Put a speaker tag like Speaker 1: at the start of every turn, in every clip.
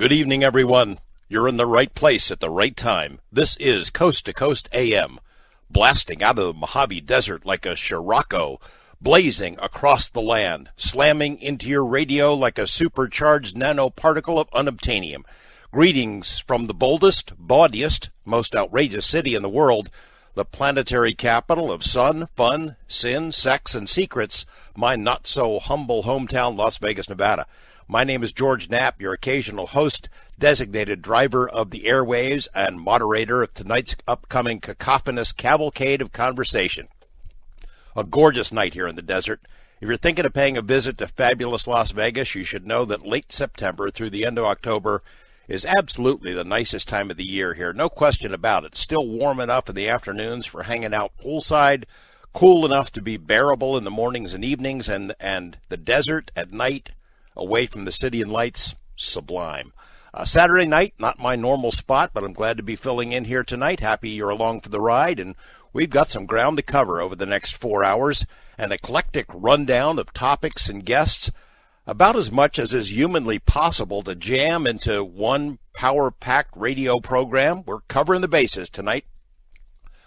Speaker 1: Good evening, everyone. You're in the right place at the right time. This is Coast to Coast AM, blasting out of the Mojave Desert like a Scirocco, blazing across the land, slamming into your radio like a supercharged nanoparticle of unobtainium. Greetings from the boldest, bawdiest, most outrageous city in the world, the planetary capital of sun, fun, sin, sex, and secrets, my not-so-humble hometown, Las Vegas, Nevada. My name is George Knapp, your occasional host, designated driver of the airwaves, and moderator of tonight's upcoming cacophonous cavalcade of conversation. A gorgeous night here in the desert. If you're thinking of paying a visit to fabulous Las Vegas, you should know that late September through the end of October is absolutely the nicest time of the year here. No question about it. Still warm enough in the afternoons for hanging out poolside, cool enough to be bearable in the mornings and evenings, and the desert at night, away from the city and lights, sublime. Saturday night, not my normal spot, but I'm glad to be filling in here tonight. Happy you're along for the ride, and we've got some ground to cover over the next 4 hours. An eclectic rundown of topics and guests, about as much as is humanly possible to jam into one power-packed radio program. We're covering the bases tonight.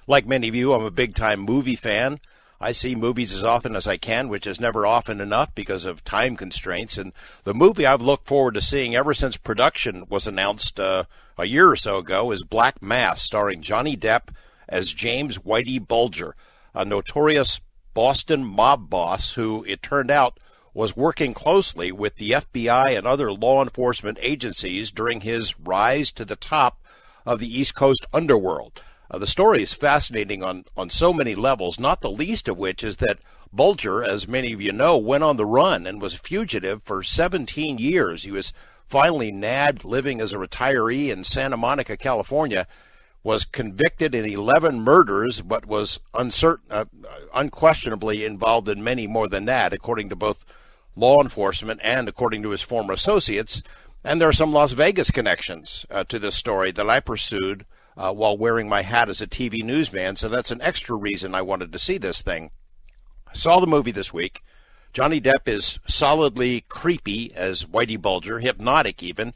Speaker 1: Like many of you, I'm a big-time movie fan. I see movies as often as I can, which is never often enough because of time constraints. And the movie I've looked forward to seeing ever since production was announced a year or so ago is Black Mass, starring Johnny Depp as James Whitey Bulger, a notorious Boston mob boss who, it turned out, was working closely with the FBI and other law enforcement agencies during his rise to the top of the East Coast underworld. The story is fascinating on so many levels, not the least of which is that Bulger, as many of you know, went on the run and was a fugitive for 17 years. He was finally nabbed living as a retiree in Santa Monica, California, was convicted in 11 murders, but was unquestionably involved in many more than that, according to both law enforcement and according to his former associates. And there are some Las Vegas connections to this story that I pursued while wearing my hat as a TV newsman, so that's an extra reason I wanted to see this thing. I saw the movie this week. Johnny Depp is solidly creepy as Whitey Bulger, hypnotic even.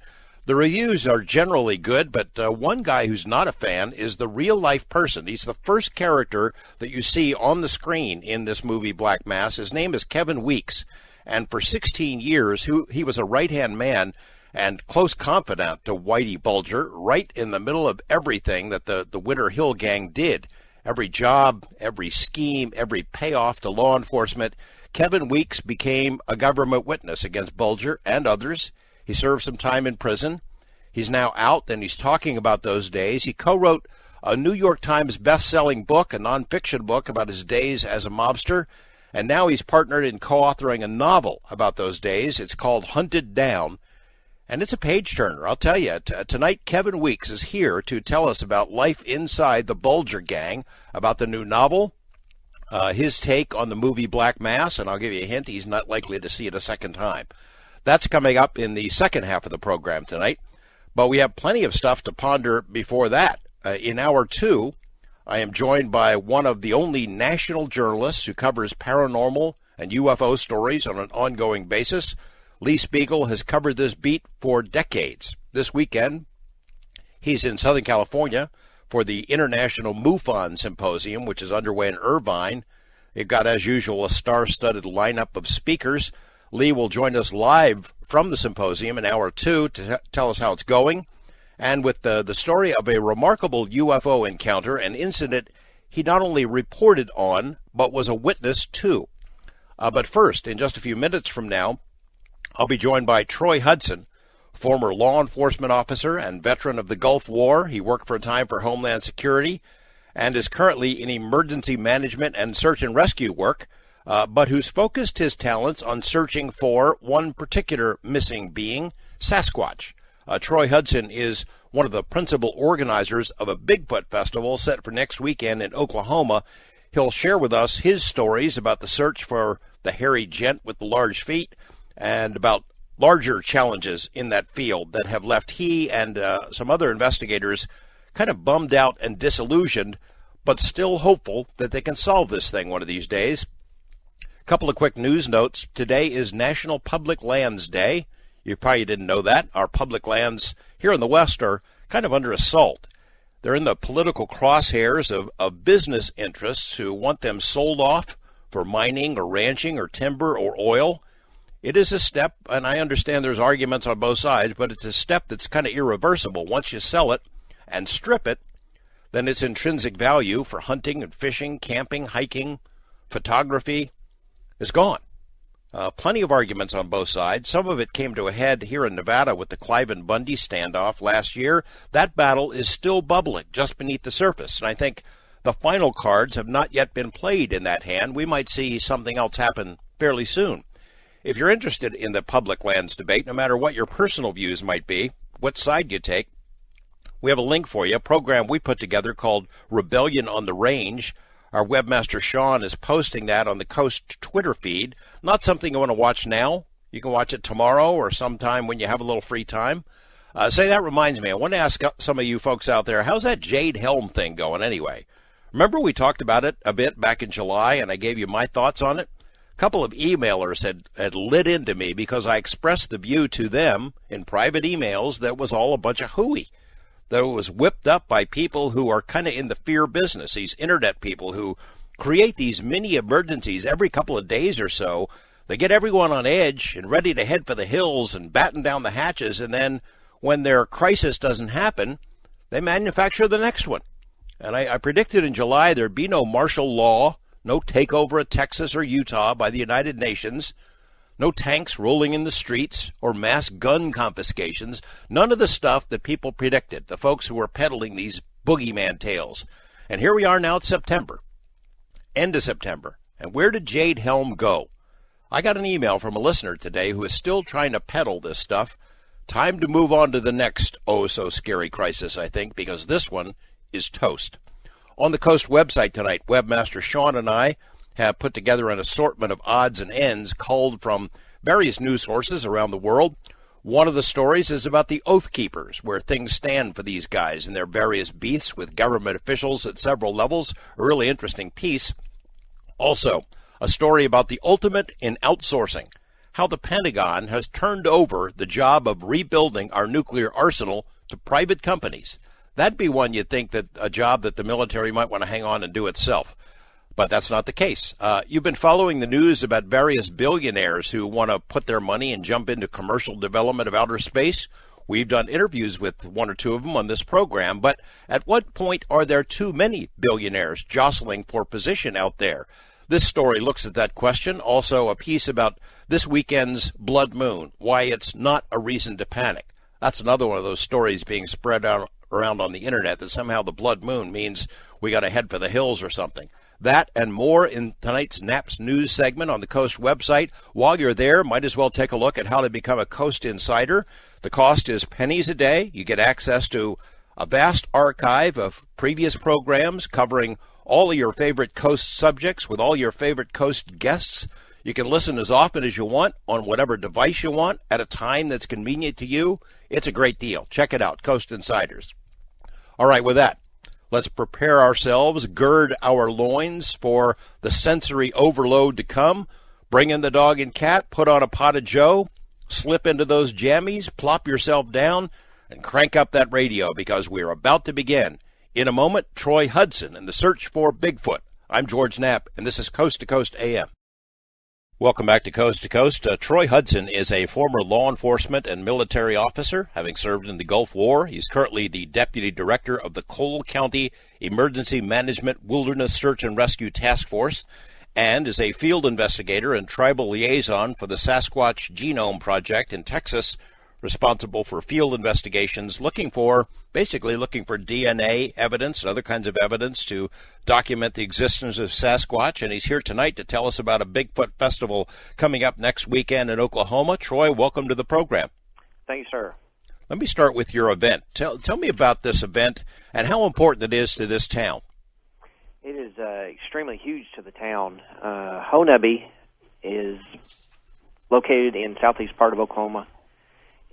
Speaker 1: The reviews are generally good, but one guy who's not a fan is the real-life person. He's the first character that you see on the screen in this movie, Black Mass. His name is Kevin Weeks, and for 16 years he was a right-hand man and close confidant to Whitey Bulger, right in the middle of everything that the Winter Hill Gang did. Every job, every scheme, every payoff to law enforcement. Kevin Weeks became a government witness against Bulger and others. He served some time in prison. He's now out, and he's talking about those days. He co-wrote a New York Times best-selling book, a nonfiction book about his days as a mobster, and now he's partnered in co-authoring a novel about those days. It's called Hunted Down. And it's a page-turner, I'll tell you. Tonight, Kevin Weeks is here to tell us about life inside the Bulger Gang, about the new novel, his take on the movie Black Mass, and I'll give you a hint, he's not likely to see it a second time. That's coming up in the second half of the program tonight, but we have plenty of stuff to ponder before that. In hour two, I am joined by one of the only national journalists who covers paranormal and UFO stories on an ongoing basis. Lee Spiegel has covered this beat for decades. This weekend, he's in Southern California for the International MUFON Symposium, which is underway in Irvine. They've got, as usual, a star-studded lineup of speakers. Lee will join us live from the symposium in hour two to tell us how it's going, and with the story of a remarkable UFO encounter, an incident he not only reported on, but was a witness to. But first, in just a few minutes from now, I'll be joined by Troy Hudson, former law enforcement officer and veteran of the Gulf War. He worked for a time for Homeland Security and is currently in emergency management and search and rescue work, but who's focused his talents on searching for one particular missing being, Sasquatch. Troy Hudson is one of the principal organizers of a Bigfoot festival set for next weekend in Oklahoma. He'll share with us his stories about the search for the hairy gent with the large feet, and about larger challenges in that field that have left he and some other investigators kind of bummed out and disillusioned, but still hopeful that they can solve this thing one of these days. A couple of quick news notes. Today is National Public Lands Day. You probably didn't know that. Our public lands here in the West are kind of under assault. They're in the political crosshairs of business interests who want them sold off for mining or ranching or timber or oil. It is a step, and I understand there's arguments on both sides, but it's a step that's kind of irreversible. Once you sell it and strip it, then its intrinsic value for hunting and fishing, camping, hiking, photography is gone. Plenty of arguments on both sides. Some of it came to a head here in Nevada with the Clive and Bundy standoff last year. That battle is still bubbling just beneath the surface, and I think the final cards have not yet been played in that hand. We might see something else happen fairly soon. If you're interested in the public lands debate, no matter what your personal views might be, what side you take, we have a link for you, a program we put together called Rebellion on the Range. Our webmaster Sean is posting that on the Coast Twitter feed. Not something you want to watch now. You can watch it tomorrow or sometime when you have a little free time. That reminds me, I want to ask some of you folks out there, how's that Jade Helm thing going anyway? Remember we talked about it a bit back in July and I gave you my thoughts on it? A couple of emailers had lit into me because I expressed the view to them in private emails that was all a bunch of hooey. That was whipped up by people who are kind of in the fear business, these internet people who create these mini emergencies every couple of days or so. They get everyone on edge and ready to head for the hills and batten down the hatches, and then when their crisis doesn't happen, they manufacture the next one. And I predicted in July there'd be no martial law, no takeover of Texas or Utah by the United Nations, no tanks rolling in the streets or mass gun confiscations, none of the stuff that people predicted, the folks who were peddling these boogeyman tales. And here we are now, it's September, end of September. And where did Jade Helm go? I got an email from a listener today who is still trying to peddle this stuff. Time to move on to the next oh-so-scary crisis, I think, because this one is toast. On the Coast website tonight, webmaster Sean and I have put together an assortment of odds and ends culled from various news sources around the world. One of the stories is about the Oath Keepers, where things stand for these guys and their various beefs with government officials at several levels. A really interesting piece. Also, a story about the ultimate in outsourcing, how the Pentagon has turned over the job of rebuilding our nuclear arsenal to private companies. That'd be one you'd think that a job that the military might want to hang on and do itself. But that's not the case. You've been following the news about various billionaires who want to put their money and jump into commercial development of outer space. We've done interviews with one or two of them on this program, but at what point are there too many billionaires jostling for position out there? This story looks at that question. Also, a piece about this weekend's blood moon, why it's not a reason to panic. That's another one of those stories being spread out around on the internet that somehow the blood moon means we got to head for the hills or something. That and more in tonight's Naps News segment on the Coast website. While you're there, might as well take a look at how to become a Coast Insider. The cost is pennies a day. You get access to a vast archive of previous programs covering all of your favorite Coast subjects with all your favorite Coast guests. You can listen as often as you want on whatever device you want at a time that's convenient to you. It's a great deal. Check it out, Coast Insiders. All right, with that, let's prepare ourselves, gird our loins for the sensory overload to come. Bring in the dog and cat, put on a pot of joe, slip into those jammies, plop yourself down, and crank up that radio because we're about to begin. In a moment, Troy Hudson and the search for Bigfoot. I'm George Knapp, and this is Coast to Coast AM. Welcome back to Coast. Troy Hudson is a former law enforcement and military officer, having served in the Gulf War. He's currently the Deputy Director of the Cole County Emergency Management Wilderness Search and Rescue Task Force and is a field investigator and tribal liaison for the Sasquatch Genome Project in Texas, responsible for field investigations basically looking for DNA evidence and other kinds of evidence to document the existence of Sasquatch. And he's here tonight to tell us about a Bigfoot festival coming up next weekend in Oklahoma. Troy, welcome to the program.
Speaker 2: Thank you, sir.
Speaker 1: Let me start with your event. Tell me about this event and how important it is to this town.
Speaker 2: It is extremely huge to the town. Honubby is located in southeast part of Oklahoma,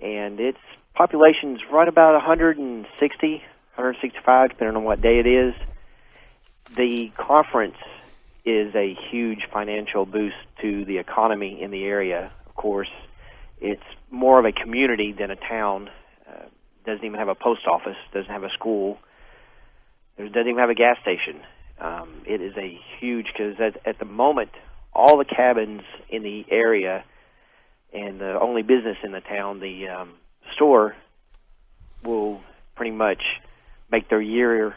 Speaker 2: and its population's right about 160, 165, depending on what day it is. The conference is a huge financial boost to the economy in the area. Of course, It's more of a community than a town. Doesn't even have a post office, doesn't have a school, doesn't even have a gas station. It is a huge, because at the moment, all the cabins in the area and the only business in the town, the store, will pretty much make their year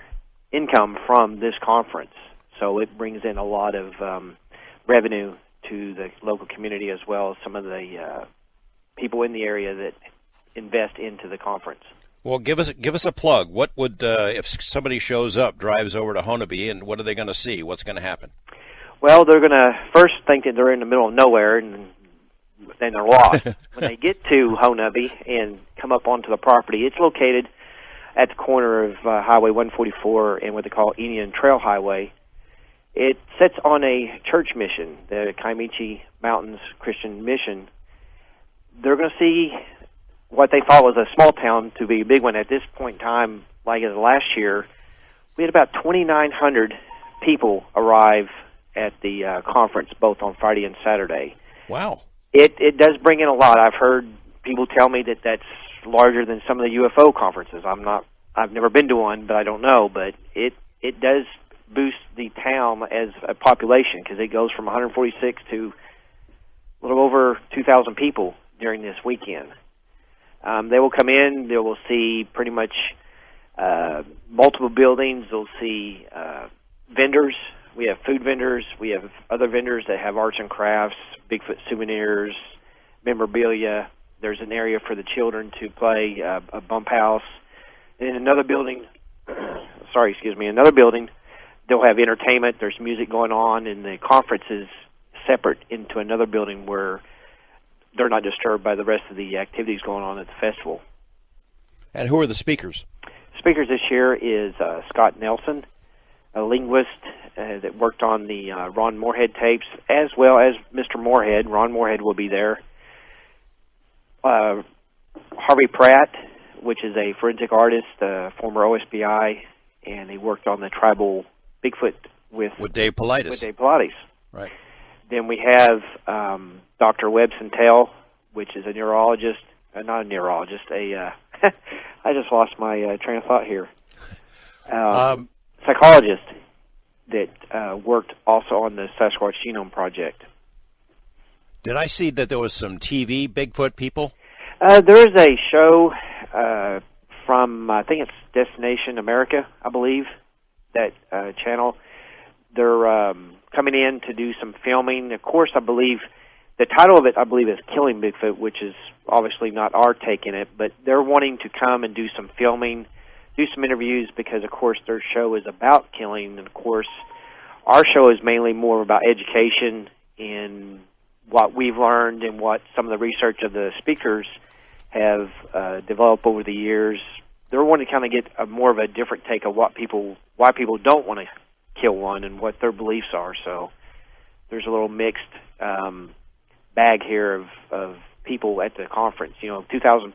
Speaker 2: income from this conference. So it brings in a lot of revenue to the local community, as well as some of the people in the area that invest into the conference.
Speaker 1: Well, give us a plug. What would if somebody shows up, drives over to Honobia, and what are they going to see? What's going to happen?
Speaker 2: Well, they're going to first think that they're in the middle of nowhere, and then they're lost. When they get to Honobia and come up onto the property, it's located at the corner of Highway 144 and what they call Indian Trail Highway. It sits on a church mission, the Kaimichi Mountains Christian Mission. They're going to see what they thought was a small town to be a big one. At this point in time, like as last year, we had about 2,900 people arrive at the conference, both on Friday and Saturday.
Speaker 1: Wow.
Speaker 2: It does bring in a lot. I've heard people tell me that that's larger than some of the UFO conferences. I've never been to one, but I don't know. But it does boost the town as a population, because it goes from 146 to a little over 2,000 people during this weekend. They will come in. They will see pretty much multiple buildings. They'll see vendors. We have food vendors. We have other vendors that have arts and crafts, Bigfoot souvenirs, memorabilia. There's an area for the children to play a bump house. And in another building, another building, they'll have entertainment. There's music going on, and the conference is separate into another building where they're not disturbed by the rest of the activities going on at the festival.
Speaker 1: And who are the speakers?
Speaker 2: Speakers this year is Scott Nelson, a linguist that worked on the Ron Moorhead tapes, as well as Mr. Moorhead. Ron Moorhead will be there. Harvey Pratt, which is a forensic artist, former OSBI, and he worked on the tribal Bigfoot with
Speaker 1: Dave Paulides.
Speaker 2: With Dave Paulides.
Speaker 1: Right.
Speaker 2: Then we have Dr. Webb Santel, which is a neurologist, not a neurologist, I just lost my train of thought here. Psychologist that worked also on the Sasquatch Genome Project.
Speaker 1: Did I see that there was some TV Bigfoot people?
Speaker 2: There is a show from, I think it's Destination America, I believe, that channel. They're coming in to do some filming. Of course, I believe the title of it, is Killing Bigfoot, which is obviously not our take in it, but they're wanting to come and do some filming, do some interviews, because, of course, their show is about killing. And, of course, our show is mainly more about education and what we've learned and what some of the research of the speakers have developed over the years. They're wanting to kind of get more of a different take of why people don't want to kill one and what their beliefs are. So there's a little mixed bag here of people at the conference. 2,000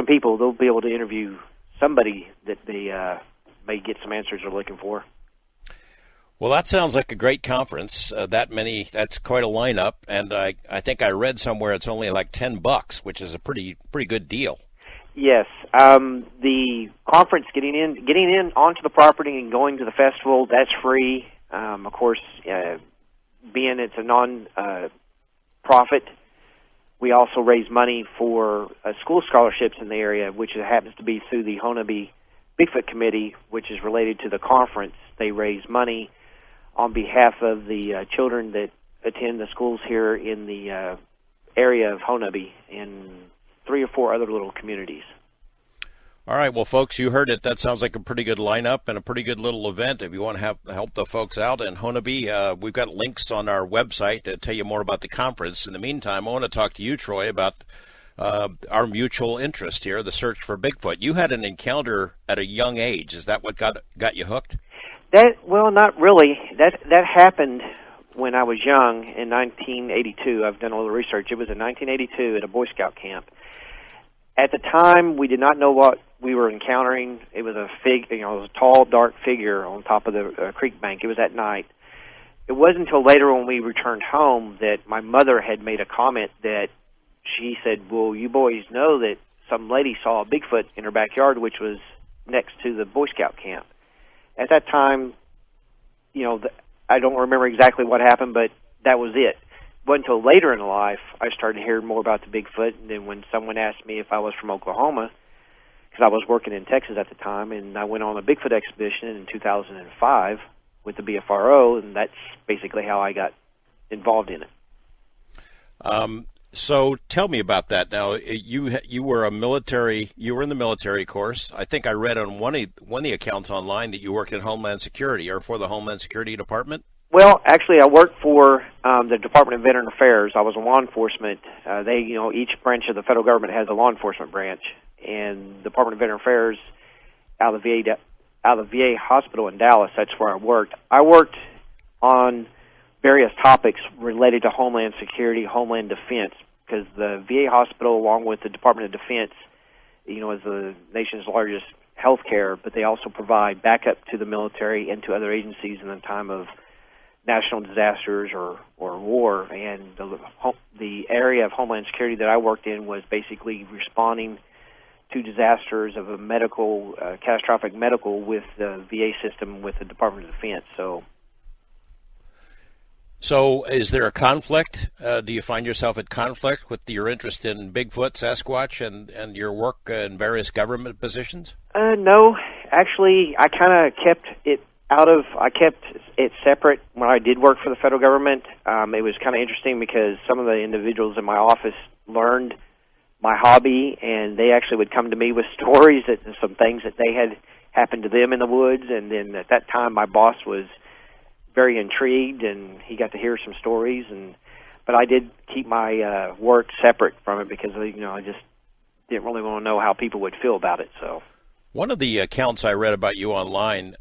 Speaker 2: people, they'll be able to interview somebody that they may get some answers they're looking for.
Speaker 1: Well, that sounds like a great conference. That's quite a lineup, and I think I read somewhere it's only like $10, which is a pretty good deal.
Speaker 2: Yes, the conference, getting in onto the property and going to the festival, that's free. Of course, being it's a non-profit, we also raise money for school scholarships in the area, which happens to be through the Honobia Bigfoot Committee, which is related to the conference. They raise money on behalf of the children that attend the schools here in the area of Honobia and 3 or 4 other little communities.
Speaker 1: All right, well, folks, you heard it. That sounds like a pretty good lineup and a pretty good little event. If you want to help the folks out in Honobia, we've got links on our website to tell you more about the conference. In the meantime, I want to talk to you, Troy, about our mutual interest here, the search for Bigfoot. You had an encounter at a young age. Is that what got you hooked?
Speaker 2: Well, not really. That happened when I was young in 1982. I've done a little research. It was in 1982 at a Boy Scout camp. At the time, we did not know what we were encountering. It was it was a tall, dark figure on top of the creek bank. It was at night. It wasn't until later when we returned home that my mother had made a comment that she said, well, you boys know that some lady saw a Bigfoot in her backyard, which was next to the Boy Scout camp. At that time, you know, I don't remember exactly what happened, but that was it. It wasn't until later in life I started hearing more about the Bigfoot, and then when someone asked me if I was from Oklahoma, because I was working in Texas at the time, and I went on a Bigfoot expedition in 2005 with the BFRO, and that's basically how I got involved in it.
Speaker 1: So tell me about that. Now, you were in the military course. I think I read on one of the accounts online that you worked in Homeland Security or for the Homeland Security Department.
Speaker 2: Well, actually, I worked for the Department of Veteran Affairs. I was in law enforcement. Each branch of the federal government has a law enforcement branch, and the Department of Veteran Affairs out of the VA hospital in Dallas. That's where I worked. I worked on various topics related to Homeland Security, Homeland Defense, because the VA hospital, along with the Department of Defense, is the nation's largest health care, but they also provide backup to the military and to other agencies in the time of national disasters or war. And the area of Homeland Security that I worked in was basically responding to disasters of a catastrophic medical with the VA system with the Department of Defense.
Speaker 1: So is there a conflict? Do you find yourself at conflict with your interest in Bigfoot, Sasquatch, and your work in various government positions?
Speaker 2: No. Actually, I kind of kept it separate when I did work for the federal government. It was kind of interesting because some of the individuals in my office learned my hobby, and they actually would come to me with stories that some things that they had happened to them in the woods. And then at that time, my boss was very intrigued, and he got to hear some stories. But I did keep my work separate from it because I just didn't really want to know how people would feel about it. So
Speaker 1: one of the accounts I read about you online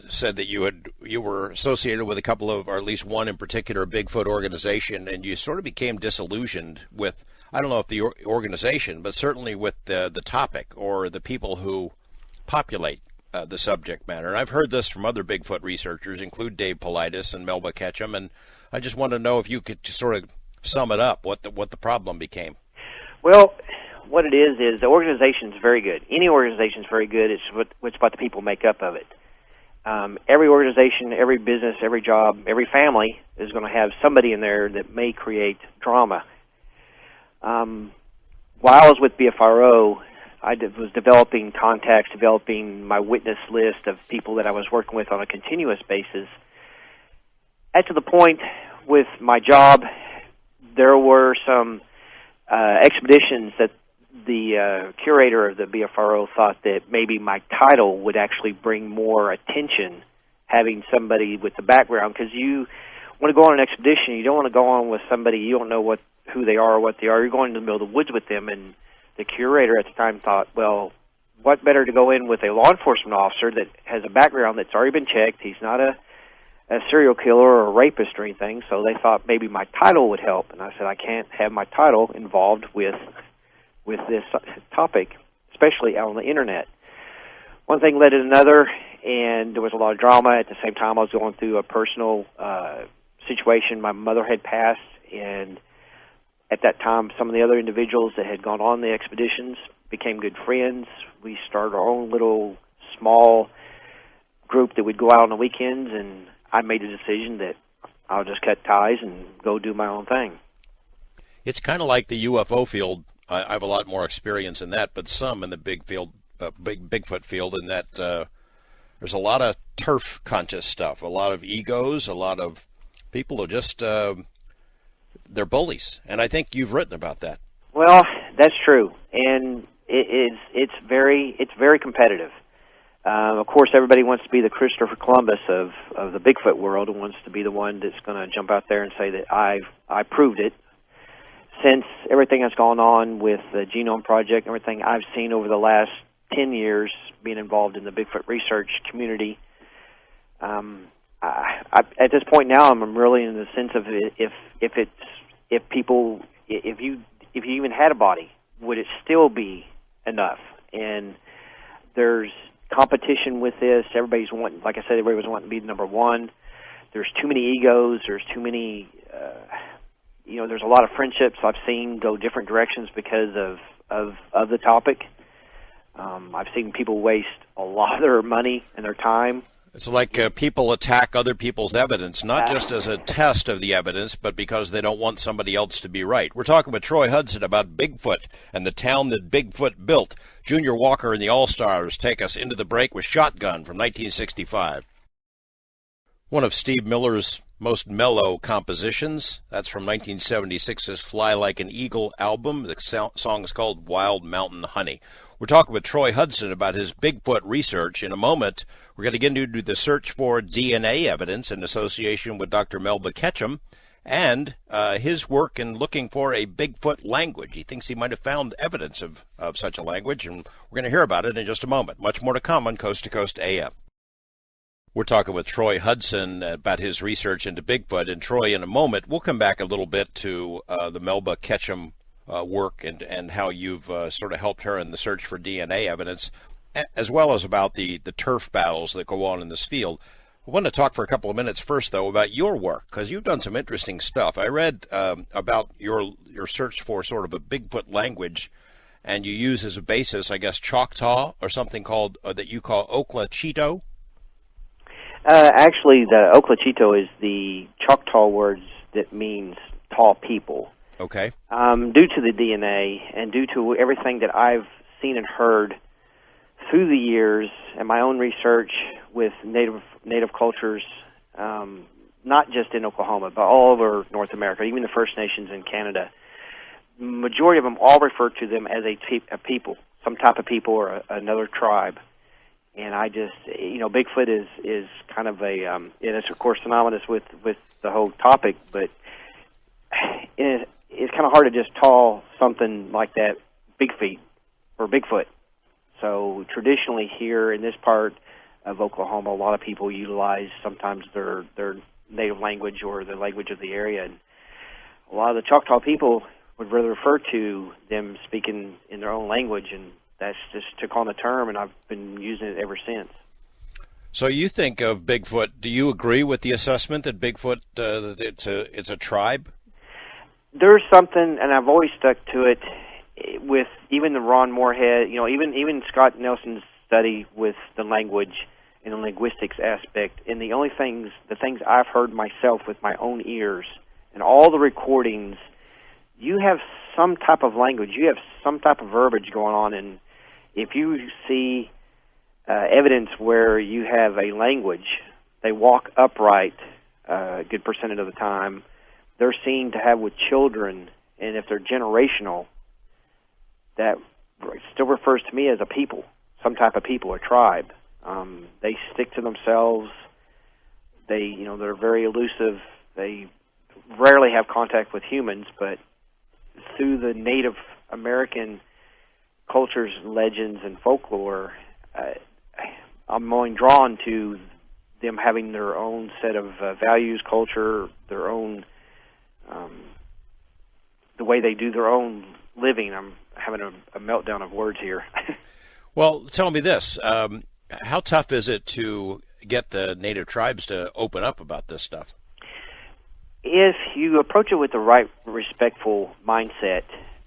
Speaker 1: said that you were associated with a couple of, or at least one in particular, Bigfoot organization, and you sort of became disillusioned with, I don't know if the organization, but certainly with the topic or the people who populate the subject matter. And I've heard this from other Bigfoot researchers, include Dave Paulides and Melba Ketchum, and I just want to know if you could just sort of sum it up, what the problem became.
Speaker 2: Well, what it is the organization is very good. Any organization is very good. It's what the people make up of it. Every organization, every business, every job, every family is going to have somebody in there that may create drama. While I was with BFRO, I was developing contacts, developing my witness list of people that I was working with on a continuous basis. At to the point with my job, there were some expeditions that the curator of the BFRO thought that maybe my title would actually bring more attention, having somebody with the background, because you want to go on an expedition, you don't want to go on with somebody you don't know who they are or what they are. You're going in the middle of the woods with them, and the curator at the time thought, well, what better to go in with a law enforcement officer that has a background that's already been checked. He's not a serial killer or a rapist or anything, so they thought maybe my title would help. And I said, I can't have my title involved with this topic, especially out on the Internet. One thing led to another, and there was a lot of drama. At the same time, I was going through a personal situation. My mother had passed, and at that time, some of the other individuals that had gone on the expeditions became good friends. We started our own little small group that would go out on the weekends, and I made a decision that I'll just cut ties and go do my own thing.
Speaker 1: It's kind of like the UFO field. I have a lot more experience in that, but some in the Bigfoot field, in that there's a lot of turf conscious stuff, a lot of egos, a lot of people who just they're bullies, and I think you've written about that.
Speaker 2: Well, that's true, and it's very competitive. Of course, everybody wants to be the Christopher Columbus of the Bigfoot world, and wants to be the one that's going to jump out there and say that I proved it. Since everything that's gone on with the Genome Project and everything I've seen over the last 10 years being involved in the Bigfoot research community, at this point now, I'm really in the sense of if you even had a body, would it still be enough? And there's competition with this. Everybody's wanting, like I said, everybody was wanting to be number one. There's too many egos. There's too many there's a lot of friendships I've seen go different directions because of the topic. I've seen people waste a lot of their money and their time.
Speaker 1: It's like people attack other people's evidence, not just as a test of the evidence, but because they don't want somebody else to be right. We're talking with Troy Hudson about Bigfoot and the town that Bigfoot built. Junior Walker and the All-Stars take us into the break with Shotgun from 1965. One of Steve Miller's most mellow compositions. That's from 1976's Fly Like an Eagle album. The song is called Wild Mountain Honey. We're talking with Troy Hudson about his Bigfoot research. In a moment, we're going to get into the search for DNA evidence in association with Dr. Melba Ketchum and his work in looking for a Bigfoot language. He thinks he might have found evidence of such a language, and we're going to hear about it in just a moment. Much more to come on Coast to Coast AM. We're talking with Troy Hudson about his research into Bigfoot. And Troy, in a moment, we'll come back a little bit to the Melba Ketchum work and how you've sort of helped her in the search for DNA evidence, as well as about the turf battles that go on in this field. I want to talk for a couple of minutes first, though, about your work, because you've done some interesting stuff. I read about your search for sort of a Bigfoot language, and you use as a basis, I guess, Choctaw or something called that you call Oklachito.
Speaker 2: Actually, the Oklachito is the Choctaw words that means tall people.
Speaker 1: Okay.
Speaker 2: Due to the DNA and due to everything that I've seen and heard through the years and my own research with native cultures, not just in Oklahoma, but all over North America, even the First Nations in Canada, the majority of them all refer to them as a people, some type of people or another tribe. And I just, Bigfoot is kind of it's of course synonymous with the whole topic, but it's kind of hard to just call something like that Big Feet or Bigfoot. So traditionally here in this part of Oklahoma, a lot of people utilize sometimes their native language or the language of the area, and a lot of the Choctaw people would rather refer to them speaking in their own language, and that's just took on the term, and I've been using it ever since.
Speaker 1: So you think of Bigfoot, do you agree with the assessment that Bigfoot, it's a tribe?
Speaker 2: There's something, and I've always stuck to it, with even the Ron Moorhead, even Scott Nelson's study with the language and the linguistics aspect, and the things I've heard myself with my own ears, and all the recordings, you have some type of language, you have some type of verbiage going on, and if you see evidence where you have a language, they walk upright a good percentage of the time, they're seen to have with children, and if they're generational, that still refers to me as a people, some type of people, a tribe. They stick to themselves. They're very elusive. They rarely have contact with humans, but through the Native American cultures, legends, and folklore, I'm more drawn to them having their own set of values, culture, their own, the way they do their own living. I'm having a meltdown of words here.
Speaker 1: Well, tell me this. How tough is it to get the native tribes to open up about this stuff?
Speaker 2: If you approach it with the right respectful mindset,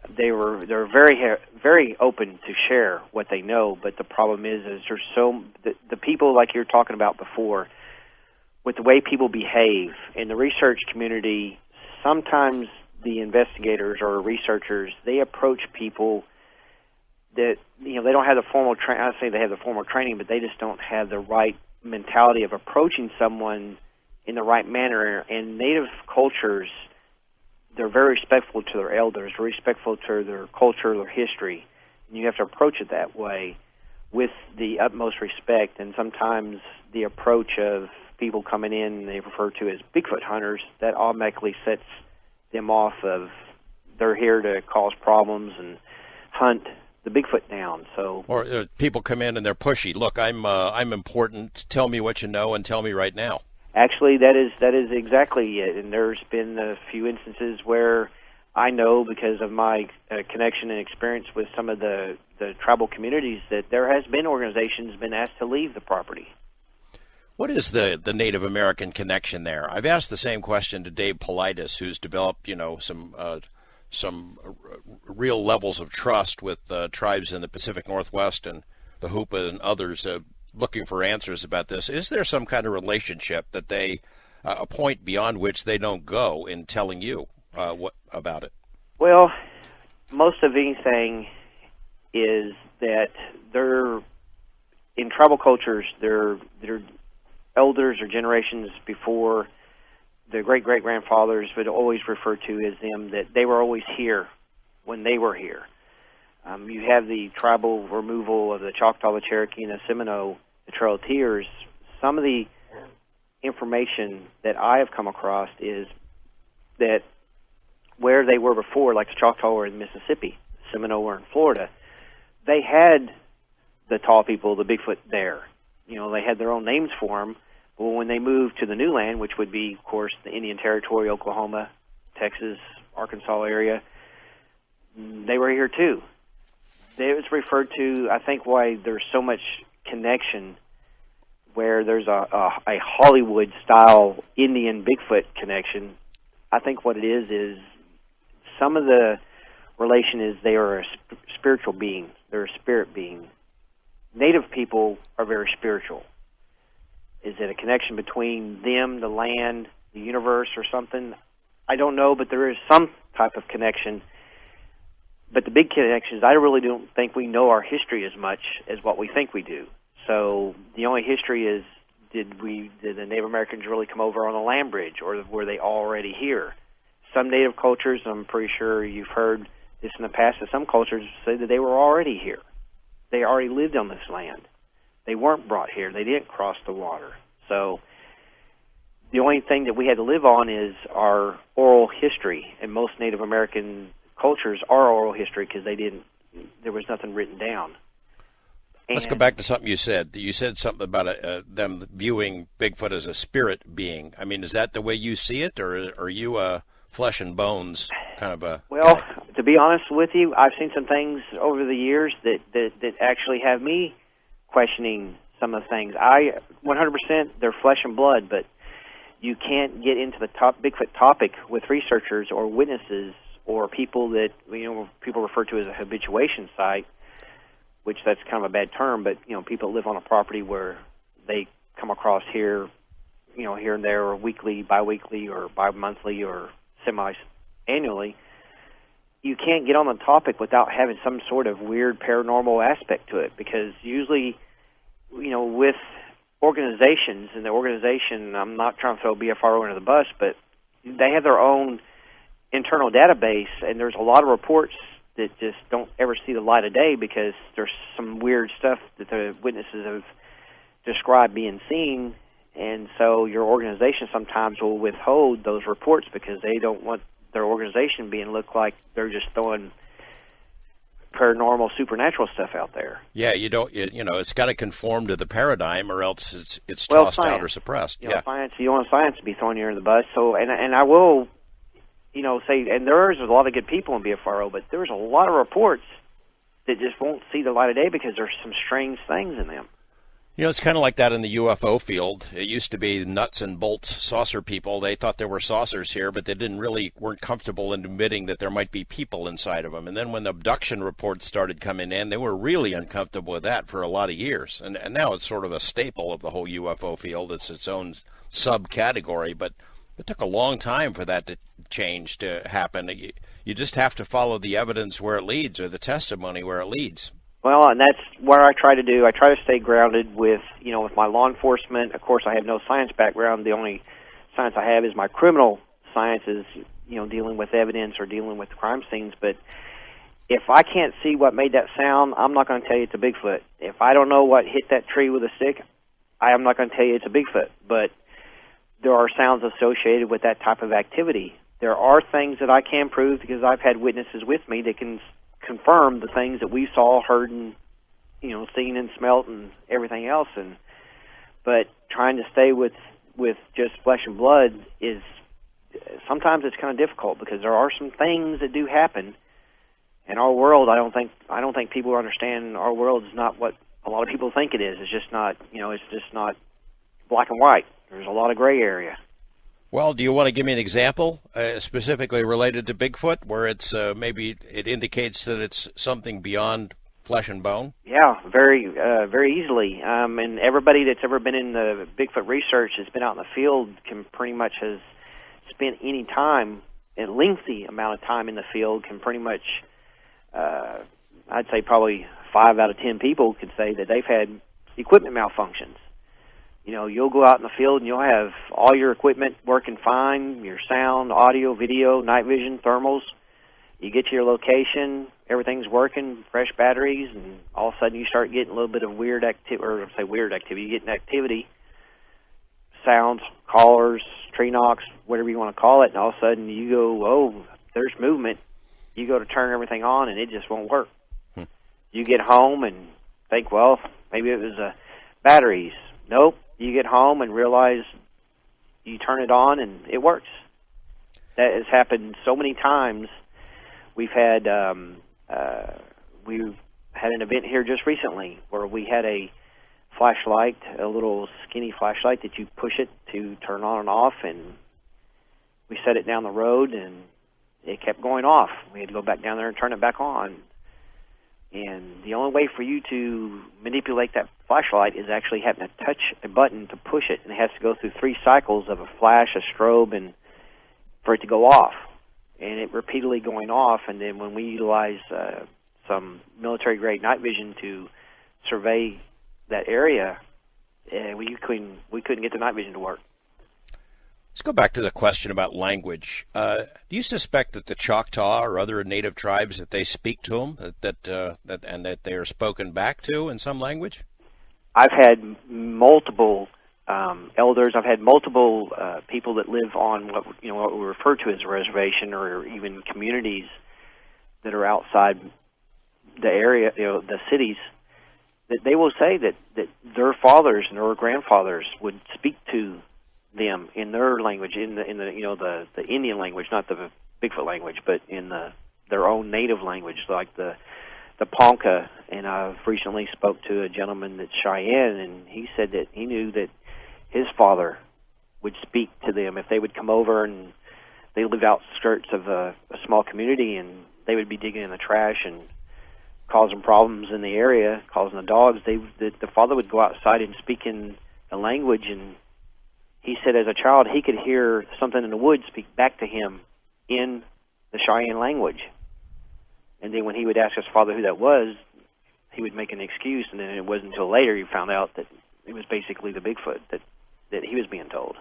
Speaker 2: they're very very open to share what they know. But the problem is there's the people like you're talking about before, with the way people behave in the research community. Sometimes the investigators or researchers, they approach people that they don't have the formal training. I say they have the formal training, but they just don't have the right mentality of approaching someone in the right manner. And Native cultures, they're very respectful to their elders, respectful to their culture, their history. And you have to approach it that way with the utmost respect. And sometimes the approach of people coming in they refer to as Bigfoot hunters, that automatically sets them off of they're here to cause problems and hunt the Bigfoot down. So,
Speaker 1: or people come in and they're pushy. Look, I'm important. Tell me what you know and tell me right now.
Speaker 2: Actually, that is exactly it. And there's been a few instances where I know, because of my connection and experience with some of the tribal communities, that there has been organizations been asked to leave the property.
Speaker 1: What is the Native American connection there? I've asked the same question to Dave Paulides, who's developed, some real levels of trust with tribes in the Pacific Northwest and the Hoopa and others, looking for answers about this. Is there some kind of relationship that they, a point beyond which they don't go in telling you what about it?
Speaker 2: Well, most of anything is that they're in tribal cultures. They're elders or generations before the great-great-grandfathers would always refer to as them, that they were always here when they were here. You have the tribal removal of the Choctaw, the Cherokee, and the Seminole, the Trail of Tears. Some of the information that I have come across is that where they were before, like the Choctaw were in Mississippi, Seminole were in Florida, they had the tall people, the Bigfoot there. They had their own names for them. Well, when they moved to the new land, which would be, of course, the Indian Territory, Oklahoma, Texas, Arkansas area, they were here too. It was referred to, I think, why there's so much connection, where there's a Hollywood-style Indian Bigfoot connection. I think what it is some of the relation is they are a spiritual being. They're a spirit being. Native people are very spiritual. Is it a connection between them, the land, the universe, or something? I don't know, but there is some type of connection. But the big connection is I really don't think we know our history as much as what we think we do. So the only history is, did the Native Americans really come over on a land bridge, or were they already here? Some Native cultures, I'm pretty sure you've heard this in the past, that some cultures say that they were already here. They already lived on this land. They weren't brought here. They didn't cross the water. So the only thing that we had to live on is our oral history, and most Native American cultures are oral history because there was nothing written down.
Speaker 1: Let's go back to something you said. You said something about them viewing Bigfoot as a spirit being. I mean, is that the way you see it, or are you a flesh and bones kind of a guy?
Speaker 2: To be honest with you, I've seen some things over the years that actually have me questioning some of the things. 100%, they're flesh and blood, but you can't get into the Bigfoot topic with researchers or witnesses or people that people refer to as a habituation site, which that's kind of a bad term, but people live on a property where they come across here and there, or weekly, bi-weekly, or bi-monthly, or semi-annually. You can't get on the topic without having some sort of weird paranormal aspect to it, because usually, with organizations, and the organization, I'm not trying to throw BFRO under the bus, but they have their own internal database, and there's a lot of reports that just don't ever see the light of day because there's some weird stuff that the witnesses have described being seen, and so your organization sometimes will withhold those reports because they don't want their organization being looked like they're just throwing paranormal, supernatural stuff out there.
Speaker 1: Yeah, it's got to conform to the paradigm, or else it's tossed out or suppressed.
Speaker 2: Science. You want science to be thrown here in the bus. So, and I will, say, and there's a lot of good people in BFRO, but there's a lot of reports that just won't see the light of day because there's some strange things in them.
Speaker 1: It's kind of like that in the UFO field. It used to be nuts and bolts saucer people. They thought there were saucers here, but they weren't comfortable in admitting that there might be people inside of them. And then when the abduction reports started coming in, they were really uncomfortable with that for a lot of years. And now it's sort of a staple of the whole UFO field. It's its own subcategory, but it took a long time for that to change, to happen. You just have to follow the evidence where it leads, or the testimony where it leads.
Speaker 2: Well, and that's what I try to do. I try to stay grounded with my law enforcement. Of course, I have no science background. The only science I have is my criminal sciences, dealing with evidence or dealing with crime scenes. But if I can't see what made that sound, I'm not going to tell you it's a Bigfoot. If I don't know what hit that tree with a stick, I am not going to tell you it's a Bigfoot. But there are sounds associated with that type of activity. There are things that I can prove because I've had witnesses with me that can confirm the things that we saw, heard, and seen and smelt and everything else. But trying to stay with just flesh and blood is sometimes it's kind of difficult because there are some things that do happen in our world. I don't think people understand our world is not what a lot of people think it is. It's just not. It's just not black and white. There's a lot of gray area.
Speaker 1: Well, do you want to give me an example specifically related to Bigfoot where it's maybe it indicates that it's something beyond flesh and bone?
Speaker 2: Yeah, very easily. And everybody that's ever been in the Bigfoot research has been out in the field can pretty much has spent any time, a lengthy amount of time in the field, can pretty much, I'd say probably 5 out of 10 people could say that they've had equipment malfunctions. You know, you'll go out in the field and you'll have all your equipment working fine, your sound, audio, video, night vision, thermals. You get to your location, everything's working, fresh batteries, and all of a sudden you start getting a little bit of weird activity, or I say weird activity, you get an activity, sounds, callers, tree knocks, whatever you want to call it, and all of a sudden you go, oh, there's movement. You go to turn everything on and it just won't work. You get home and think, well, maybe it was batteries. Nope. You get home and realize you turn it on and it works. That has happened so many times. We've had an event here just recently where we had a flashlight, a little skinny flashlight that you push it to turn on and off, and we set it down the road and it kept going off. We had to go back down there and turn it back on. And the only way for you to manipulate that flashlight is actually having to touch a button to push it, and it has to go through 3 cycles of a flash, a strobe, and for it to go off. And it repeatedly going off, and then when we utilize some military-grade night vision to survey that area, we couldn't get the night vision to work.
Speaker 1: Let's go back to the question about language. Do you suspect that the Choctaw or other native tribes, that they speak to them, that they are spoken back to in some language?
Speaker 2: I've had multiple elders. I've had multiple people that live on what we refer to as a reservation, or even communities that are outside the area, the cities. That they will say that their fathers and their grandfathers would speak to them in their language, in the Indian language, not the Bigfoot language, but in their own native language, like the Ponca. And I've recently spoke to a gentleman that's Cheyenne, and he said that he knew that his father would speak to them if they would come over, and they lived outskirts of a small community, and they would be digging in the trash and causing problems in the area, causing the dogs. The father would go outside and speak in the language, and he said as a child he could hear something in the woods speak back to him in the Cheyenne language. And then when he would ask his father who that was, he would make an excuse, and then it wasn't until later he found out that it was basically the Bigfoot that he was being told.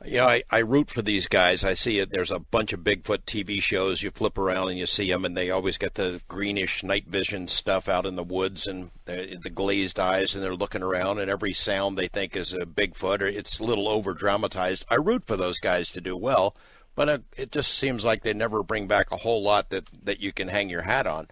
Speaker 1: You know, I root for these guys. I see it. There's a bunch of Bigfoot TV shows. You flip around and you see them, and they always get the greenish night vision stuff out in the woods and the glazed eyes, and they're looking around, and every sound they think is a Bigfoot, or it's a little over-dramatized. I root for those guys to do well, but it just seems like they never bring back a whole lot that you can hang your hat on.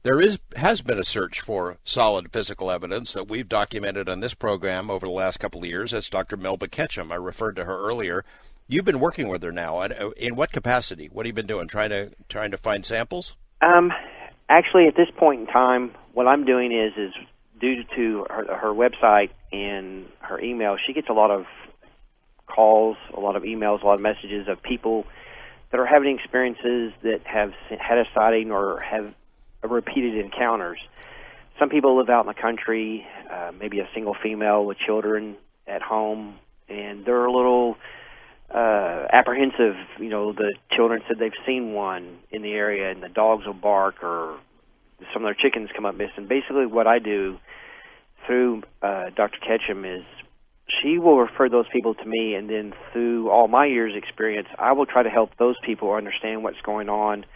Speaker 1: There has been a search for solid physical evidence that we've documented on this program over the last couple of years. That's Dr. Melba Ketchum. I referred to her earlier. You've been working with her now. In what capacity? What have you been doing? Trying to find samples?
Speaker 2: Actually, at this point in time, what I'm doing is due to her website and her email, she gets a lot of calls, a lot of emails, a lot of messages of people that are having experiences that have had a sighting or have repeated encounters. Some people live out in the country, maybe a single female with children at home, and they're a little apprehensive. The children said they've seen one in the area, and the dogs will bark, or some of their chickens come up missing. Basically, what I do through Dr. Ketchum is she will refer those people to me, and then through all my years' experience, I will try to help those people understand what's going on.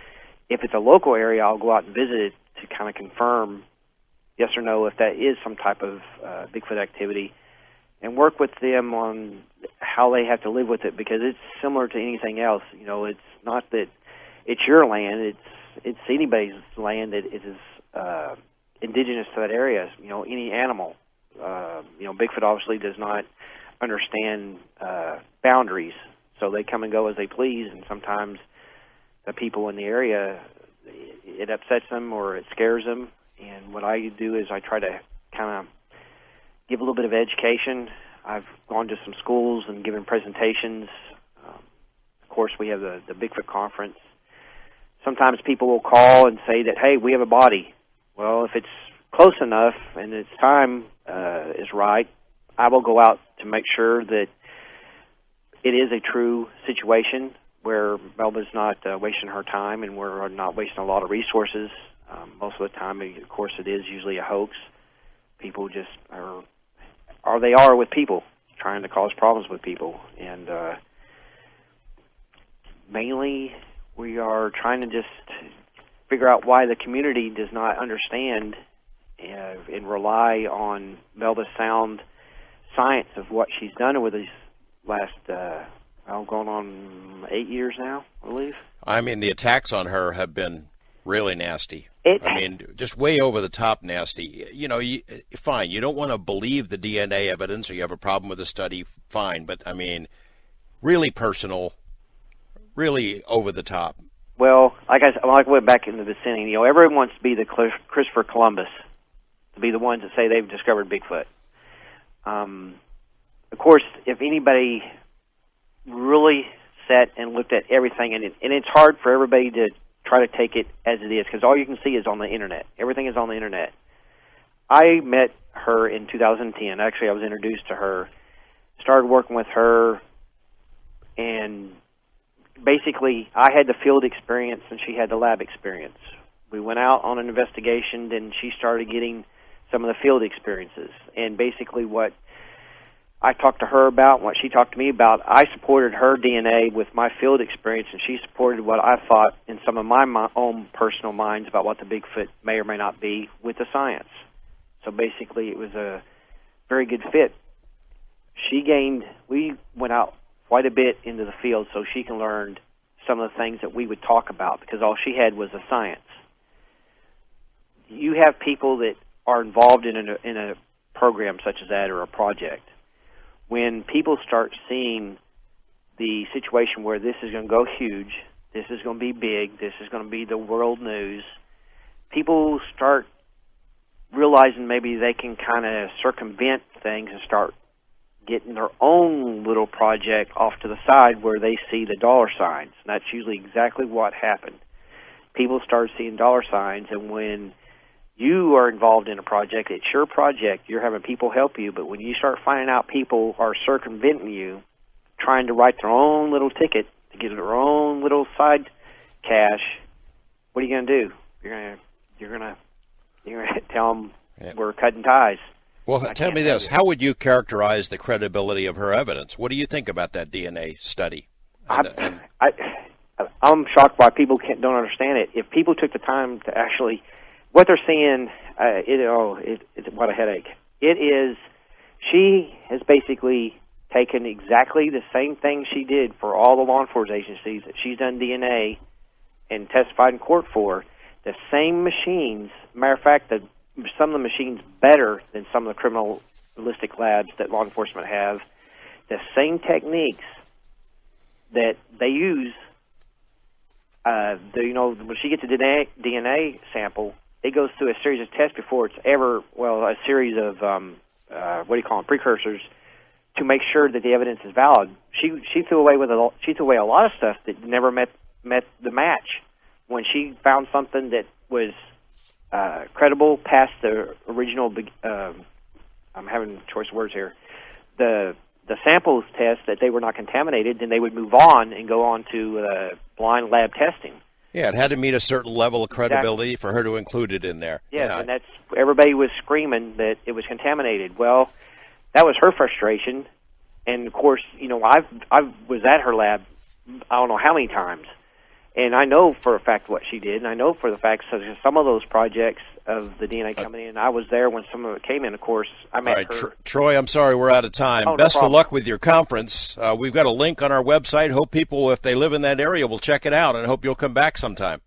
Speaker 2: If it's a local area, I'll go out and visit it to kind of confirm yes or no if that is some type of Bigfoot activity, and work with them on how they have to live with it, because it's similar to anything else. It's not that it's your land; it's anybody's land that is indigenous to that area. Any animal. Bigfoot obviously does not understand boundaries, so they come and go as they please, and sometimes the people in the area, it upsets them or it scares them. And what I do is I try to kind of give a little bit of education. I've gone to some schools and given presentations. Of course, we have the Bigfoot conference. Sometimes people will call and say that, hey, we have a body. Well, if it's close enough and its time is right, I will go out to make sure that it is a true situation where Melba's not wasting her time and we're not wasting a lot of resources. Most of the time, of course, it is usually a hoax. People just are with people, trying to cause problems with people. And mainly, we are trying to just figure out why the community does not understand and rely on Melba's sound science of what she's done with these last, going on 8 years now, I believe.
Speaker 1: I mean, the attacks on her have been really nasty. I mean, just way over the top nasty. You know, fine, you don't want to believe the DNA evidence or you have a problem with the study, fine. But, I mean, really personal, really over the top.
Speaker 2: Well, like I went back in the vicinity, you know, everyone wants to be the Christopher Columbus, to be the ones that say they've discovered Bigfoot. Of course, if anybody really sat and looked at everything, and it's hard for everybody to try to take it as it is, because all you can see is on the Internet. Everything is on the Internet. I met her in 2010. Actually, I was introduced to her, started working with her, and basically, I had the field experience and she had the lab experience. We went out on an investigation, and she started getting some of the field experiences. And basically what I talked to her about, what she talked to me about, I supported her DNA with my field experience, and she supported what I thought in some of my own personal minds about what the Bigfoot may or may not be with the science. So basically it was a very good fit. We went out quite a bit into the field so she can learn some of the things that we would talk about, because all she had was the science. You have people that are involved in a program such as that or a project. When people start seeing the situation where this is going to go huge, this is going to be big, this is going to be the world news, people start realizing maybe they can kind of circumvent things and start getting their own little project off to the side where they see the dollar signs. And that's usually exactly what happened. People start seeing dollar signs, and when you are involved in a project, it's your project, you're having people help you, but when you start finding out people are circumventing you, trying to write their own little ticket to get their own little side cash, what are you going to do? You're going to tell them we're cutting ties.
Speaker 1: Well, tell me this. How would you characterize the credibility of her evidence? What do you think about that DNA study?
Speaker 2: I'm shocked why people don't understand it. If people took the time to actually, what they're seeing, what a headache. It is, she has basically taken exactly the same thing she did for all the law enforcement agencies that she's done DNA and testified in court for. The same machines, matter of fact, some of the machines better than some of the criminalistic labs that law enforcement have. The same techniques that they use, when she gets a DNA sample, it goes through a series of tests before it's a series of, precursors to make sure that the evidence is valid. She threw away a lot of stuff that never met the match. When she found something that was credible past the original, I'm having choice of words here, the samples test that they were not contaminated, then they would move on and go on to blind lab testing.
Speaker 1: Yeah, it had to meet a certain level of credibility for her to include it in there.
Speaker 2: Yes, and that's, everybody was screaming that it was contaminated. Well, that was her frustration, and of course, I was at her lab, I don't know how many times, and I know for a fact what she did, and I know for the fact some of those projects of the DNA coming in, I was there when some of it came in, of course. I met her.
Speaker 1: Troy, I'm sorry we're out of time.
Speaker 2: Oh,
Speaker 1: Best of luck with your conference. We've got a link on our website. Hope people, if they live in that area, will check it out, and hope you'll come back sometime.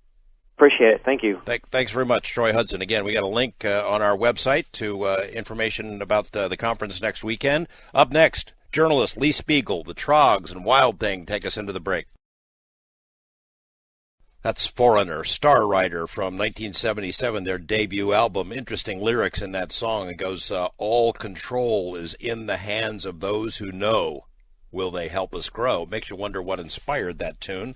Speaker 2: Appreciate it. Thank you.
Speaker 1: Thanks very much, Troy Hudson. Again, we got a link on our website to information about the conference next weekend. Up next, journalist Lee Spiegel, the Trogs and Wild Thing take us into the break. That's Foreigner, Star Rider from 1977, their debut album. Interesting lyrics in that song. It goes, all control is in the hands of those who know. Will they help us grow? Makes you wonder what inspired that tune.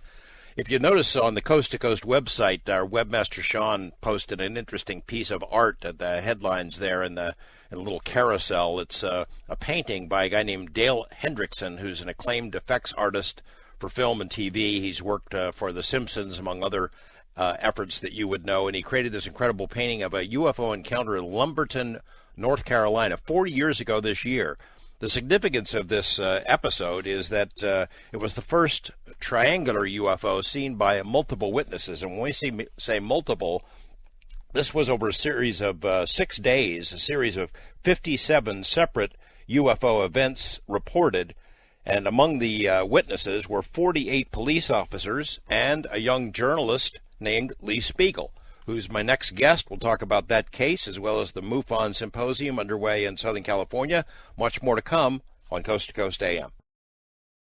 Speaker 1: If you notice on the Coast to Coast website, our webmaster Sean posted an interesting piece of art at the headlines there in a little carousel. It's a painting by a guy named Dale Hendrickson, who's an acclaimed effects artist for film and TV. He's worked for The Simpsons, among other efforts that you would know, and he created this incredible painting of a UFO encounter in Lumberton, North Carolina, 40 years ago this year. The significance of this episode is that it was the first triangular UFO seen by multiple witnesses, and when we say multiple, this was over a series of 6 days, a series of 57 separate UFO events reported. And among the witnesses were 48 police officers and a young journalist named Lee Spiegel, who's my next guest. We'll talk about that case as well as the MUFON Symposium underway in Southern California. Much more to come on Coast to Coast AM.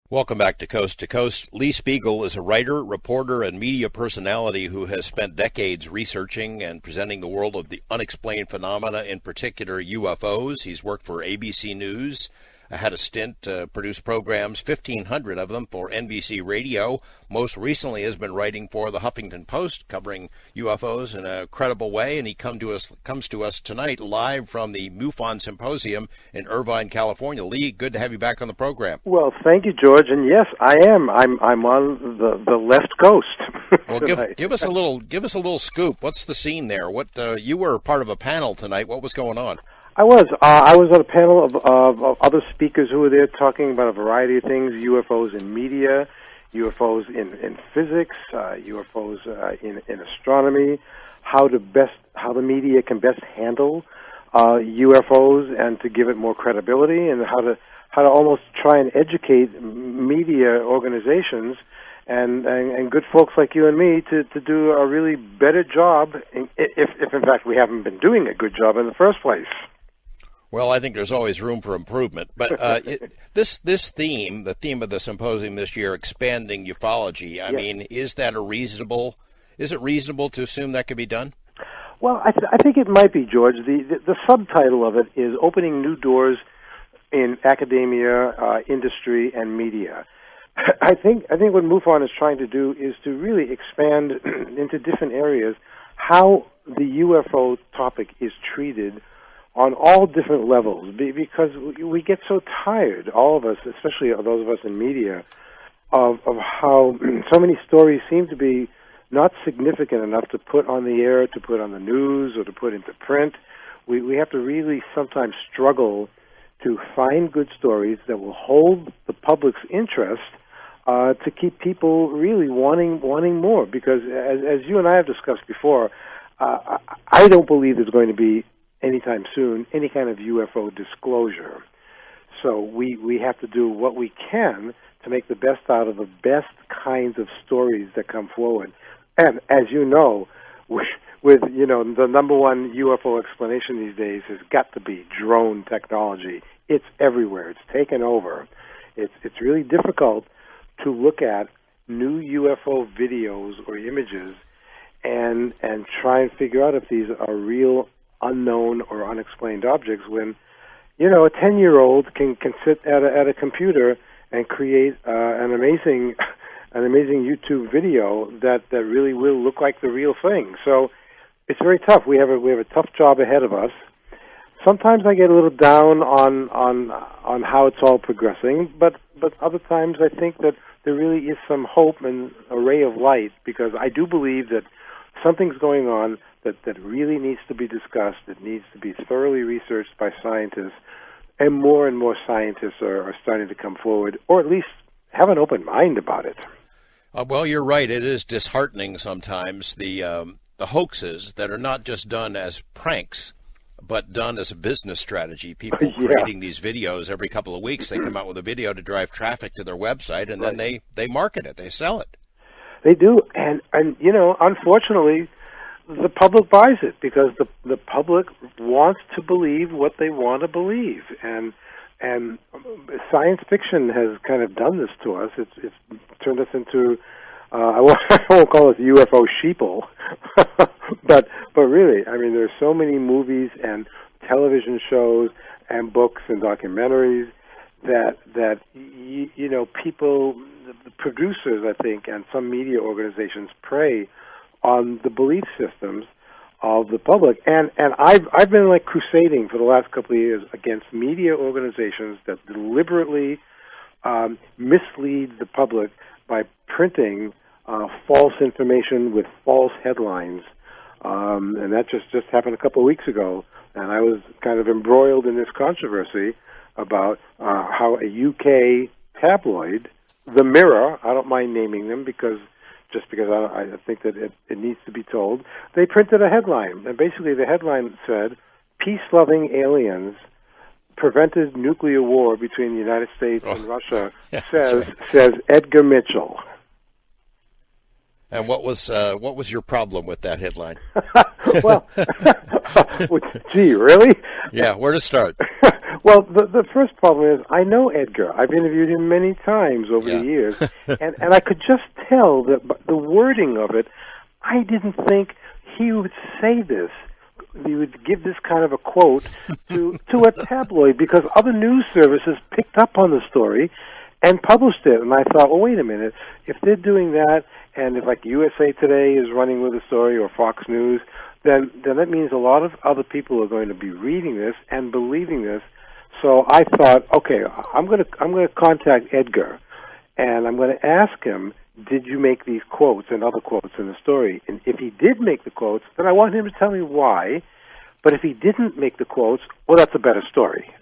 Speaker 1: Welcome back to Coast. Lee Spiegel is a writer, reporter, and media personality who has spent decades researching and presenting the world of the unexplained phenomena, in particular UFOs. He's worked for ABC News, had a stint, produced programs, 1,500 of them, for NBC Radio. Most recently has been writing for the Huffington Post, covering UFOs in a credible way, and he comes to us tonight live from the MUFON Symposium in Irvine, California. Lee, good to have you back on the program.
Speaker 3: Well, thank you, George, and yes, I am. I'm on the left coast.
Speaker 1: Well, give us a little scoop. What's the scene there? What you were part of a panel tonight. What was going on?
Speaker 3: I was on a panel of other speakers who were there talking about a variety of things: UFOs in media, UFOs in physics, UFOs in astronomy, how the media can best handle UFOs and to give it more credibility, and how to almost try and educate media organizations and good folks like you and me to do a really better job, if in fact we haven't been doing a good job in the first place.
Speaker 1: Well, I think there's always room for improvement. But this theme, the theme of the symposium this year, expanding ufology, I mean, is it reasonable to assume that could be done?
Speaker 3: Well, I think it might be, George. The subtitle of it is Opening New Doors in Academia, Industry, and Media. I think what MUFON is trying to do is to really expand into different areas how the UFO topic is treated on all different levels, because we get so tired, all of us, especially those of us in media, of how so many stories seem to be not significant enough to put on the air, to put on the news, or to put into print. We have to really sometimes struggle to find good stories that will hold the public's interest, to keep people really wanting more. Because as you and I have discussed before, I don't believe there's going to be anytime soon any kind of UFO disclosure. So we have to do what we can to make the best out of the best kinds of stories that come forward. And as you know, with the number one UFO explanation these days has got to be drone technology. It's everywhere. It's taken over. It's really difficult to look at new UFO videos or images and try and figure out if these are real unknown or unexplained objects when, a 10-year-old can sit at a computer and create an amazing YouTube video that really will look like the real thing. So it's very tough. We have a tough job ahead of us. Sometimes I get a little down on how it's all progressing, but other times I think that there really is some hope and a ray of light, because I do believe that something's going on that really needs to be discussed. It needs to be thoroughly researched by scientists, and more scientists are starting to come forward, or at least have an open mind about it.
Speaker 1: Well, you're right. It is disheartening sometimes, the hoaxes that are not just done as pranks, but done as a business strategy. People creating these videos every couple of weeks. They come out with a video to drive traffic to their website, and then they market it. They sell it.
Speaker 3: They do, and unfortunately, the public buys it because the public wants to believe what they want to believe, and science fiction has kind of done this to us. It's turned us into I won't call it the UFO sheeple, but really, I mean, there's so many movies and television shows and books and documentaries that you know, people, the producers, I think, and some media organizations prey on the belief systems of the public, and I've been like crusading for the last couple of years against media organizations that deliberately mislead the public by printing false information with false headlines, and that just happened a couple of weeks ago, and I was kind of embroiled in this controversy about how a UK tabloid, The Mirror, I don't mind naming them because I think that it needs to be told, they printed a headline, and basically the headline said, "Peace-loving aliens prevented nuclear war between the United States and Russia," says Edgar Mitchell.
Speaker 1: And what was your problem with that headline?
Speaker 3: Well, gee, really?
Speaker 1: Yeah, where to start?
Speaker 3: Well, the first problem is I know Edgar. I've interviewed him many times over the years, and I could just tell that the wording of it, I didn't think he would say this. He would give this kind of a quote to a tabloid, because other news services picked up on the story and published it. And I thought, well, wait a minute. If they're doing that, and if like USA Today is running with a story or Fox News, then that means a lot of other people are going to be reading this and believing this. So I thought, okay, I'm going to contact Edgar, and I'm going to ask him, did you make these quotes and other quotes in the story? And if he did make the quotes, then I want him to tell me why. But if he didn't make the quotes, well, that's a better story,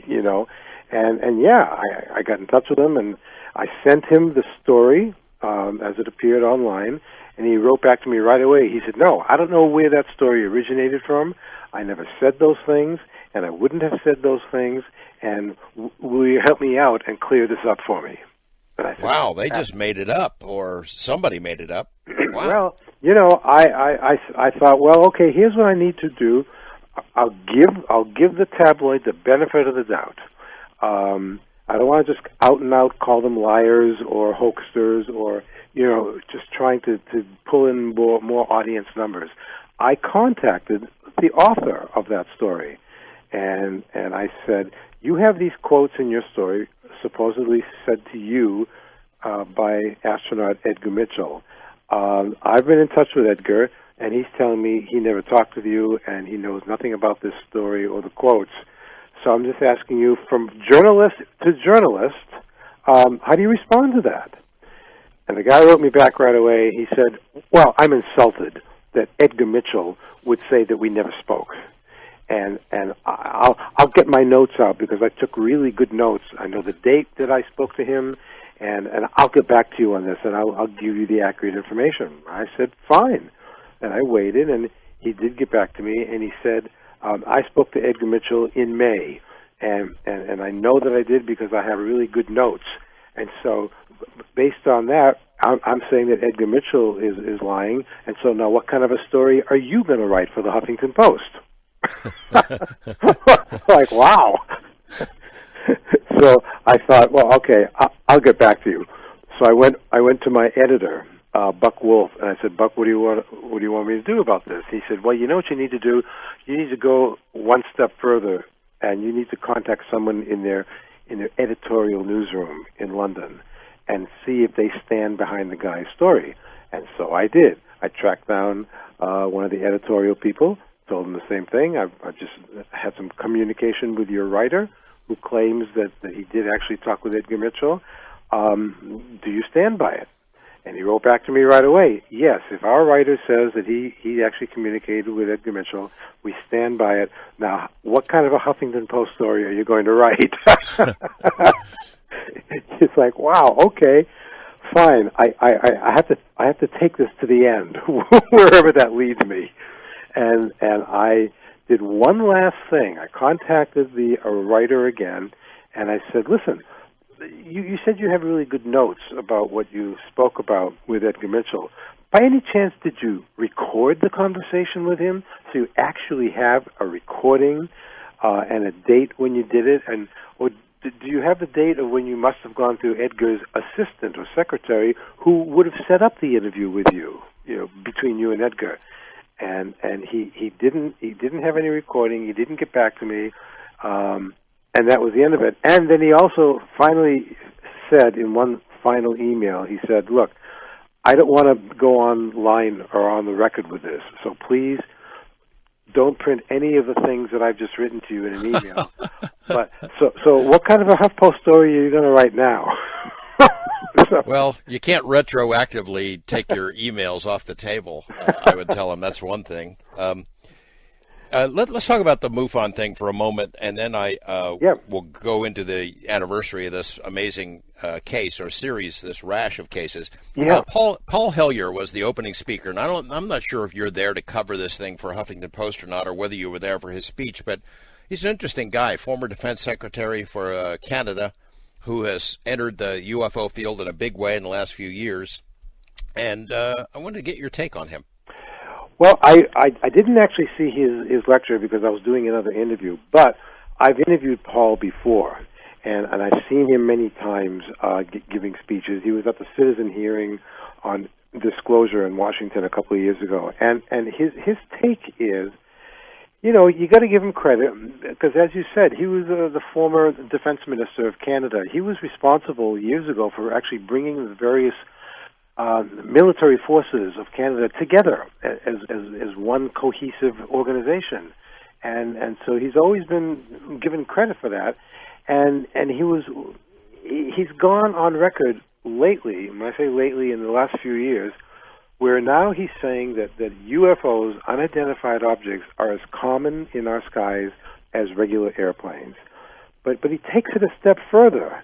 Speaker 3: you know. And yeah, I got in touch with him, and I sent him the story as it appeared online, and he wrote back to me right away. He said, no, I don't know where that story originated from. I never said those things, and I wouldn't have said those things, and will you help me out and clear this up for me? And I said,
Speaker 1: wow, they just made it up, or somebody made it up. Wow.
Speaker 3: Well, you know, I thought, well, okay, here's what I need to do. I'll give the tabloid the benefit of the doubt. I don't want to just out and out call them liars or hoaxsters or, you know, just trying to pull in more audience numbers. I contacted the author of that story, and I said, you have these quotes in your story supposedly said to you by astronaut Edgar Mitchell. I've been in touch with Edgar, and he's telling me he never talked with you and he knows nothing about this story or the quotes. So I'm just asking you, from journalist to journalist, how do you respond to that? And the guy wrote me back right away. He said, well, I'm insulted that Edgar Mitchell would say that we never spoke. And I'll get my notes out because I took really good notes. I know the date that I spoke to him, and I'll get back to you on this, and I'll give you the accurate information. I said, fine. And I waited, and he did get back to me, and he said, I spoke to Edgar Mitchell in May, and I know that I did because I have really good notes. And so based on that, I'm saying that Edgar Mitchell is lying, and so now what kind of a story are you going to write for the Huffington Post? Like, wow. So I thought, well, okay, I'll get back to you. So I went to my editor, Buck Wolf, and I said, Buck, what do you want me to do about this? He said, well, you know what you need to do? You need to go one step further, and you need to contact someone in their editorial newsroom in London and see if they stand behind the guy's story. And so I did. I tracked down one of the editorial people, told him the same thing. I just had some communication with your writer who claims that he did actually talk with Edgar Mitchell. Do you stand by it? And he wrote back to me right away, yes, if our writer says that he actually communicated with Edgar Mitchell, we stand by it. Now, what kind of a Huffington Post story are you going to write? It's like, wow, okay, fine. I have to take this to the end, wherever that leads me. And I did one last thing. I contacted the writer again, and I said, listen, you said you have really good notes about what you spoke about with Edgar Mitchell. By any chance, did you record the conversation with him so you actually have a recording and a date when you did it? And or do you have the date of when you must have gone through Edgar's assistant or secretary, who would have set up the interview with you, between you and Edgar? And he didn't have any recording. He didn't get back to me, and that was the end of it. And then he also finally said in one final email, he said, "Look, I don't want to go online or on the record with this, so please don't print any of the things that I've just written to you in an email." But so what kind of a HuffPost story are you going to write now?
Speaker 1: Well, you can't retroactively take your emails off the table. I would tell him that's one thing. Let's talk about the MUFON thing for a moment, and then will go into the anniversary of this amazing case or series, this rash of cases.
Speaker 3: Yeah.
Speaker 1: Paul Hellyer was the opening speaker, and I'm not sure if you're there to cover this thing for Huffington Post or not, or whether you were there for his speech, but he's an interesting guy, former defense secretary for Canada, who has entered the UFO field in a big way in the last few years, and I wanted to get your take on him.
Speaker 3: Well, I didn't actually see his lecture because I was doing another interview, but I've interviewed Paul before, and I've seen him many times giving speeches. He was at the citizen hearing on disclosure in Washington a couple of years ago, and his take is, you got to give him credit because, as you said, he was the former defense minister of Canada. He was responsible years ago for actually bringing the various military forces of Canada together as one cohesive organization, and so he's always been given credit for that, and he's gone on record lately. When I say lately, in the last few years, where now he's saying that UFOs, unidentified objects, are as common in our skies as regular airplanes, but he takes it a step further.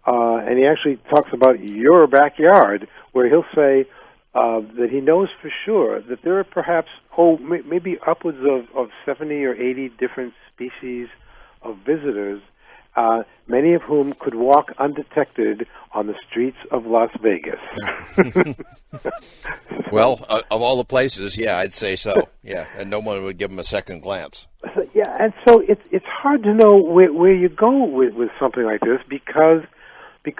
Speaker 3: And he actually talks about your backyard, where he'll say that he knows for sure that there are perhaps, maybe upwards of 70 or 80 different species of visitors, many of whom could walk undetected on the streets of Las Vegas.
Speaker 1: Well, of all the places, yeah, I'd say so. Yeah, and no one would give him a second glance.
Speaker 3: Yeah, and so it's hard to know where you go with something like this because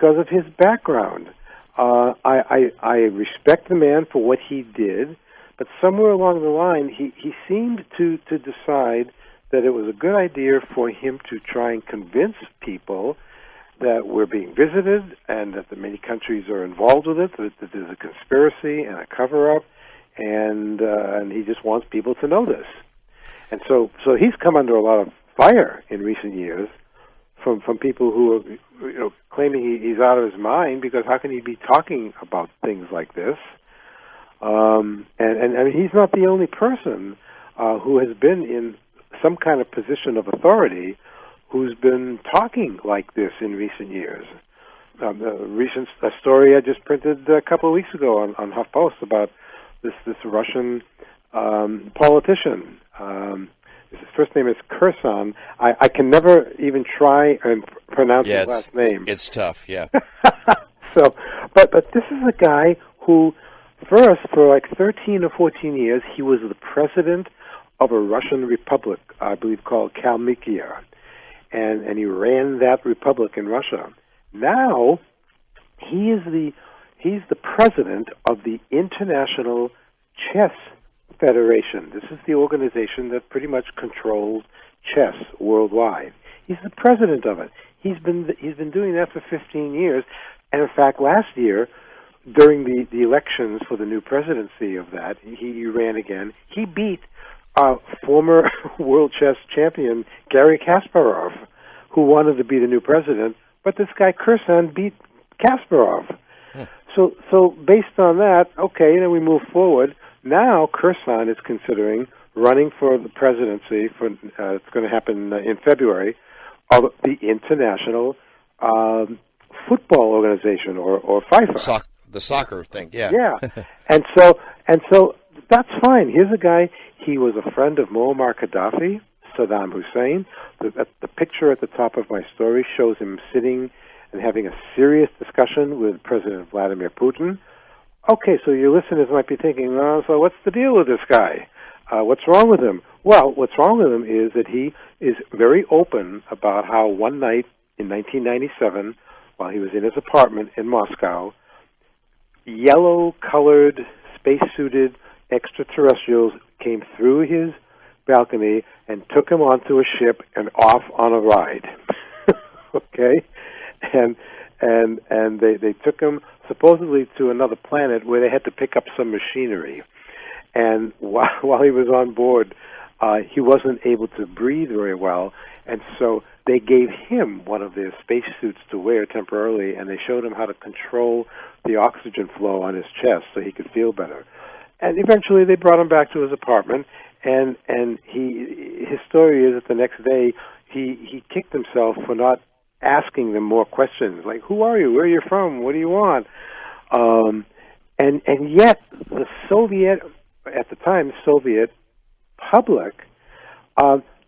Speaker 3: of his background. I respect the man for what he did, but somewhere along the line, he seemed to decide that it was a good idea for him to try and convince people that we're being visited and that the many countries are involved with it, that there's a conspiracy and a cover-up, and he just wants people to know this. And so he's come under a lot of fire in recent years from people who are claiming he's out of his mind, because how can he be talking about things like this? And I mean, he's not the only person who has been in some kind of position of authority who's been talking like this in recent years. A recent story I just printed a couple of weeks ago on HuffPost about this Russian politician. His first name is Kursan. I can never even try and pronounce his last name.
Speaker 1: It's tough, yeah.
Speaker 3: So, but this is a guy who, first, for like 13 or 14 years, he was the president of a Russian republic, I believe called Kalmykia, and he ran that republic in Russia. Now, he's the president of the International Chess Federation. This is the organization that pretty much controls chess worldwide. He's the president of it. He's been doing that for 15 years, and in fact, last year, during the elections for the new presidency of that, he ran again. He beat former world chess champion Garry Kasparov, who wanted to be the new president, but this guy Kursan beat Kasparov. So based on that, okay, then we move forward. Now Kursan is considering running for the presidency for it's going to happen in February of the International Football Organization or FIFA.
Speaker 1: The soccer thing, yeah.
Speaker 3: Yeah, and so that's fine. Here's a guy. He was a friend of Muammar Gaddafi, Saddam Hussein. The picture at the top of my story shows him sitting and having a serious discussion with President Vladimir Putin. Okay, so your listeners might be thinking, so what's the deal with this guy? What's wrong with him? Well, what's wrong with him is that he is very open about how one night in 1997, while he was in his apartment in Moscow, yellow-colored, spacesuited extraterrestrials came through his balcony and took him onto a ship and off on a ride. Okay? And they took him supposedly to another planet where they had to pick up some machinery. And while he was on board, he wasn't able to breathe very well, and so they gave him one of their spacesuits to wear temporarily, and they showed him how to control the oxygen flow on his chest so he could feel better. And eventually they brought him back to his apartment, and his story is that the next day he kicked himself for not asking them more questions, like, who are you, where are you from, what do you want? And yet the Soviet, at the time, Soviet public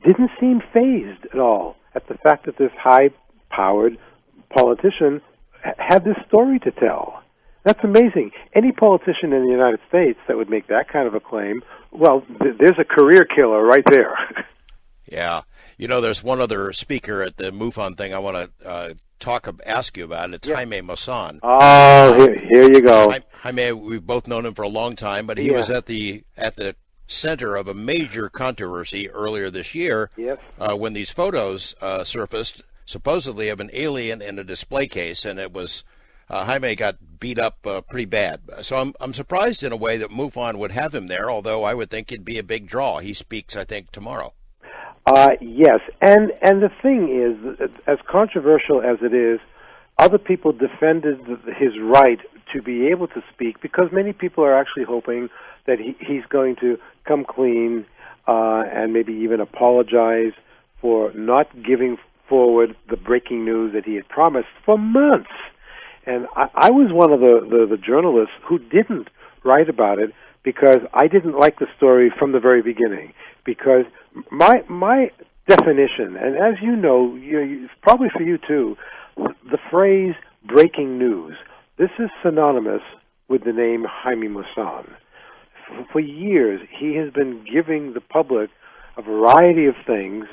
Speaker 3: didn't seem fazed at all at the fact that this high-powered politician had this story to tell. That's amazing. Any politician in the United States that would make that kind of a claim, well, there's a career killer right there.
Speaker 1: Yeah. You know, there's one other speaker at the MUFON thing I want to ask you about. It's Jaime Maussan.
Speaker 3: Oh, here you go.
Speaker 1: Jaime, we've both known him for a long time, but he was at the center of a major controversy earlier this year when these photos surfaced, supposedly of an alien in a display case, and it was Jaime got beat up pretty bad. So I'm surprised in a way that MUFON would have him there, although I would think it'd be a big draw. He speaks, I think, tomorrow.
Speaker 3: Yes, and the thing is, as controversial as it is, other people defended his right to be able to speak, because many people are actually hoping that he's going to come clean and maybe even apologize for not giving forward the breaking news that he had promised for months. And I was one of the journalists who didn't write about it because I didn't like the story from the very beginning. Because my definition, and as you know, probably for you too, the phrase breaking news, this is synonymous with the name Jaime Maussan. For years, he has been giving the public a variety of things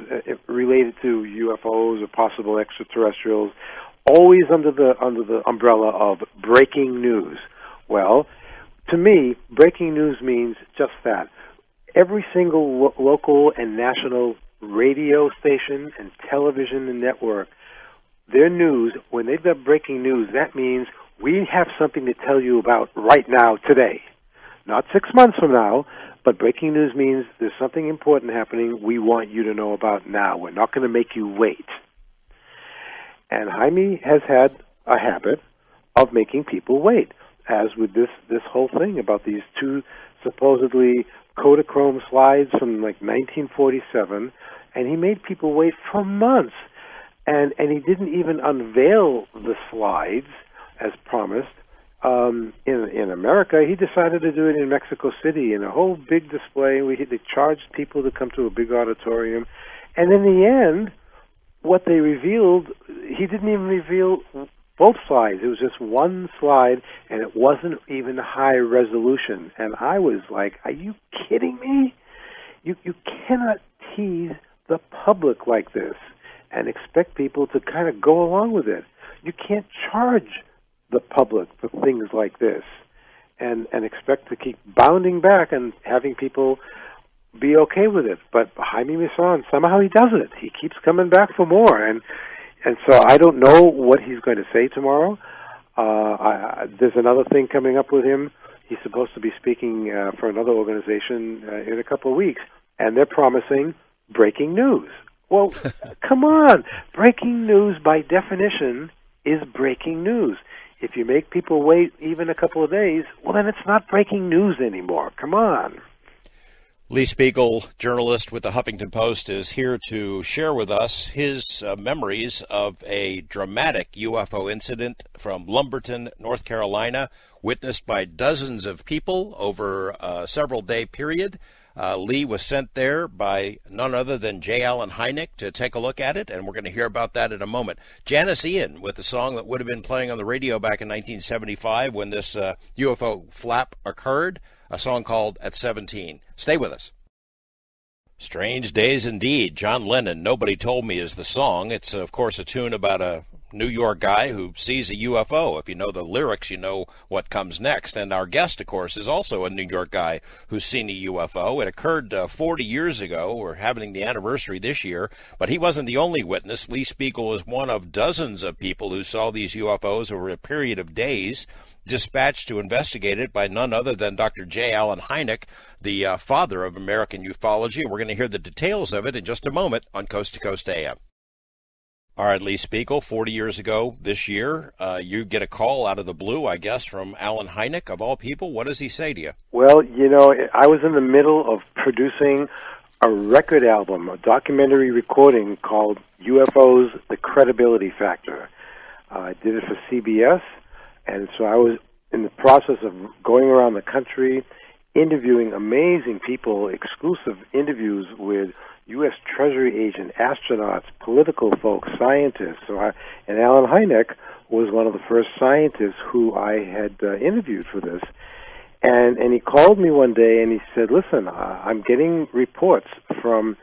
Speaker 3: related to UFOs or possible extraterrestrials, always under the umbrella of breaking news. Well, to me, breaking news means just that. Every single local and national radio station and television and network, their news, when they've got breaking news, that means we have something to tell you about right now, today. Not 6 months from now, but breaking news means there's something important happening we want you to know about now. We're not going to make you wait. And Jaime has had a habit of making people wait, as with this whole thing about these two supposedly Kodachrome slides from like 1947, and he made people wait for months. And he didn't even unveil the slides as promised. In America, he decided to do it in Mexico City in a whole big display. They charged people to come to a big auditorium. And in the end, what they revealed, he didn't even reveal both slides. It was just one slide, and it wasn't even high resolution. And I was like, are you kidding me? You cannot tease the public like this and expect people to kind of go along with it. You can't charge the public for things like this and expect to keep bounding back and having people be okay with it. But Jaime Maussan, somehow he does it. He keeps coming back for more. And so I don't know what he's going to say tomorrow. There's another thing coming up with him. He's supposed to be speaking for another organization in a couple of weeks, and they're promising breaking news. Well, come on. Breaking news, by definition, is breaking news. If you make people wait even a couple of days, well, then it's not breaking news anymore. Come on.
Speaker 1: Lee Spiegel, journalist with the Huffington Post, is here to share with us his memories of a dramatic UFO incident from Lumberton, North Carolina, witnessed by dozens of people over a several-day period. Lee was sent there by none other than J. Allen Hynek to take a look at it, and we're going to hear about that in a moment. Janice Ian with the song that would have been playing on the radio back in 1975 when this UFO flap occurred, a song called At 17. Stay with us. Strange Days Indeed. John Lennon, Nobody Told Me is the song. It's, of course, a tune about a New York guy who sees a UFO. If you know the lyrics, you know what comes next. And our guest, of course, is also a New York guy who's seen a UFO. It occurred 40 years ago. We're having the anniversary this year, but he wasn't the only witness. Lee Spiegel was one of dozens of people who saw these UFOs over a period of days, dispatched to investigate it by none other than Dr. J. Allen Hynek, the father of American ufology. We're going to hear the details of it in just a moment on Coast to Coast AM. All right, Lee Spiegel, 40 years ago this year, you get a call out of the blue, I guess, from Allen Hynek, of all people. What does he say to you?
Speaker 3: Well, you know, I was in the middle of producing a record album, a documentary recording called UFOs, The Credibility Factor. I did it for CBS, and so I was in the process of going around the country, interviewing amazing people, exclusive interviews with U.S. Treasury agent, astronauts, political folks, scientists. And Allen Hynek was one of the first scientists who I had interviewed for this. And he called me one day and he said, listen, I'm getting reports from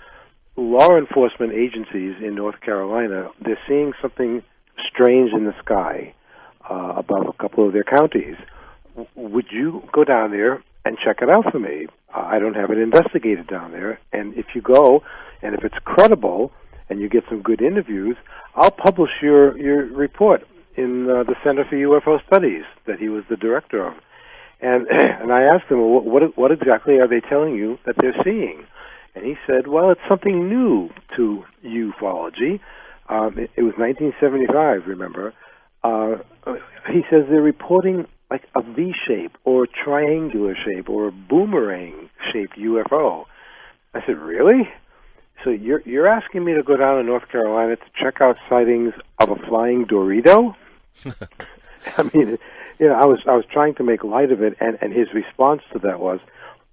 Speaker 3: law enforcement agencies in North Carolina. They're seeing something strange in the sky above a couple of their counties. Would you go down there and check it out for me? I don't have it investigated down there, and if you go, and if it's credible, and you get some good interviews, I'll publish your report in the Center for UFO Studies that he was the director of. And and I asked him, well, what exactly are they telling you that they're seeing? And he said, well, it's something new to ufology. It was 1975, remember. He says they're reporting like a V-shape or a triangular shape or a boomerang-shaped UFO. I said, really? So you're asking me to go down to North Carolina to check out sightings of a flying Dorito? I mean, you know, I was trying to make light of it, and his response to that was,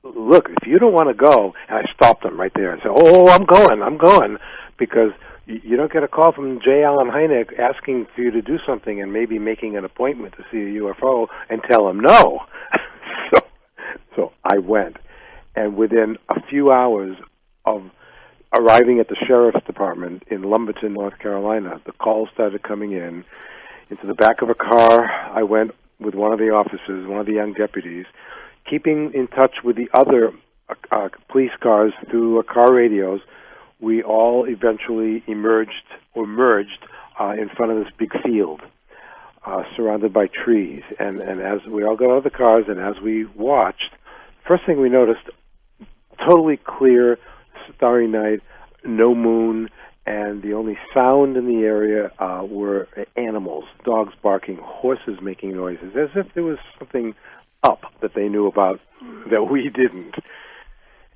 Speaker 3: look, if you don't want to go, and I stopped him right there and said, oh, I'm going, because you don't get a call from J. Allen Hynek asking for you to do something and maybe making an appointment to see a UFO and tell him no. So I went, and within a few hours of arriving at the sheriff's department in Lumberton, North Carolina, the calls started coming in. Into the back of a car, I went with one of the officers, one of the young deputies, keeping in touch with the other police cars through car radios. We all eventually merged in front of this big field, surrounded by trees. And as we all got out of the cars and as we watched, first thing we noticed, totally clear, starry night, no moon, and the only sound in the area were animals, dogs barking, horses making noises, as if there was something up that they knew about that we didn't.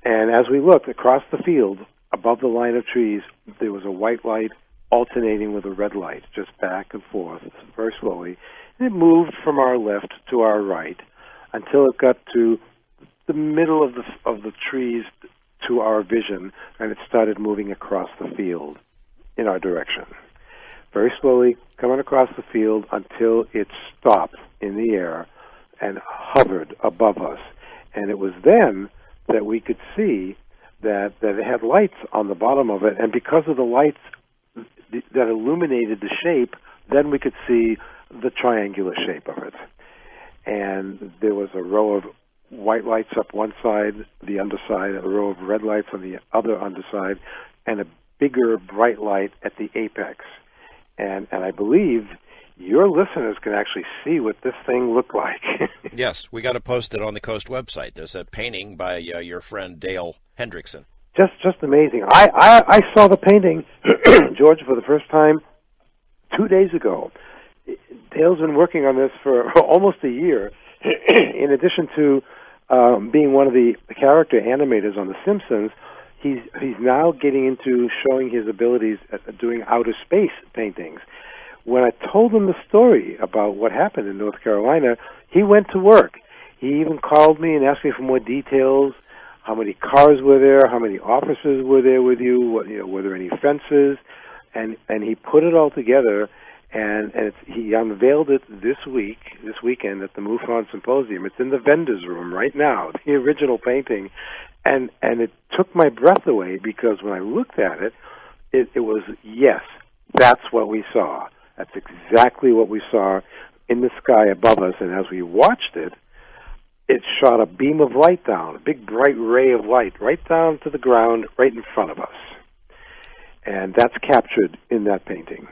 Speaker 3: And as we looked across the field, above the line of trees, there was a white light alternating with a red light, just back and forth, very slowly. And it moved from our left to our right until it got to the middle of the trees to our vision, and it started moving across the field in our direction. Very slowly, coming across the field until it stopped in the air and hovered above us. And it was then that we could see that it had lights on the bottom of it, and because of the lights that illuminated the shape, then we could see the triangular shape of it. And there was a row of white lights up one side, the underside, a row of red lights on the other underside, and a bigger bright light at the apex. And I believe your listeners can actually see what this thing looked like.
Speaker 1: Yes, we got to post it on the Coast website. There's a painting by your friend Dale Hendrickson.
Speaker 3: Just amazing. I saw the painting, George, for the first time 2 days ago. Dale's been working on this for almost a year. In addition to being one of the character animators on The Simpsons, he's now getting into showing his abilities at doing outer space paintings. When I told him the story about what happened in North Carolina, he went to work. He even called me and asked me for more details. How many cars were there? How many officers were there with you? Were there any fences? And he put it all together, And he unveiled it this weekend at the MUFON Symposium. It's in the vendor's room right now, the original painting. And it took my breath away, because when I looked at it, it was, yes, that's what we saw. That's exactly what we saw in the sky above us. And as we watched it, it shot a beam of light down, a big bright ray of light, right down to the ground, right in front of us. And that's captured in that painting.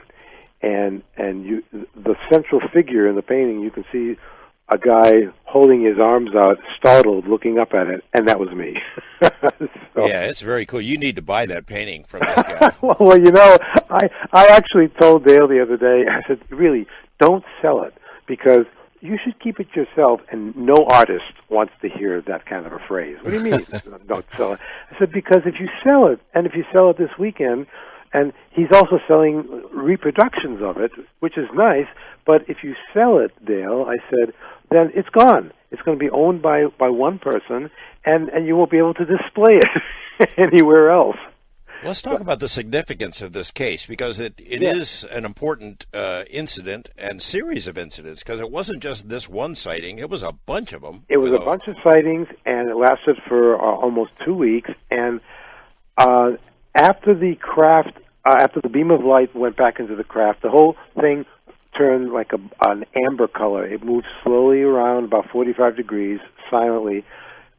Speaker 3: And the central figure in the painting, you can see a guy holding his arms out, startled, looking up at it, and that was me. So,
Speaker 1: yeah, it's very cool. You need to buy that painting from this guy.
Speaker 3: well, you know, I actually told Dale the other day, I said, really, don't sell it, because you should keep it yourself, and no artist wants to hear that kind of a phrase. What do you mean, don't sell it? I said, because if you sell it, and if you sell it this weekend, and he's also selling reproductions of it, which is nice, but if you sell it, Dale, I said, then it's gone. It's going to be owned by one person, and you won't be able to display it anywhere else.
Speaker 1: Let's talk about the significance of this case, because it is an important incident and series of incidents, because it wasn't just this one sighting, it was a bunch of them.
Speaker 3: It was a bunch of sightings, and it lasted for almost 2 weeks, and after the beam of light went back into the craft, the whole thing turned like an amber color. It moved slowly around about 45 degrees, silently,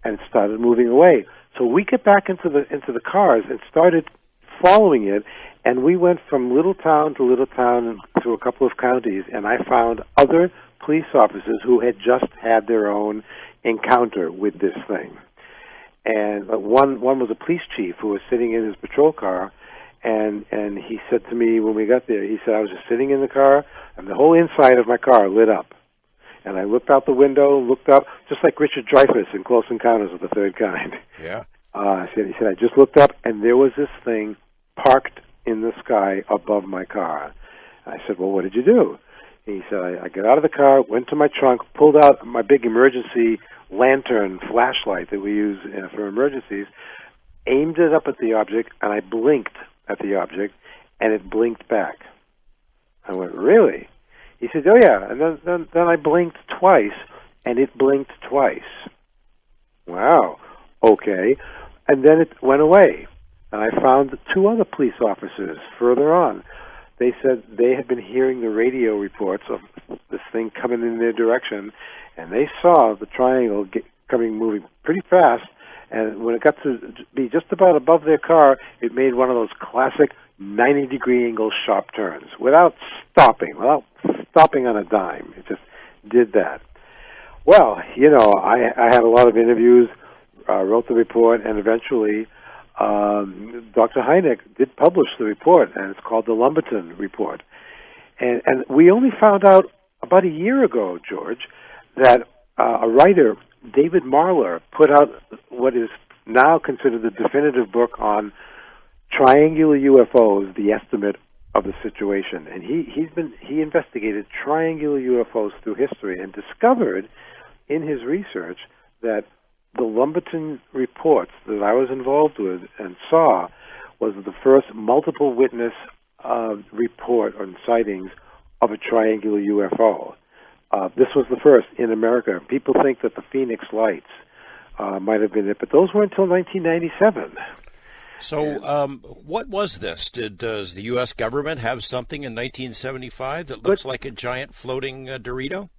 Speaker 3: and started moving away. So we get back into the cars and started following it, and we went from little town to little town through a couple of counties, and I found other police officers who had just had their own encounter with this thing. And one was a police chief who was sitting in his patrol car, and he said to me when we got there, he said, I was just sitting in the car, and the whole inside of my car lit up. And I looked out the window, looked up, just like Richard Dreyfuss in Close Encounters of the Third Kind.
Speaker 1: Yeah.
Speaker 3: He said, I just looked up, and there was this thing parked in the sky above my car. I said, well, what did you do? And he said, I got out of the car, went to my trunk, pulled out my big emergency lantern flashlight that we use for emergencies, aimed it up at the object, and I blinked at the object, and it blinked back. I went, really? He said, oh, yeah. And then I blinked twice, and it blinked twice. Wow. Okay. And then it went away. And I found 2 other police officers further on. They said they had been hearing the radio reports of this thing coming in their direction, and they saw the triangle moving pretty fast. And when it got to be just about above their car, it made one of those classic 90-degree angle sharp turns without stopping on a dime. It just did that. Well, you know, I had a lot of interviews, wrote the report, and eventually Dr. Hynek did publish the report, and it's called the Lumberton Report. And we only found out about a year ago, George, that a writer, David Marler, put out what is now considered the definitive book on triangular UFOs, the estimate of the situation. And he investigated triangular UFOs through history and discovered in his research that the Lumberton reports that I was involved with and saw was the first multiple witness report on sightings of a triangular UFO. This was the first in America. People think that the Phoenix Lights might have been it, but those weren't until 1997.
Speaker 1: So what was this? Does the U.S. government have something in 1975 that looks like a giant floating Dorito?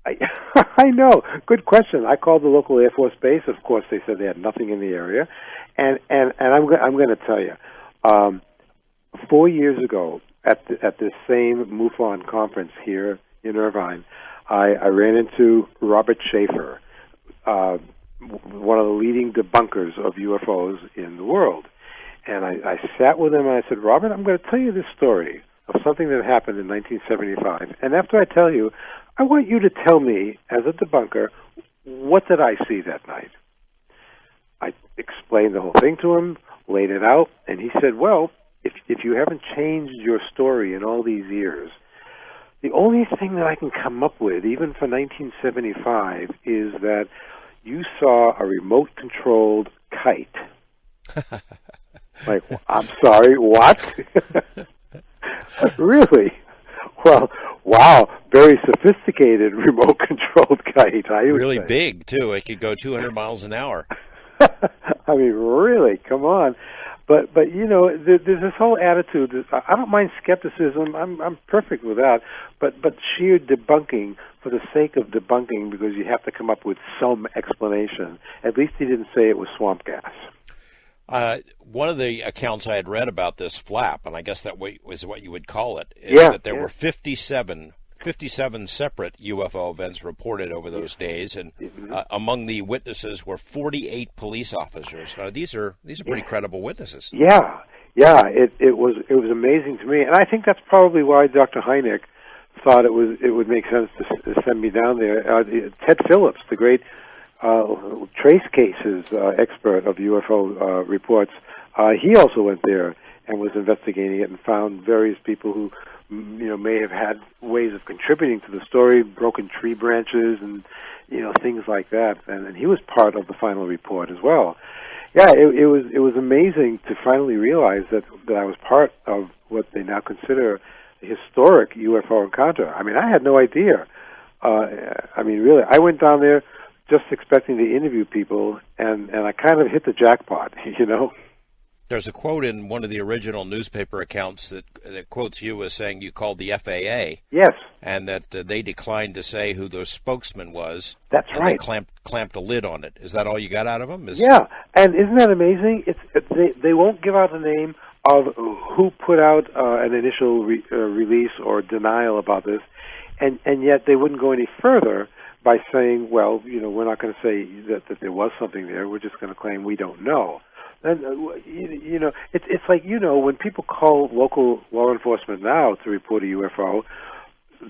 Speaker 3: I know. Good question. I called the local Air Force base. Of course, they said they had nothing in the area. And I'm going to tell you, 4 years ago at this same MUFON conference here in Irvine, I ran into Robert Schaefer, one of the leading debunkers of UFOs in the world. And I sat with him and I said, Robert, I'm going to tell you this story of something that happened in 1975. And after I tell you, I want you to tell me, as a debunker, what did I see that night? I explained the whole thing to him, laid it out, and he said, well, if you haven't changed your story in all these years, the only thing that I can come up with, even for 1975, is that you saw a remote-controlled kite. Like, I'm sorry, what? Really? Well, Wow, very sophisticated remote-controlled kite.
Speaker 1: Really big, too. It could go 200 miles an hour.
Speaker 3: I mean, really, come on. But you know, there's this whole attitude. I don't mind skepticism. I'm perfect with that. But sheer debunking for the sake of debunking, because you have to come up with some explanation. At least he didn't say it was swamp gas.
Speaker 1: One of the accounts I had read about this flap, and I guess that was what you would call it, is that there were 57 separate UFO events reported over those days, and among the witnesses were 48 police officers. Now, these are pretty credible witnesses.
Speaker 3: Yeah. It was amazing to me, and I think that's probably why Dr. Hynek thought it would make sense to send me down there. Ted Phillips, the great trace cases expert of UFO reports, he also went there and was investigating it and found various people who, you know, may have had ways of contributing to the story, broken tree branches and, you know, things like that. And he was part of the final report as well. Yeah, it was amazing to finally realize that I was part of what they now consider a historic UFO encounter. I mean, I had no idea. I mean, really, I went down there just expecting to interview people, and I kind of hit the jackpot, you know.
Speaker 1: There's a quote in one of the original newspaper accounts that quotes you as saying you called the FAA.
Speaker 3: Yes. And
Speaker 1: that they declined to say who their spokesman was.
Speaker 3: That's right.
Speaker 1: They clamped a lid on it. Is that all you got out of them?
Speaker 3: Yeah, and isn't that amazing? They won't give out the name of who put out an initial release or denial about this, and yet they wouldn't go any further by saying, well, you know, we're not going to say that there was something there. We're just going to claim we don't know. And you know, it's like, you know, when people call local law enforcement now to report a UFO,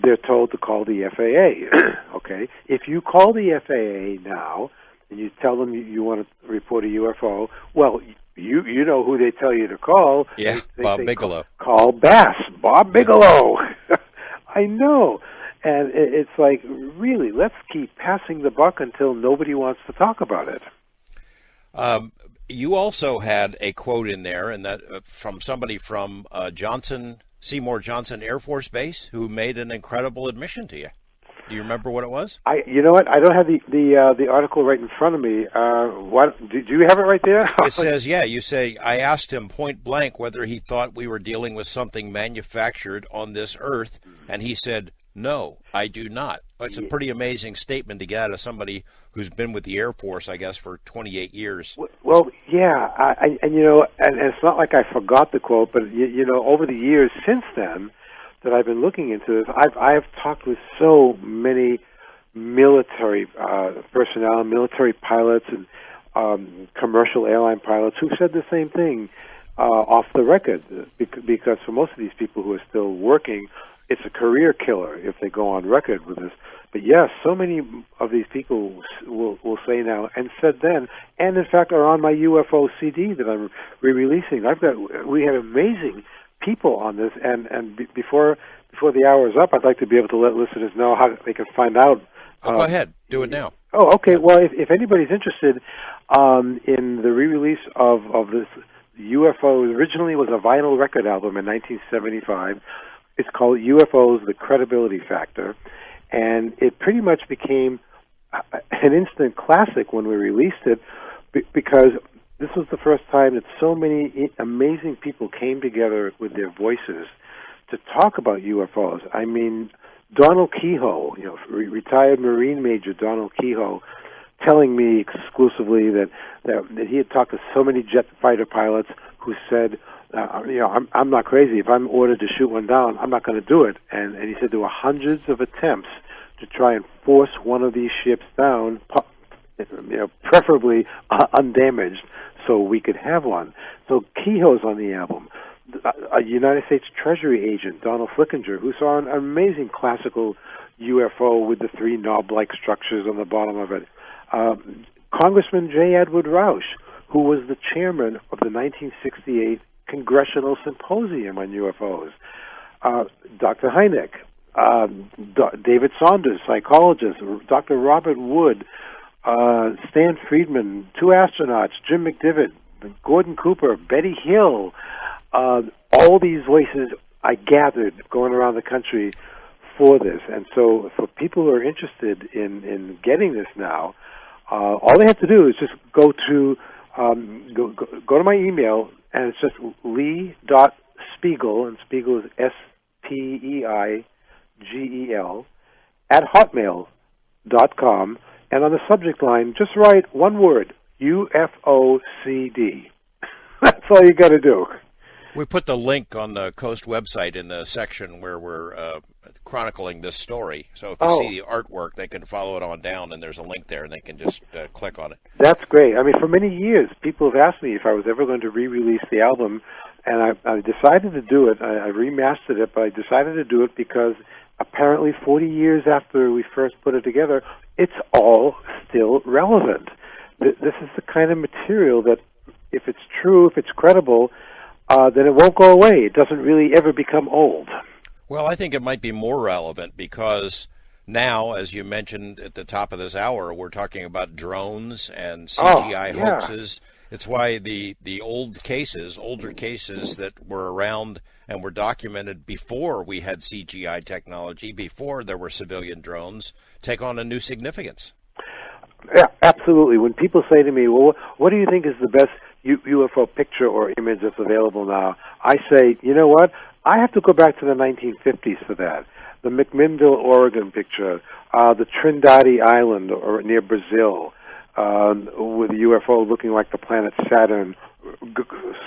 Speaker 3: they're told to call the FAA. Okay, if you call the FAA now and you tell them you want to report a UFO, well, you know who they tell you to call.
Speaker 1: Yeah, Bob Bigelow.
Speaker 3: Call Bass, Bob Bigelow. I know. And it's like, really, let's keep passing the buck until nobody wants to talk about it.
Speaker 1: You also had a quote in there, and that from somebody from Seymour Johnson Air Force Base, who made an incredible admission to you. Do you remember what it was?
Speaker 3: You know what? I don't have the article right in front of me. Do you have it right there?
Speaker 1: It says, yeah. You say, I asked him point blank whether he thought we were dealing with something manufactured on this earth, and he said, no, I do not. It's a pretty amazing statement to get out of somebody who's been with the Air Force, I guess, for 28 years.
Speaker 3: Well, yeah, and you know, and it's not like I forgot the quote, but you know, over the years since then that I've been looking into this, I've talked with so many military personnel, military pilots, and commercial airline pilots who said the same thing off the record, because for most of these people who are still working, it's a career killer if they go on record with this. But yes, so many of these people will say now, and said then, and in fact are on my UFO CD that I'm re-releasing. We have amazing people on this, and before the hour is up, I'd like to be able to let listeners know how they can find out.
Speaker 1: Go ahead, do it now.
Speaker 3: Oh, okay. Well, if anybody's interested in the re-release of this UFO, originally was a vinyl record album in 1975. It's called UFOs, The Credibility Factor, and it pretty much became an instant classic when we released it, because this was the first time that so many amazing people came together with their voices to talk about UFOs. I mean, Donald Kehoe, you know, retired Marine Major Donald Kehoe, telling me exclusively that he had talked to so many jet fighter pilots who said, you know, I'm not crazy. If I'm ordered to shoot one down, I'm not going to do it. And he said there were hundreds of attempts to try and force one of these ships down, you know, preferably undamaged, so we could have one. So Kehoe's on the album. A United States Treasury agent, Donald Flickinger, who saw an amazing classical UFO with the three knob-like structures on the bottom of it. Congressman J. Edward Rausch, who was the chairman of the 1968 Congressional Symposium on UFOs. Dr. Hynek, David Saunders, psychologist, Dr. Robert Wood, Stan Friedman, two astronauts, Jim McDivitt, Gordon Cooper, Betty Hill, all these voices I gathered going around the country for this. And so for people who are interested in getting this now, all they have to do is just go to my email, and it's just lee.spiegel, and Spiegel is SPEIGEL, at hotmail.com, and on the subject line, just write one word, UFO CD. That's all you got to do.
Speaker 1: We put the link on the Coast website in the section where we're chronicling this story. So if you see the artwork, they can follow it on down, and there's a link there, and they can just click on it.
Speaker 3: That's great. I mean, for many years, people have asked me if I was ever going to re-release the album, and I decided to do it. I remastered it, but I decided to do it because apparently 40 years after we first put it together, it's all still relevant. This is the kind of material that, if it's true, if it's credible, then it won't go away. It doesn't really ever become old.
Speaker 1: Well, I think it might be more relevant because now, as you mentioned at the top of this hour, we're talking about drones and CGI hoaxes. It's why the older cases that were around and were documented before we had CGI technology, before there were civilian drones, take on a new significance.
Speaker 3: Yeah, absolutely. When people say to me, well, what do you think is the best UFO picture or image that's available now, I say, you know what? I have to go back to the 1950s for that. The McMinnville, Oregon picture, the Trindade Island or near Brazil, with a UFO looking like the planet Saturn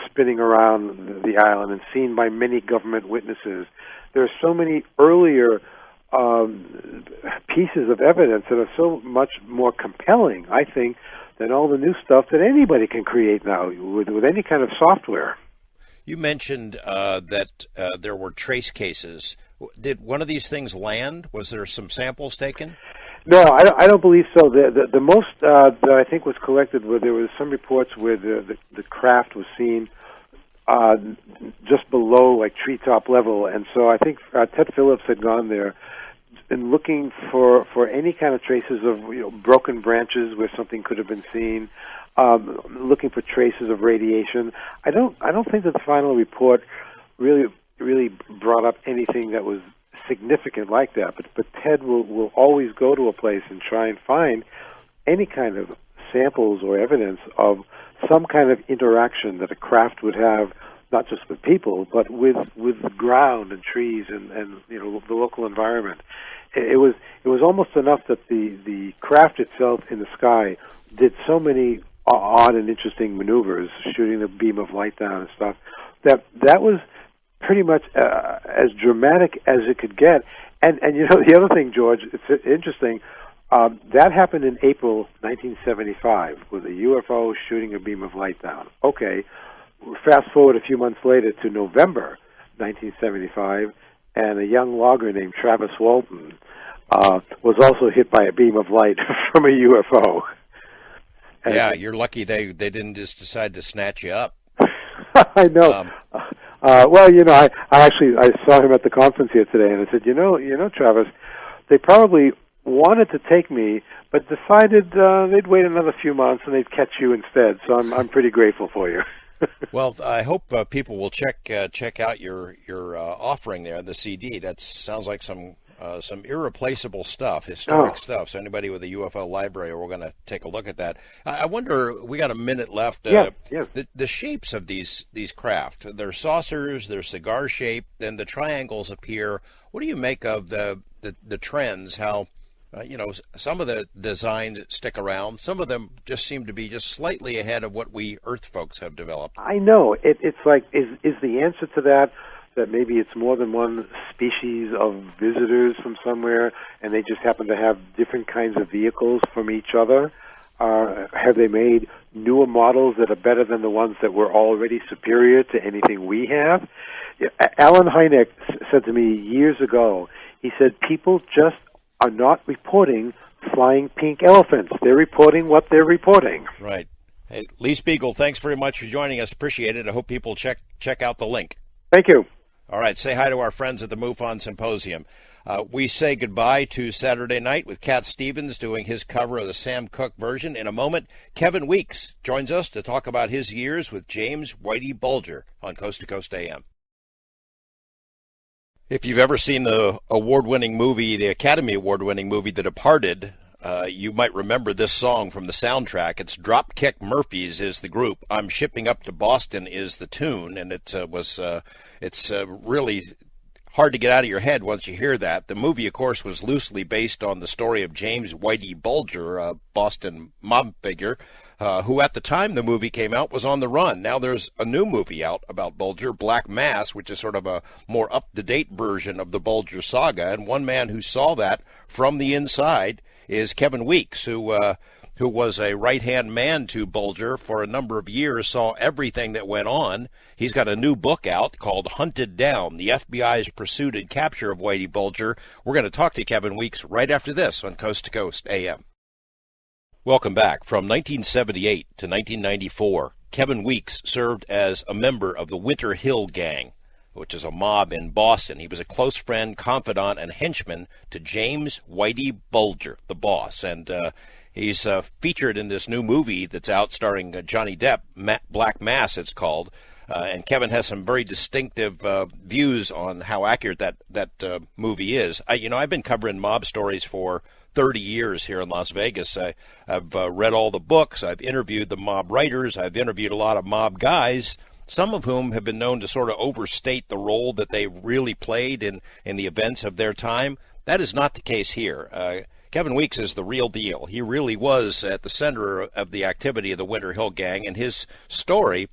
Speaker 3: spinning around the island and seen by many government witnesses. There are so many earlier pieces of evidence that are so much more compelling, I think, than all the new stuff that anybody can create now with any kind of software.
Speaker 1: You mentioned that there were trace cases. Did one of these things land? Was there some samples taken?
Speaker 3: No, I don't believe so. The most that I think was collected, where there was some reports where the craft was seen just below, like, treetop level, and so I think Ted Phillips had gone there and looking for any kind of traces of broken branches where something could have been seen, looking for traces of radiation. I don't think that the final report really brought up anything that was significant like that. But Ted will always go to a place and try and find any kind of samples or evidence of some kind of interaction that a craft would have, not just with people, but with the ground and trees and the local environment. It was almost enough that the craft itself in the sky did so many odd and interesting maneuvers, shooting the beam of light down and stuff, that was pretty much as dramatic as it could get. And the other thing, George, it's interesting, that happened in April 1975 with a UFO shooting a beam of light down. Okay, fast forward a few months later to November 1975, and a young logger named Travis Walton was also hit by a beam of light from a UFO. And
Speaker 1: yeah, you're lucky they didn't just decide to snatch you up.
Speaker 3: I know. Well, I saw him at the conference here today, and I said, Travis, they probably wanted to take me, but decided they'd wait another few months and they'd catch you instead. So I'm pretty grateful for you.
Speaker 1: Well, I hope people will check out your offering there, the CD. That sounds like some irreplaceable stuff, historic stuff. So anybody with a UFO library, we're going to take a look at that. I wonder, we got a minute left.
Speaker 3: Yes.
Speaker 1: The shapes of these craft, they're saucers, they're cigar shaped, then the triangles appear. What do you make of the trends? How some of the designs stick around. Some of them just seem to be just slightly ahead of what we Earth folks have developed.
Speaker 3: I know. It's like, is the answer to that maybe it's more than one species of visitors from somewhere, and they just happen to have different kinds of vehicles from each other? Have they made newer models that are better than the ones that were already superior to anything we have? Alan Hynek said to me years ago, he said, people just are not reporting flying pink elephants. They're reporting what they're reporting.
Speaker 1: Right. Hey, Lee Spiegel, thanks very much for joining us. Appreciate it. I hope people check out the link.
Speaker 3: Thank you.
Speaker 1: All right, say hi to our friends at the MUFON Symposium. We say goodbye to Saturday Night with Cat Stevens doing his cover of the Sam Cooke version. In a moment, Kevin Weeks joins us to talk about his years with James Whitey Bulger on Coast to Coast AM. If you've ever seen the award-winning movie, the Academy Award-winning movie, The Departed, you might remember this song from the soundtrack. It's Dropkick Murphys is the group. I'm Shipping Up to Boston is the tune, and it's really hard to get out of your head once you hear that. The movie, of course, was loosely based on the story of James Whitey Bulger, a Boston mob figure, who at the time the movie came out was on the run. Now there's a new movie out about Bulger, Black Mass, which is sort of a more up-to-date version of the Bulger saga. And one man who saw that from the inside is Kevin Weeks, who was a right-hand man to Bulger for a number of years, saw everything that went on. He's got a new book out called Hunted Down, the FBI's Pursuit and Capture of Whitey Bulger. We're going to talk to Kevin Weeks right after this on Coast to Coast AM. Welcome back. From 1978 to 1994, Kevin Weeks served as a member of the Winter Hill Gang, which is a mob in Boston. He was a close friend, confidant, and henchman to James Whitey Bulger, the boss. And he's featured in this new movie that's out starring Johnny Depp, Black Mass it's called. And Kevin has some very distinctive views on how accurate that movie is. I've been covering mob stories for 30 years here in Las Vegas. I've read all the books. I've interviewed the mob writers. I've interviewed a lot of mob guys, some of whom have been known to sort of overstate the role that they really played in the events of their time. That is not the case here. Kevin Weeks is the real deal. He really was at the center of the activity of the Winter Hill Gang, and his story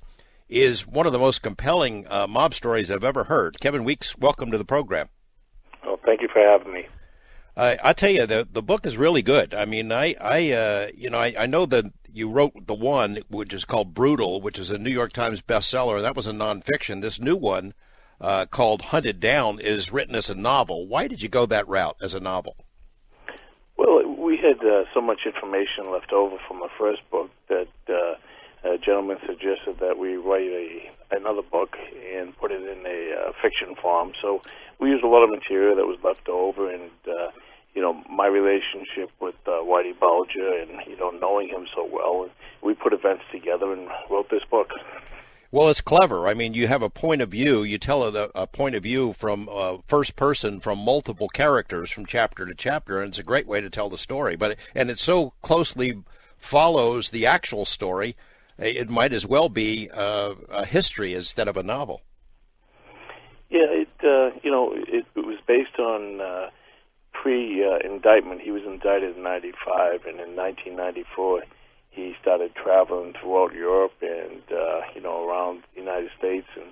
Speaker 1: is one of the most compelling mob stories I've ever heard. Kevin Weeks, welcome to the program.
Speaker 4: Well, thank you for having me.
Speaker 1: I tell you, the book is really good. I mean, I know that you wrote the one which is called Brutal, which is a New York Times bestseller, and that was a nonfiction. This new one called Hunted Down is written as a novel. Why did you go that route as a novel?
Speaker 4: Well, we had so much information left over from the first book that a gentleman suggested that we write another book and put it in a fiction form. So we used a lot of material that was left over, and my relationship with Whitey Bulger and knowing him so well, we put events together and wrote this book.
Speaker 1: Well, it's clever. I mean, you have a point of view. You tell a point of view from first person from multiple characters from chapter to chapter, and it's a great way to tell the story. And it so closely follows the actual story, it might as well be a history instead of a novel.
Speaker 4: Yeah, it was based on pre-indictment. He was indicted in 95, and in 1994 he started traveling throughout Europe and around the United States and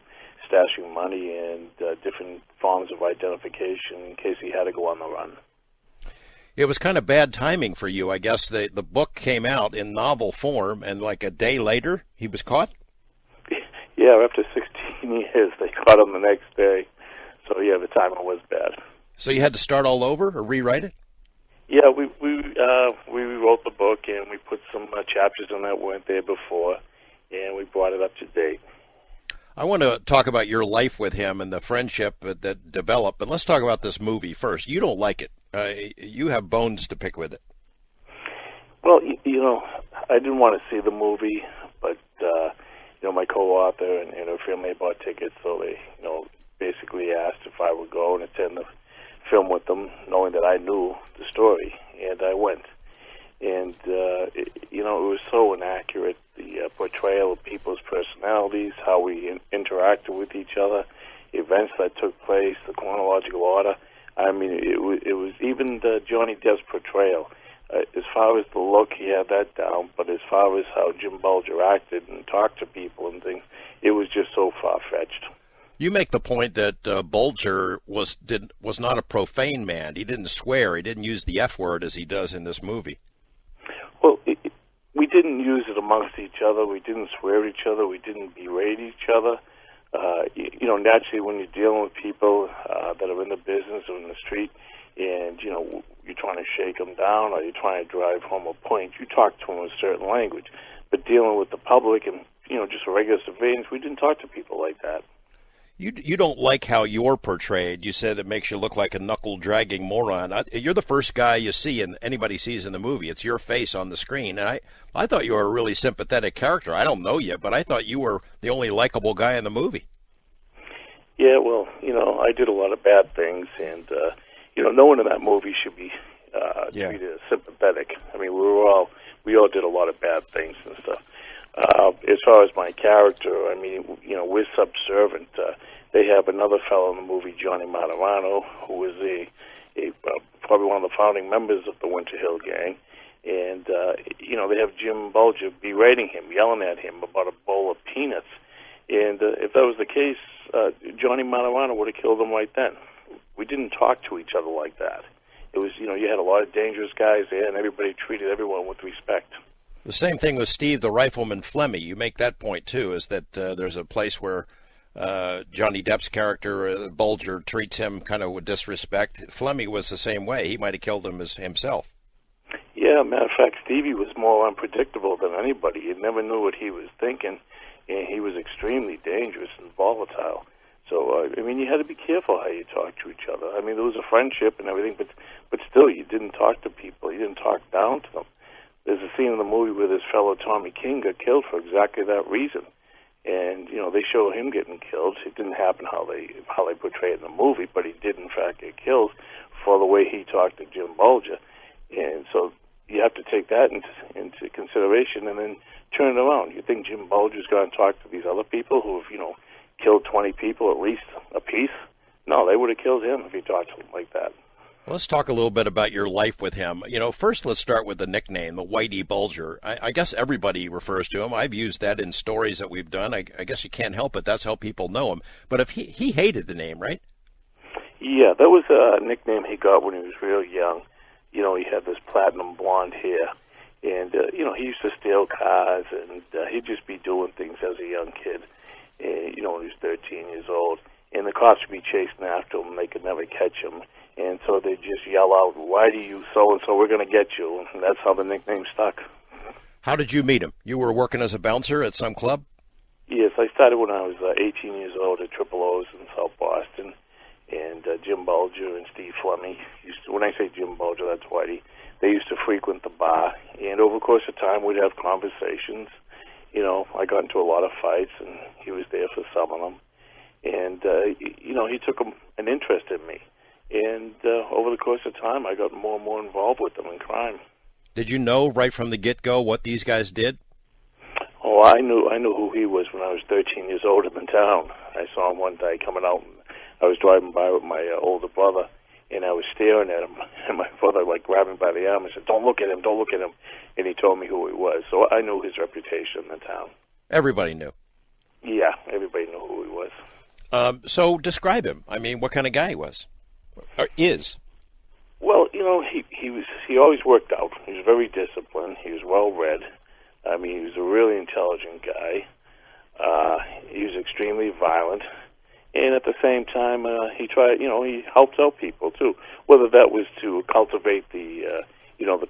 Speaker 4: stashing money and different forms of identification in case he had to go on the run.
Speaker 1: It was kind of bad timing for you, I guess. The book came out in novel form, and like a day later, he was caught?
Speaker 4: Yeah, after 16 years, they caught him the next day. So, yeah, the timing was bad.
Speaker 1: So you had to start all over or rewrite it?
Speaker 4: Yeah, we rewrote the book, and we put some chapters in that weren't there before, and we brought it up to date.
Speaker 1: I want to talk about your life with him and the friendship that developed, but let's talk about this movie first. You don't like it. You have bones to pick with it.
Speaker 4: Well, I didn't want to see the movie, but, my co-author and her family bought tickets, so they, basically asked if I would go and attend the film with them, knowing that I knew the story, and I went. And, it was so inaccurate, the portrayal of people's personalities, how we interacted with each other, events that took place, the chronological order. I mean, it was even Johnny Depp's portrayal. As far as the look, he had that down, but as far as how Jim Bulger acted and talked to people and things, it was just so far-fetched.
Speaker 1: You make the point that Bulger was not a profane man. He didn't swear. He didn't use the F word as he does in this movie.
Speaker 4: Well, we didn't use it amongst each other. We didn't swear at each other. We didn't berate each other. Naturally, when you're dealing with people that are in the business or in the street, and you're trying to shake them down or you're trying to drive home a point, you talk to them in a certain language. But dealing with the public and just regular civilians, we didn't talk to people like that.
Speaker 1: You don't like how you're portrayed. You said it makes you look like a knuckle-dragging moron. You're the first guy you see and anybody sees in the movie. It's your face on the screen. And I thought you were a really sympathetic character. I don't know you, but I thought you were the only likable guy in the movie.
Speaker 4: Yeah, well, I did a lot of bad things, and no one in that movie should be treated as sympathetic. I mean, we all did a lot of bad things and stuff. As far as my character, I mean, we're subservient. They have another fellow in the movie, Johnny Martirano, who was probably one of the founding members of the Winter Hill Gang, and they have Jim Bulger berating him, yelling at him about a bowl of peanuts. And if that was the case, Johnny Martirano would have killed him right then. We didn't talk to each other like that. It was, you had a lot of dangerous guys there, and everybody treated everyone with respect.
Speaker 1: The same thing with Steve the Rifleman Flemmy. You make that point, too, is that there's a place where Johnny Depp's character, Bulger, treats him kind of with disrespect. Flemmy was the same way. He might have killed him himself. Yeah,
Speaker 4: matter of fact, Stevie was more unpredictable than anybody. You never knew what he was thinking, and he was extremely dangerous and volatile. So, you had to be careful how you talk to each other. I mean, there was a friendship and everything, but still, you didn't talk to people. You didn't talk down to them. There's a scene in the movie where this fellow Tommy King got killed for exactly that reason. And, they show him getting killed. It didn't happen how they portray it in the movie, but he did, in fact, get killed for the way he talked to Jim Bulger. And so you have to take that into consideration and then turn it around. You think Jim Bulger's going to talk to these other people who have, killed 20 people at least apiece? No, they would have killed him if he talked to them like that.
Speaker 1: Well, let's talk a little bit about your life with him. First let's start with the nickname, the Whitey Bulger. I guess everybody refers to him. I've used that in stories that we've done. I guess you can't help it. That's how people know him. But if he hated the name, right?
Speaker 4: Yeah, that was a nickname he got when he was real young. He had this platinum blonde hair. And, he used to steal cars, and he'd just be doing things as a young kid. And, when he was 13 years old. And the cops would be chasing after him, and they could never catch him. And so they'd just yell out, "Why do you so-and-so, we're going to get you." And that's how the nickname stuck.
Speaker 1: How did you meet him? You were working as a bouncer at some club?
Speaker 4: Yes, I started when I was 18 years old at Triple O's in South Boston. And Jim Bulger and Steve Flemmy, when I say Jim Bulger, that's Whitey, they used to frequent the bar. And over the course of time, we'd have conversations. I got into a lot of fights, and he was there for some of them. And, he took an interest in me. And over the course of time, I got more and more involved with them in crime.
Speaker 1: Did you know right from the get-go what these guys did?
Speaker 4: Oh, I knew who he was when I was 13 years old in the town. I saw him one day coming out, and I was driving by with my older brother, and I was staring at him, and my brother, grabbed me by the arm and said, "Don't look at him, don't look at him." And he told me who he was. So I knew his reputation in the town. Everybody knew. Yeah, everybody knew who he was.
Speaker 1: So describe him. I mean, what kind of guy he was? Or is?
Speaker 4: Well, he always worked out. He was very disciplined. He was well-read. I mean, he was a really intelligent guy. He was extremely violent. And at the same time, he tried, he helped out people, too. Whether that was to cultivate the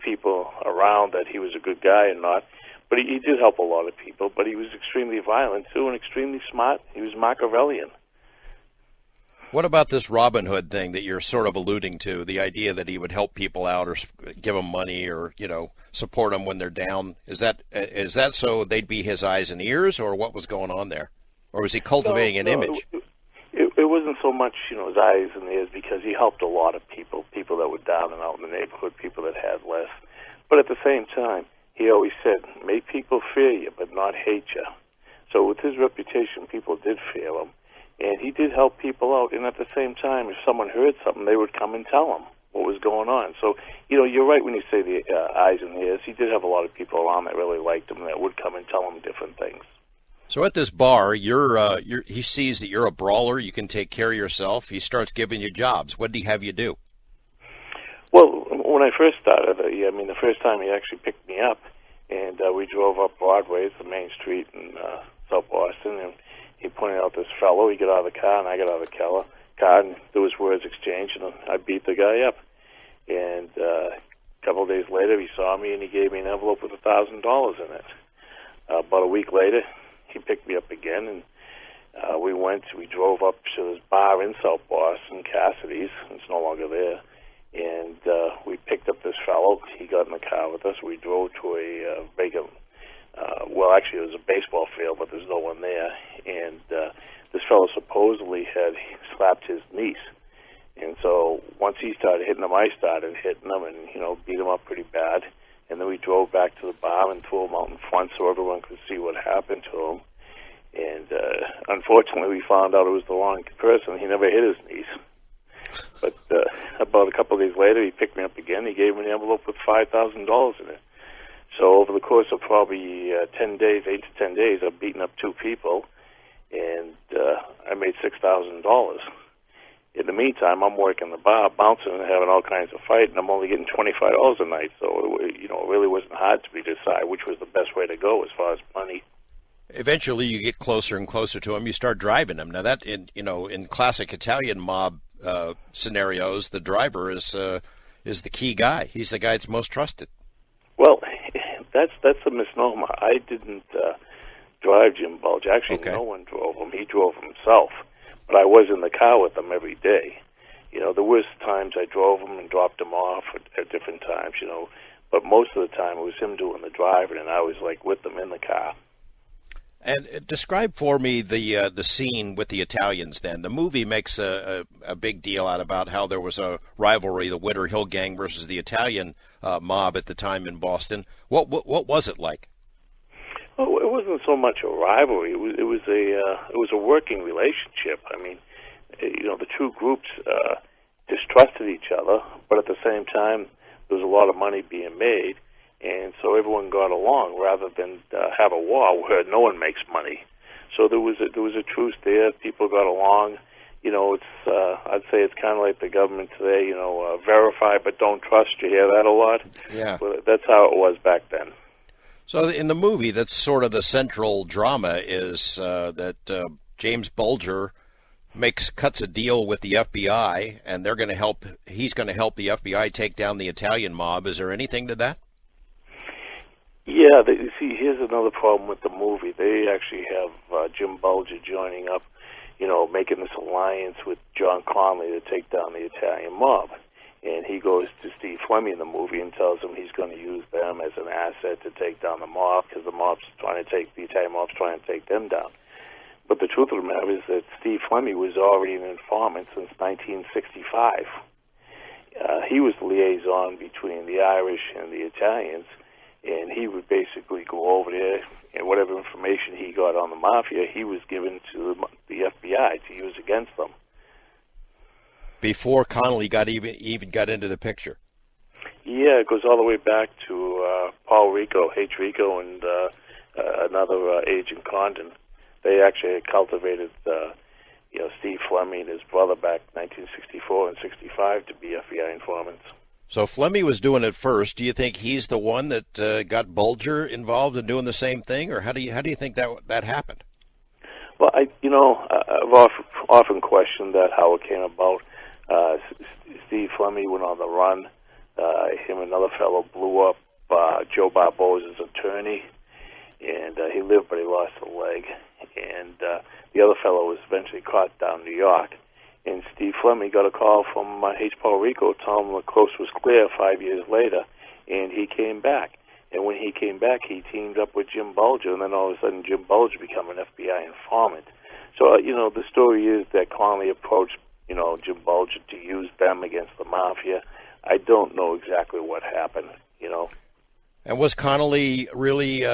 Speaker 4: people around that he was a good guy or not. But he did help a lot of people. But he was extremely violent, too, and extremely smart. He was Machiavellian.
Speaker 1: What about this Robin Hood thing that you're sort of alluding to, the idea that he would help people out or give them money or, support them when they're down? Is that so they'd be his eyes and ears, or what was going on there? Or was he cultivating an image?
Speaker 4: It wasn't so much, his eyes and ears, because he helped a lot of people that were down and out in the neighborhood, people that had less. But at the same time, he always said, "Make people fear you, but not hate you." So with his reputation, people did fear him. And he did help people out. And at the same time, if someone heard something, they would come and tell him what was going on. So, you're right when you say the eyes and ears. He did have a lot of people around that really liked him that would come and tell him different things.
Speaker 1: So at this bar, he sees that you're a brawler. You can take care of yourself. He starts giving you jobs. What did he have you do?
Speaker 4: Well, when I first started, the first time he actually picked me up, and we drove up Broadway, it's the main street in South Boston, and he pointed out this fellow. He got out of the car, and I got out of the car, and there was words exchanged, and I beat the guy up. And a couple of days later, he saw me, and he gave me an envelope with $1,000 in it. About a week later, he picked me up again, and we drove up to this bar in South Boston, Cassidy's. It's no longer there. And we picked up this fellow. He got in the car with us. We drove to a vacant, actually, it was a baseball field, but there's no one there. And this fellow supposedly had slapped his niece. And so once he started hitting him, I started hitting him and, beat him up pretty bad. And then we drove back to the bar and threw him out in front so everyone could see what happened to him. And unfortunately, we found out it was the wrong person. He never hit his niece. But about a couple of days later, he picked me up again. He gave me an envelope with $5,000 in it. So over the course of probably 10 days, 8 to 10 days, I've beaten up 2 people, and I made $6,000. In the meantime, I'm working the bar, bouncing and having all kinds of fight, and I'm only getting $25 a night. So, it really wasn't hard to me to decide which was the best way to go as far as money.
Speaker 1: Eventually, you get closer and closer to him. You start driving him. Now, that in classic Italian mob scenarios, the driver is the key guy. He's the guy that's most trusted.
Speaker 4: Well, that's a misnomer. I didn't drive Jim Bulger. Actually, no one drove him. He drove himself. But I was in the car with him every day. There was times I drove him and dropped him off at different times, But most of the time it was him doing the driving, and I was with him in the car.
Speaker 1: And describe for me the scene with the Italians then. The movie makes a big deal out about how there was a rivalry, the Winter Hill Gang versus the Italian mob at the time in Boston. What was it like?
Speaker 4: Oh, it wasn't so much a rivalry. It was a working relationship. I mean, the two groups distrusted each other, but at the same time, there was a lot of money being made, and so everyone got along rather than have a war where no one makes money. So there was a truce there. People got along. I'd say it's kind of like the government today. Verify but don't trust. You hear that a lot?
Speaker 1: Yeah.
Speaker 4: Well, that's how it was back then.
Speaker 1: So in the movie, that's sort of the central drama is that James Bulger cuts a deal with the FBI, and they're going to help. He's going to help the FBI take down the Italian mob. Is there anything to that?
Speaker 4: Yeah. See, here's another problem with the movie. They actually have Jim Bulger joining up, making this alliance with John Connolly to take down the Italian mob. And he goes to Steve Fleming in the movie and tells him he's going to use them as an asset to take down the mob because the Italian mob's trying to take them down. But the truth of the matter is that Steve Fleming was already an informant since 1965. He was the liaison between the Irish and the Italians, and he would basically go over there, and whatever information he got on the mafia, he was given to the FBI to use against them.
Speaker 1: Before Connolly even got into the picture.
Speaker 4: Yeah, it goes all the way back to Paul Rico, H. Rico, and another Agent Condon. They actually had cultivated, Steve Fleming and his brother back in 1964 and 65 to be FBI informants.
Speaker 1: So Fleming was doing it first. Do you think he's the one that got Bulger involved in doing the same thing, or how do you think that happened?
Speaker 4: Well, I've often questioned that, how it came about. Steve Fleming went on the run. Him and another fellow blew up Joe Barbosa's attorney, and he lived, but he lost a leg. And the other fellow was eventually caught down in New York. And Steve Fleming got a call from H. Paul Rico telling him the coast was clear 5 years later, and he came back. And when he came back, he teamed up with Jim Bulger, and then all of a sudden Jim Bulger became an FBI informant. So, the story is that Connolly approached Jim Bulger to use them against the mafia. I don't know exactly what happened,
Speaker 1: And was Connolly really,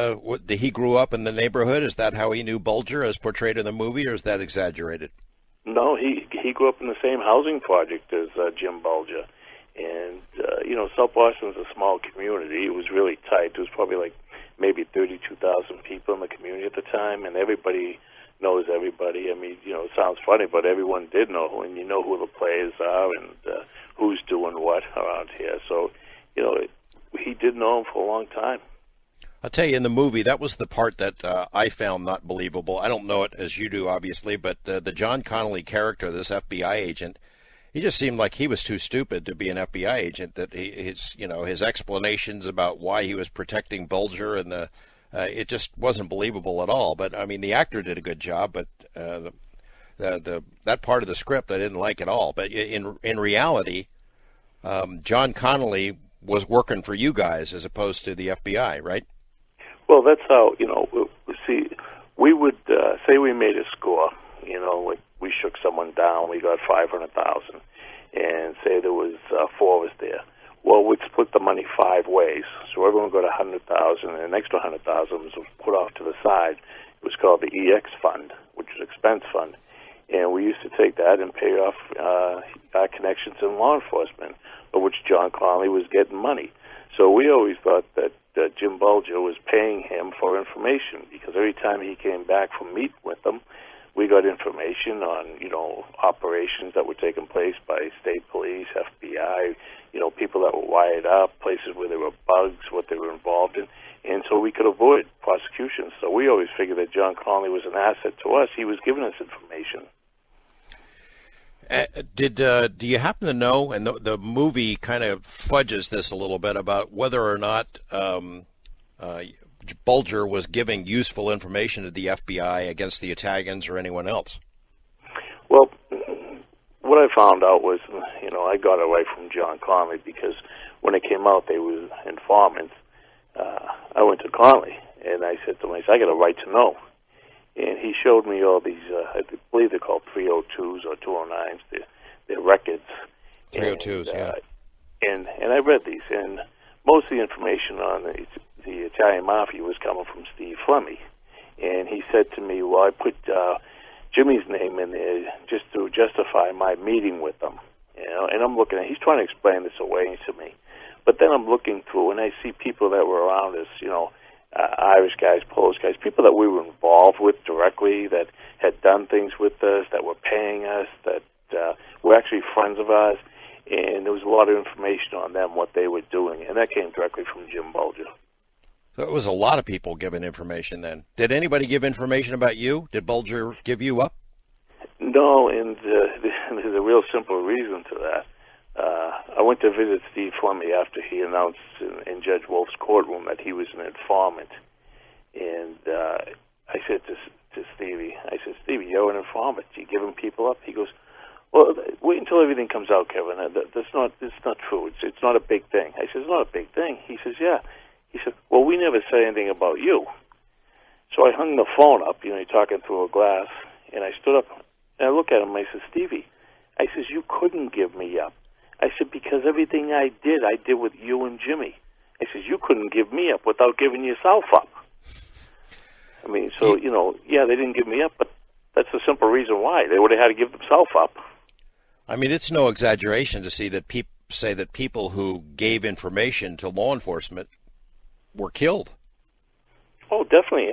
Speaker 1: he grew up in the neighborhood? Is that how he knew Bulger as portrayed in the movie, or is that exaggerated?
Speaker 4: No, he grew up in the same housing project as Jim Bulger. And, South Boston's a small community. It was really tight. There was probably maybe 32,000 people in the community at the time, and everybody knows everybody. I mean, it sounds funny, but everyone did know, and you know who the players are and who's doing what around here. So, he did know him for a long time.
Speaker 1: I'll tell you, in the movie, that was the part that I found not believable. I don't know it as you do, obviously, but the John Connolly character, this FBI agent, he just seemed like he was too stupid to be an FBI agent. That his explanations about why he was protecting Bulger and it just wasn't believable at all. But I mean, the actor did a good job, but that part of the script I didn't like at all. But in reality, John Connolly was working for you guys as opposed to the FBI, right?
Speaker 4: Well, that's how, see, we would say we made a score, like we shook someone down, we got 500,000, and say there was 4 of us there. Well, we'd split the money 5 ways, so everyone got 100,000, and an extra 100,000 was put off to the side. It was called the EX fund, which was expense fund, and we used to take that and pay off our connections in law enforcement, for which John Connolly was getting money. So we always thought that Jim Bulger was paying him for information, because every time he came back from meeting with them, we got information on, operations that were taking place by state police, FBI, people that were wired up, places where there were bugs, what they were involved in, and so we could avoid prosecution. So we always figured that John Connolly was an asset to us. He was giving us information.
Speaker 1: Do you happen to know, and the movie kind of fudges this a little bit, about whether or not Bulger was giving useful information to the FBI against the Italians or anyone else?
Speaker 4: Well, what I found out was, I got away from John Connolly because when it came out they were informants. I went to Connolly and I said to him, I got a right to know. And he showed me all these, I believe they're called 302s or 209s, they're records.
Speaker 1: 302s, yeah.
Speaker 4: And I read these, and most of the information on the Italian Mafia was coming from Steve Flemmi. And he said to me, well, I put Jimmy's name in there just to justify my meeting with them. And I'm looking at, he's trying to explain this away to me. But then I'm looking through, and I see people that were around us, Irish guys, Polish guys, people that we were involved with directly, that had done things with us, that were paying us, that were actually friends of ours, and there was a lot of information on them, what they were doing, and that came directly from Jim Bulger.
Speaker 1: So it was a lot of people giving information then. Did anybody give information about you? Did Bulger give you up?
Speaker 4: No, and there's a real simple reason to that. I went to visit Steve Flemmi after he announced in Judge Wolf's courtroom that he was an informant. And I said to Stevie, Stevie, you're an informant. You giving people up? He goes, well, wait until everything comes out, Kevin. That's not true. It's not a big thing. I said, it's not a big thing. He says, yeah. He said, well, we never say anything about you. So I hung the phone up, you're talking through a glass, and I stood up and I looked at him and I said, Stevie, I says, you couldn't give me up. I said, because everything I did with you and Jimmy. I says, you couldn't give me up without giving yourself up. I mean, so, yeah, they didn't give me up, but that's the simple reason why. They would have had to give themselves up.
Speaker 1: I mean, it's no exaggeration to see that say that people who gave information to law enforcement were killed.
Speaker 4: Oh, definitely.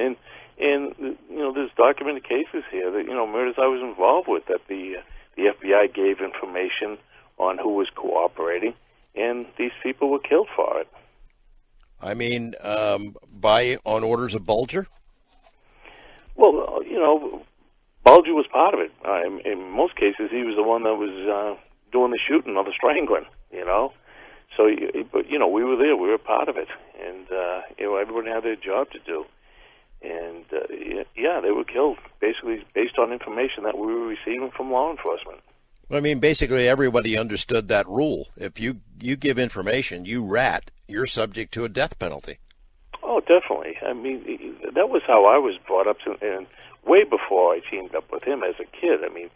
Speaker 4: And there's documented cases here that, murders I was involved with, that the FBI gave information on who was cooperating, and these people were killed for it.
Speaker 1: I mean, on orders of Bulger?
Speaker 4: Well, Bulger was part of it. In most cases, he was the one that was doing the shooting or the strangling, So, but, we were there. We were part of it. And, everyone had their job to do. And, yeah, they were killed, basically based on information that we were receiving from law enforcement.
Speaker 1: I mean, basically everybody understood that rule. If you give information, you rat, you're subject to a death penalty.
Speaker 4: Oh, definitely. I mean, that was how I was brought up, and way before I teamed up with him as a kid. I mean,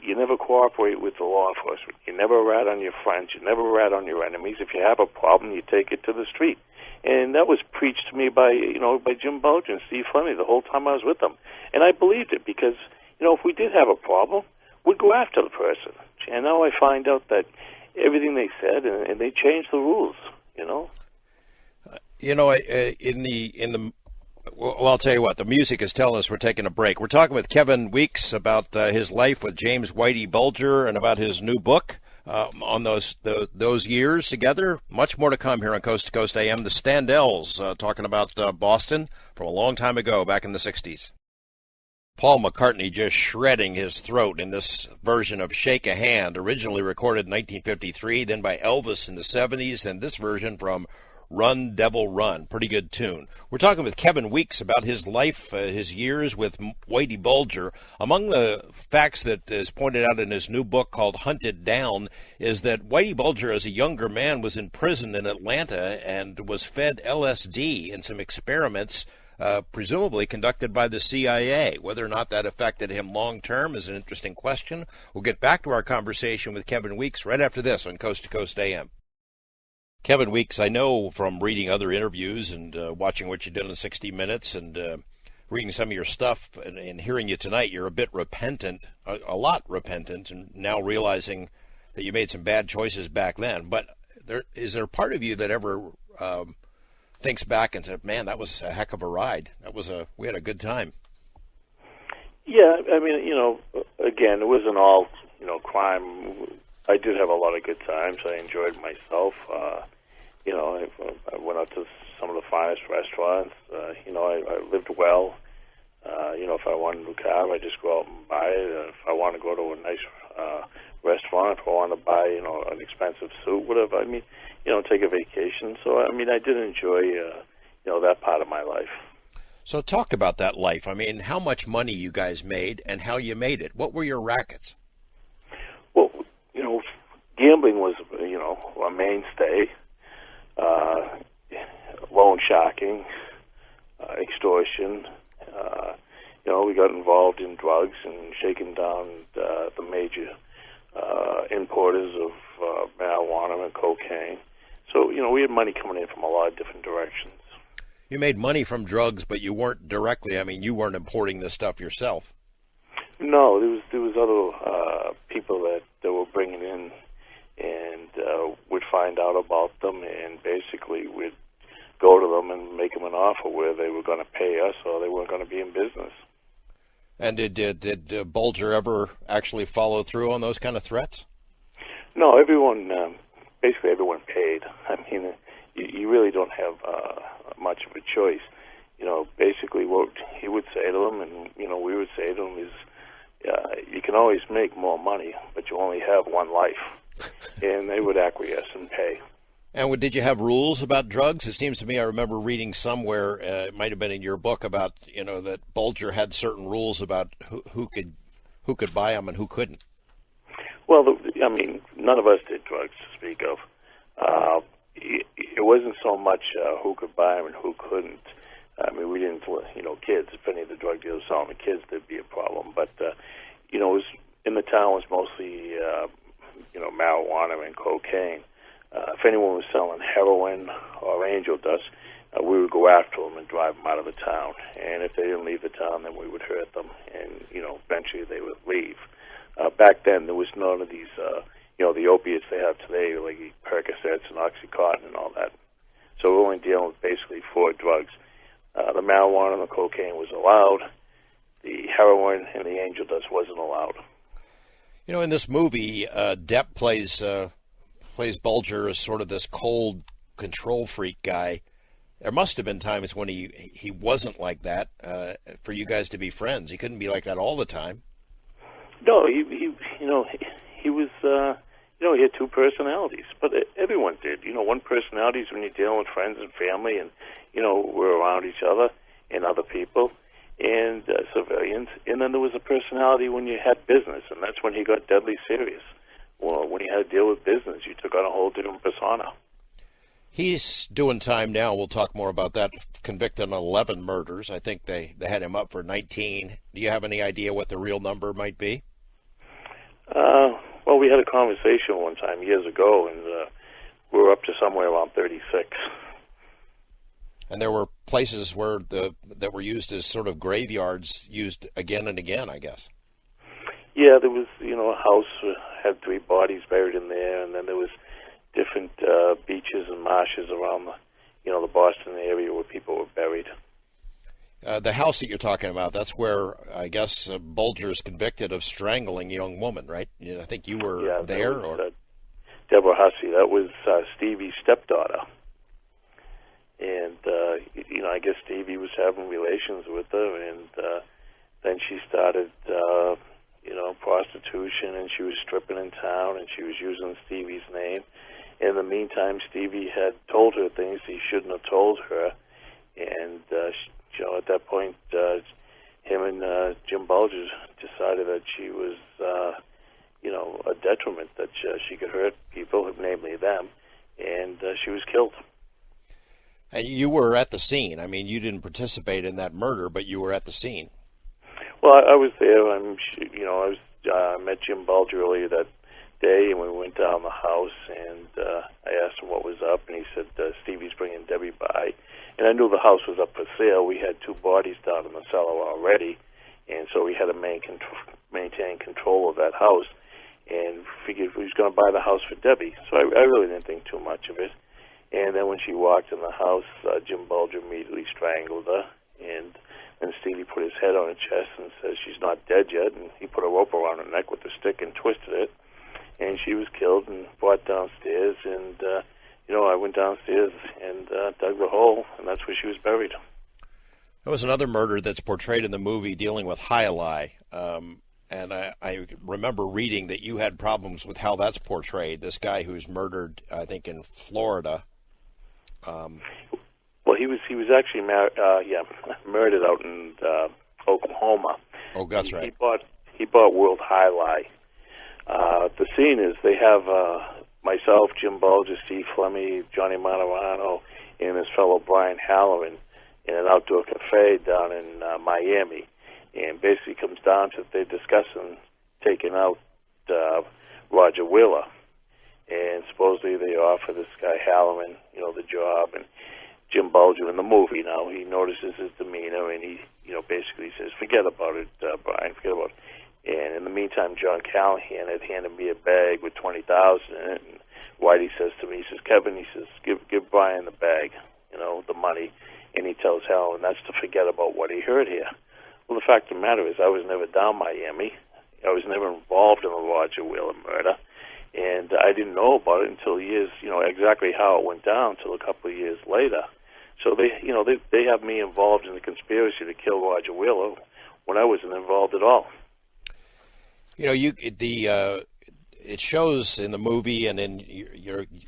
Speaker 4: you never cooperate with the law enforcement. You never rat on your friends. You never rat on your enemies. If you have a problem, you take it to the street. And that was preached to me by Jim Bulger and Steve Flemmi the whole time I was with them. And I believed it because, if we did have a problem, we'd go after the person. And now I find out that everything they said, and they changed the rules,
Speaker 1: Well, I'll tell you what, the music is telling us we're taking a break. We're talking with Kevin Weeks about his life with James Whitey Bulger and about his new book on those years together. Much more to come here on Coast to Coast AM. The Standells talking about Boston from a long time ago, back in the 60s. Paul McCartney just shredding his throat in this version of Shake a Hand, originally recorded in 1953, then by Elvis in the 70s, and this version from Run, Devil, Run. Pretty good tune. We're talking with Kevin Weeks about his life, his years with Whitey Bulger. Among the facts that is pointed out in his new book called Hunted Down is that Whitey Bulger, as a younger man, was in prison in Atlanta and was fed LSD in some experiments presumably conducted by the CIA. Whether or not that affected him long term is an interesting question. We'll get back to our conversation with Kevin Weeks right after this on Coast to Coast AM. Kevin Weeks, I know from reading other interviews and watching what you did in 60 Minutes and reading some of your stuff and hearing you tonight, you're a bit repentant, a lot repentant, and now realizing that you made some bad choices back then. But is there a part of you that ever thinks back and says, man, that was a heck of a ride. We had a good time.
Speaker 4: Yeah, I mean, again, it wasn't all, crime. I did have a lot of good times. I enjoyed myself. I went out to some of the finest restaurants. I lived well. If I wanted a new car, I just go out and buy it. If I want to go to a nice restaurant, if I want to buy, an expensive suit, whatever. I mean, take a vacation. So, I mean, I did enjoy, that part of my life.
Speaker 1: So talk about that life. I mean, how much money you guys made and how you made it. What were your rackets?
Speaker 4: Well, gambling was, a mainstay. Loan sharking, extortion. We got involved in drugs and shaking down the major importers of marijuana and cocaine. So, we had money coming in from a lot of different directions.
Speaker 1: You made money from drugs, but you weren't directly, you weren't importing this stuff yourself.
Speaker 4: No, there was other people that were bringing in and would find out about them and basically would go to them and make them an offer where they were going to pay us or they weren't going to be in business.
Speaker 1: And did Bulger ever actually follow through on those kind of threats?
Speaker 4: No, basically everyone paid. I mean, you really don't have much of a choice. Basically what he would say to them and, we would say to them is, you can always make more money, but you only have one life. And they would acquiesce and pay.
Speaker 1: And did you have rules about drugs? It seems to me I remember reading somewhere, it might have been in your book, about that Bulger had certain rules about who could buy them and who couldn't.
Speaker 4: Well, none of us did drugs to speak of. It wasn't so much who could buy them and who couldn't. I mean, we didn't, kids. If any of the drug dealers saw the kids, there'd be a problem. But it was in the town was mostly marijuana and cocaine. If anyone was selling heroin or angel dust, we would go after them and drive them out of the town. And if they didn't leave the town, then we would hurt them. And, eventually they would leave. Back then, there was none of these, the opiates they have today, like Percocets and Oxycontin and all that. So we're only dealing with basically 4 drugs. The marijuana and the cocaine was allowed. The heroin and the angel dust wasn't allowed.
Speaker 1: In this movie, Depp plays Bulger as sort of this cold control freak guy. There must have been times when he wasn't like that for you guys to be friends. He couldn't be like that all the time. No, he
Speaker 4: was he had 2 personalities, but everyone did. One personality is when you're dealing with friends and family, and we're around each other and other people and civilians. And then there was a personality when you had business, and that's when he got deadly serious. Well, when you had to deal with business, you took on a whole different persona.
Speaker 1: He's doing time now. We'll talk more about that. Convicted on 11 murders. I think they had him up for 19. Do you have any idea what the real number might be?
Speaker 4: Well, we had a conversation one time years ago, and we were up to somewhere around 36.
Speaker 1: And there were places where that were used as sort of graveyards, used again and again, I guess.
Speaker 4: Yeah, there was, a house had 3 bodies buried in there, and then there was different beaches and marshes around the Boston area where people were buried.
Speaker 1: The house that you're talking about, that's where, I guess, Bulger is convicted of strangling a young woman, right? I think you were there.
Speaker 4: Was, Deborah Hussey. That was Stevie's stepdaughter. And, I guess Stevie was having relations with her, and then she started, prostitution, and she was stripping in town, and she was using Stevie's name. In the meantime, Stevie had told her things he shouldn't have told her, and, at that point, him and Jim Bulger decided that she was, a detriment, that she could hurt people, namely them, and she was killed.
Speaker 1: And you were at the scene. I mean, you didn't participate in that murder, but you were at the scene.
Speaker 4: Well, I was there. I met Jim Bulger earlier that day, and we went down the house, and I asked him what was up, and he said, Stevie's bringing Debbie by. And I knew the house was up for sale. We had two bodies down in the cellar already, and so we had to maintain control of that house, and figured we was going to buy the house for Debbie. So I really didn't think too much of it. And then when she walked in the house, Jim Bulger immediately strangled her, and then Stevie put his head on her chest and says she's not dead yet, and he put a rope around her neck with a stick and twisted it, and she was killed and brought downstairs, and I went downstairs and dug the hole, and that's where she was buried.
Speaker 1: There was another murder that's portrayed in the movie dealing with Hialeah, and I remember reading that you had problems with how that's portrayed. This guy who's murdered, I think, in Florida.
Speaker 4: Well, he was actually murdered out in Oklahoma.
Speaker 1: Oh, that's right.
Speaker 4: He bought World Hialeah. The scene is they have myself, Jim Bulger, Steve Fleming, Johnny Monterano, and his fellow Brian Halloran in an outdoor cafe down in Miami. And basically comes down to they're discussing taking out Roger Wheeler. And supposedly they offer this guy Halloran, the job. And Jim Bulger in the movie now, he notices his demeanor, and he, basically says, forget about it, Brian, forget about it. And in the meantime, John Callahan had handed me a bag with $20,000 in it. And Whitey says to me, he says, Kevin, he says, give Brian the bag, the money. And he tells Hal, and that's to forget about what he heard here. Well, the fact of the matter is I was never down Miami. I was never involved in the Roger Wheeler murder. And I didn't know about it until years, exactly how it went down until a couple of years later. So they have me involved in the conspiracy to kill Roger Wheeler when I wasn't involved at all.
Speaker 1: It shows in the movie and in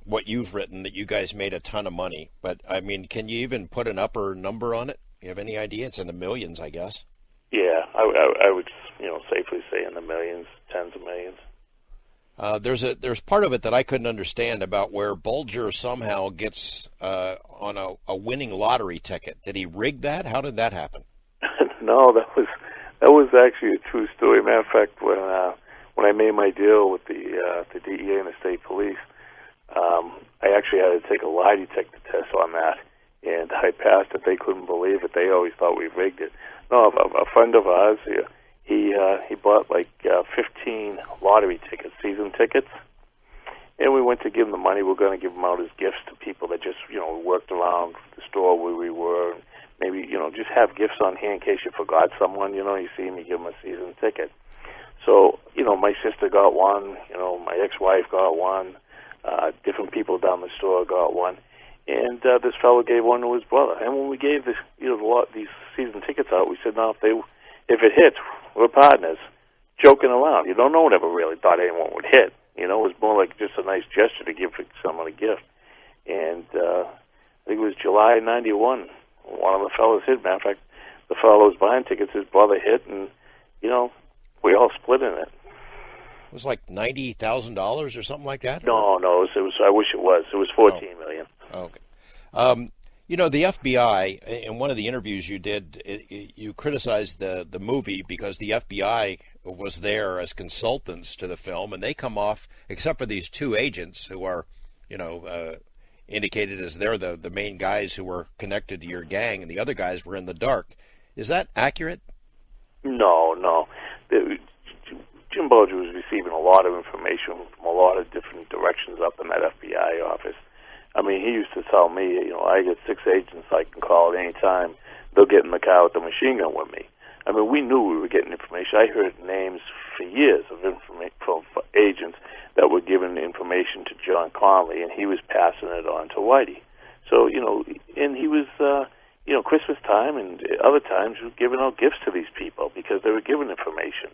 Speaker 1: what you've written that you guys made a ton of money. But, I mean, can you even put an upper number on it? You have any idea? It's in the millions, I guess.
Speaker 4: Yeah, I would, safely say in the millions, tens of millions.
Speaker 1: There's part of it that I couldn't understand about where Bulger somehow gets on a winning lottery ticket. Did he rig that? How did that happen?
Speaker 4: No, that was actually a true story. Matter of fact, when I made my deal with the DEA and the state police, I actually had to take a lie detector test on that, and I passed it. They couldn't believe it. They always thought we rigged it. No, a friend of ours, he bought like 15 lottery tickets, season tickets, and we went to give him the money. We're going to give them out as gifts to people that just worked around the store where we were. And maybe just have gifts on hand in case you forgot someone. You see him, you give him a season ticket. So my sister got one. My ex-wife got one. Different people down the store got one. And this fellow gave one to his brother. And when we gave these season tickets out, we said, no, if it hits, we're partners. Joking around. You don't know what ever really thought anyone would hit. It was more like just a nice gesture to give someone a gift. And I think it was July '91. One of the fellows hit. Matter of fact, the fellow who was buying tickets, his brother hit, and, we all split in it.
Speaker 1: It was like $90,000 or something like that?
Speaker 4: No, it was. I wish it was. It was $14 million.
Speaker 1: Okay. The FBI, in one of the interviews you did, you criticized the movie because the FBI was there as consultants to the film, and they come off, except for these two agents who are, indicated as they're the main guys who were connected to your gang, and the other guys were in the dark. Is that accurate?
Speaker 4: No. Jim Bulger was receiving a lot of information from a lot of different directions up in that FBI office. I mean, he used to tell me, I get 6 agents I can call at any time. They'll get in the car with the machine gun with me. I mean, we knew we were getting information. I heard names for years of information from agents that were giving information to John Conley, and he was passing it on to Whitey. So, and he was, Christmas time and other times, he was giving out gifts to these people because they were given information.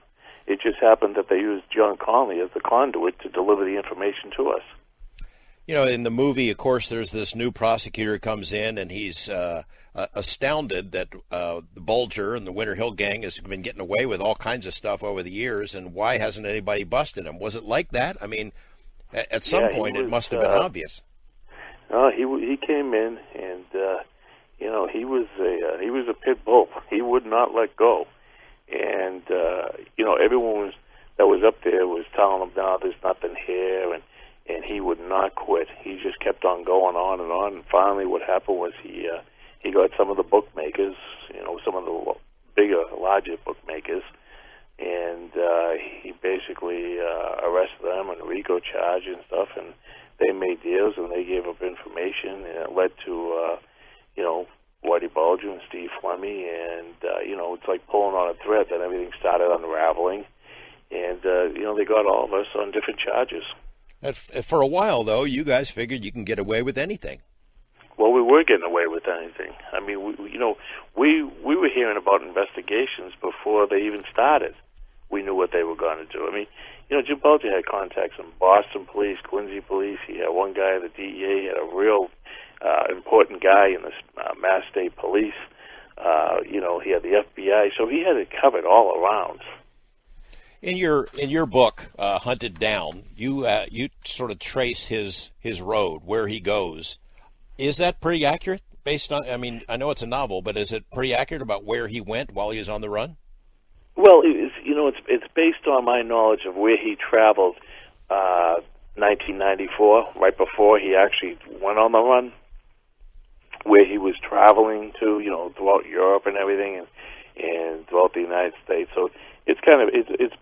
Speaker 4: It just happened that they used John Conley as the conduit to deliver the information to us.
Speaker 1: In the movie, of course, there's this new prosecutor comes in, and he's astounded that the Bulger and the Winter Hill gang has been getting away with all kinds of stuff over the years, and why hasn't anybody busted him? Was it like that? I mean, at some point, it must have been obvious.
Speaker 4: He came in, and he was a pit bull. He would not let go, and everyone that was up there was telling him, "No, there's nothing here," and he would not quit. He just kept on going on and on. And finally, what happened was he got some of the bookmakers, some of the bigger, larger bookmakers, and he basically arrested them on a RICO charge and stuff, and they made deals and they gave up information, and it led to Whitey Bulger and Steve Flemmy, and it's like pulling on a thread that everything started unraveling, and they got all of us on different charges.
Speaker 1: For a while, though, you guys figured you can get away with anything.
Speaker 4: Well, we were getting away with anything. I mean, we were hearing about investigations before they even started. We knew what they were going to do. I mean, Jim Bulger had contacts in Boston Police, Quincy Police. He had one guy at the DEA. He had a real important guy in the Mass State Police. He had the FBI. So he had it covered all around.
Speaker 1: In your book, Hunted Down, you sort of trace his road, where he goes. Is that pretty accurate? Based on, I mean, I know it's a novel, but is it pretty accurate about where he went while he was on the run?
Speaker 4: Well, it's based on my knowledge of where he traveled. 1994, right before he actually went on the run, where he was traveling to, throughout Europe and everything, and throughout the United States. So it's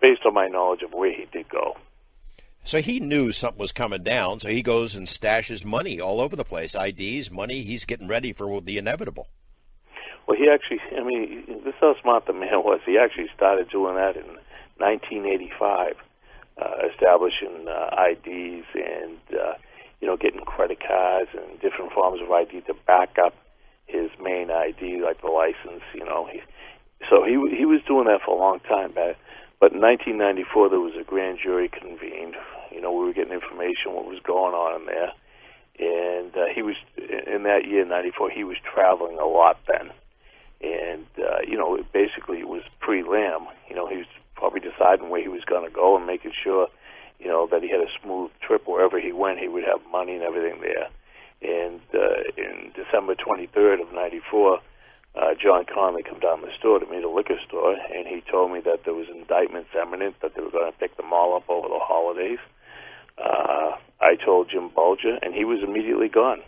Speaker 4: based on my knowledge of where he did go.
Speaker 1: So he knew something was coming down, so he goes and stashes money all over the place, IDs, money. He's getting ready for the inevitable.
Speaker 4: Well, he actually, this is how smart the man was. He actually started doing that in 1985, establishing IDs and, getting credit cards and different forms of ID to back up his main ID, like the license, So he was doing that for a long time back. But in 1994, there was a grand jury convened. We were getting information what was going on in there. And he was, in that year, 94, he was traveling a lot then. And, basically it was pre-Lamb. He was probably deciding where he was going to go and making sure, that he had a smooth trip wherever he went. He would have money and everything there. And in December 23rd of 94, John Conley come down to the store to me, the liquor store, and he told me that there was indictments imminent, that they were going to pick them all up over the holidays. I told Jim Bulger, and he was immediately gone.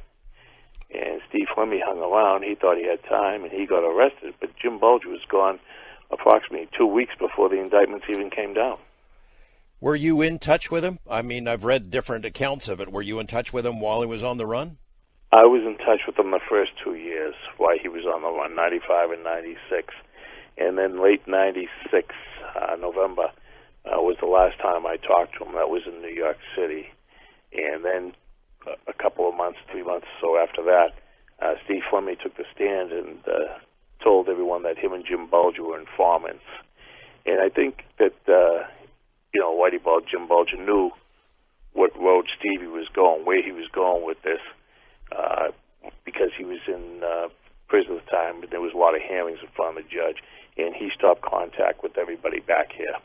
Speaker 4: And Steve Flemmy hung around. He thought he had time, and he got arrested. But Jim Bulger was gone approximately 2 weeks before the indictments even came down.
Speaker 1: Were you in touch with him? I mean, I've read different accounts of it. Were you in touch with him while he was on the run?
Speaker 4: I was in touch with him the first 2 years while he was on the run, 95 and 96. And then late 96, November, was the last time I talked to him. That was in New York City. And then a couple of months, 3 months or so after that, Steve Flemmy took the stand and told everyone that him and Jim Bulger were informants. And I think that, Whitey Bulger, Jim Bulger knew what road Stevie was going, where he was going with this, because he was in prison at the time, but there was a lot of hearings in front of the judge, and he stopped contact with everybody back here.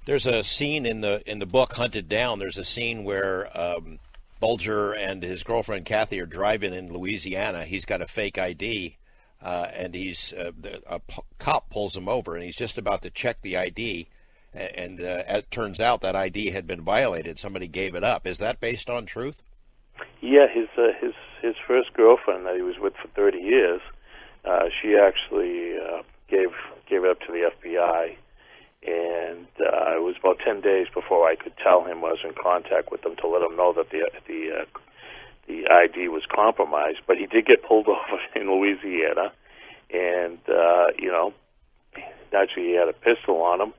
Speaker 1: There's a scene in the book, Hunted Down, there's a scene where Bulger and his girlfriend Kathy are driving in Louisiana. He's got a fake ID, and a cop pulls him over, and he's just about to check the ID, and as it turns out, that ID had been violated. Somebody gave it up. Is that based on truth?
Speaker 4: Yeah, his first girlfriend that he was with for 30 years, she actually gave it up to the FBI, and it was about 10 days before I could tell him I was in contact with them to let him know that the ID was compromised. But he did get pulled over in Louisiana, and actually he had a pistol on him.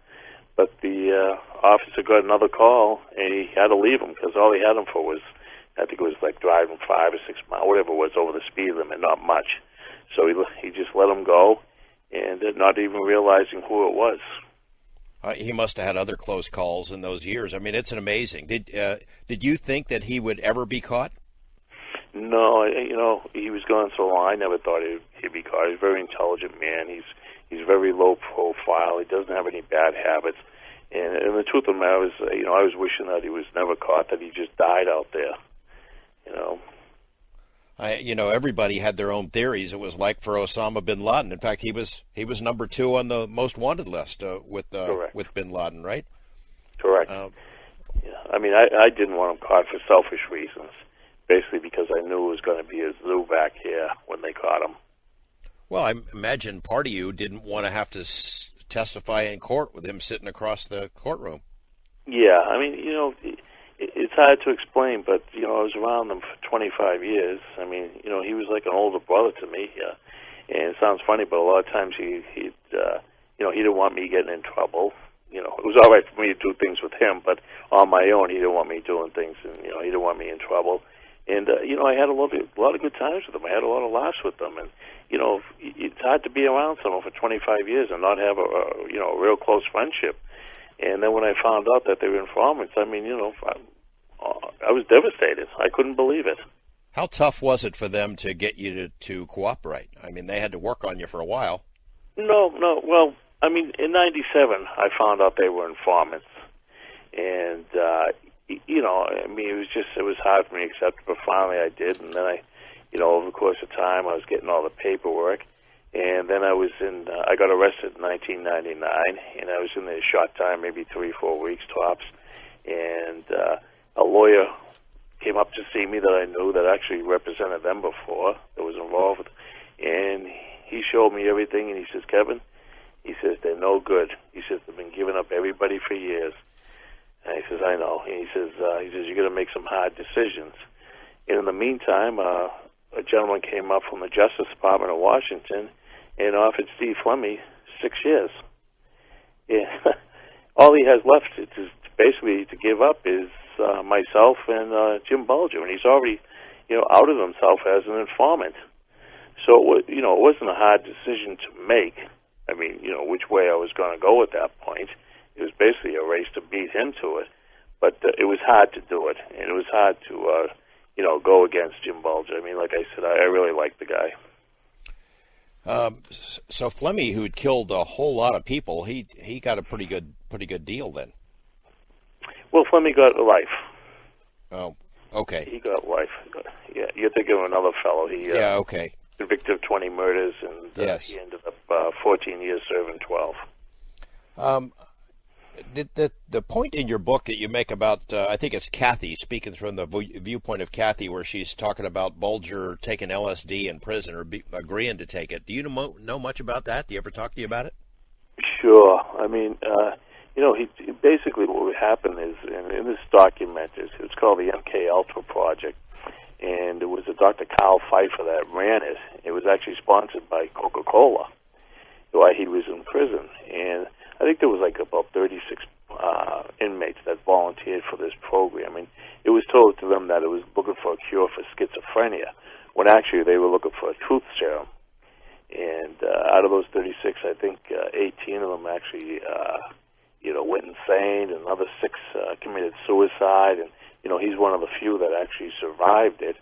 Speaker 4: But the officer got another call, and he had to leave him because all he had him for was, I think it was like driving 5 or 6 miles, whatever it was, over the speed limit, not much. So he just let him go, and not even realizing who it was.
Speaker 1: He must have had other close calls in those years. I mean, it's an amazing. Did you think that he would ever be caught?
Speaker 4: No, he was gone so long. I never thought he'd be caught. He's a very intelligent man. He's very low profile. He doesn't have any bad habits. And the truth of the matter is, I was wishing that he was never caught, that he just died out there.
Speaker 1: Everybody had their own theories. It was like for Osama bin Laden. In fact, he was number 2 on the most wanted list with bin Laden, right?
Speaker 4: Correct. Yeah. I mean, I didn't want him caught for selfish reasons, basically because I knew it was going to be a zoo back here when they caught him.
Speaker 1: Well, I imagine part of you didn't want to have to testify in court with him sitting across the courtroom. Yeah, I mean,
Speaker 4: it's hard to explain, but, I was around them for 25 years. I mean, he was like an older brother to me. And it sounds funny, but a lot of times he didn't want me getting in trouble. It was all right for me to do things with him, but on my own, he didn't want me doing things, and, he didn't want me in trouble. And, I had a lot of good times with him. I had a lot of laughs with them. And, it's hard to be around someone for 25 years and not have a real close friendship. And then when I found out that they were informants, I mean, I was devastated. I couldn't believe it.
Speaker 1: How tough was it for them to get you to cooperate? I mean, they had to work on you for a while.
Speaker 4: No. Well, I mean, in '97, I found out they were informants. And, I mean, it was hard for me to accept, but finally I did. And then over the course of time, I was getting all the paperwork. And then I got arrested in 1999, and I was in there a short time, maybe 3-4 weeks tops. And a lawyer came up to see me that I knew that actually represented them before, that was involved. And he showed me everything, and he says, Kevin, he says, they're no good. He says, they've been giving up everybody for years. And he says, I know. And he says, you're going to make some hard decisions. And in the meantime, a gentleman came up from the Justice Department of Washington and offered Steve Fleming 6 years. Yeah. All he has left is basically to give up is myself and Jim Bulger, and he's already, outed himself as an informant. So it wasn't a hard decision to make. I mean, which way I was going to go at that point. It was basically a race to beat him to it, but it was hard to do it, and it was hard to go against Jim Bulger. I mean, like I said, I really liked the guy.
Speaker 1: So Fleming, who'd killed a whole lot of people, he got a pretty good deal then.
Speaker 4: Well, Fleming got life.
Speaker 1: Oh, okay.
Speaker 4: He got life. Yeah, you're thinking of another fellow.
Speaker 1: Okay.
Speaker 4: Convicted of 20 murders, and
Speaker 1: yes.
Speaker 4: He ended up 14 years serving 12.
Speaker 1: The point in your book that you make about, I think it's Kathy, speaking from the viewpoint of Kathy, where she's talking about Bulger taking LSD in prison or agreeing to take it. Do you know much about that? Do you ever talk to you about it?
Speaker 4: Sure. I mean, he basically what would happen is, in this document, it's called the MK Ultra Project, and it was a Dr. Carl Pfeiffer that ran it. It was actually sponsored by Coca-Cola while he was in prison, and I think there was like about 36 inmates that volunteered for this program, and it was told to them that it was looking for a cure for schizophrenia, when actually they were looking for a truth serum. And out of those 36, I think 18 of them actually, went insane, and another 6 committed suicide, and he's one of the few that actually survived it,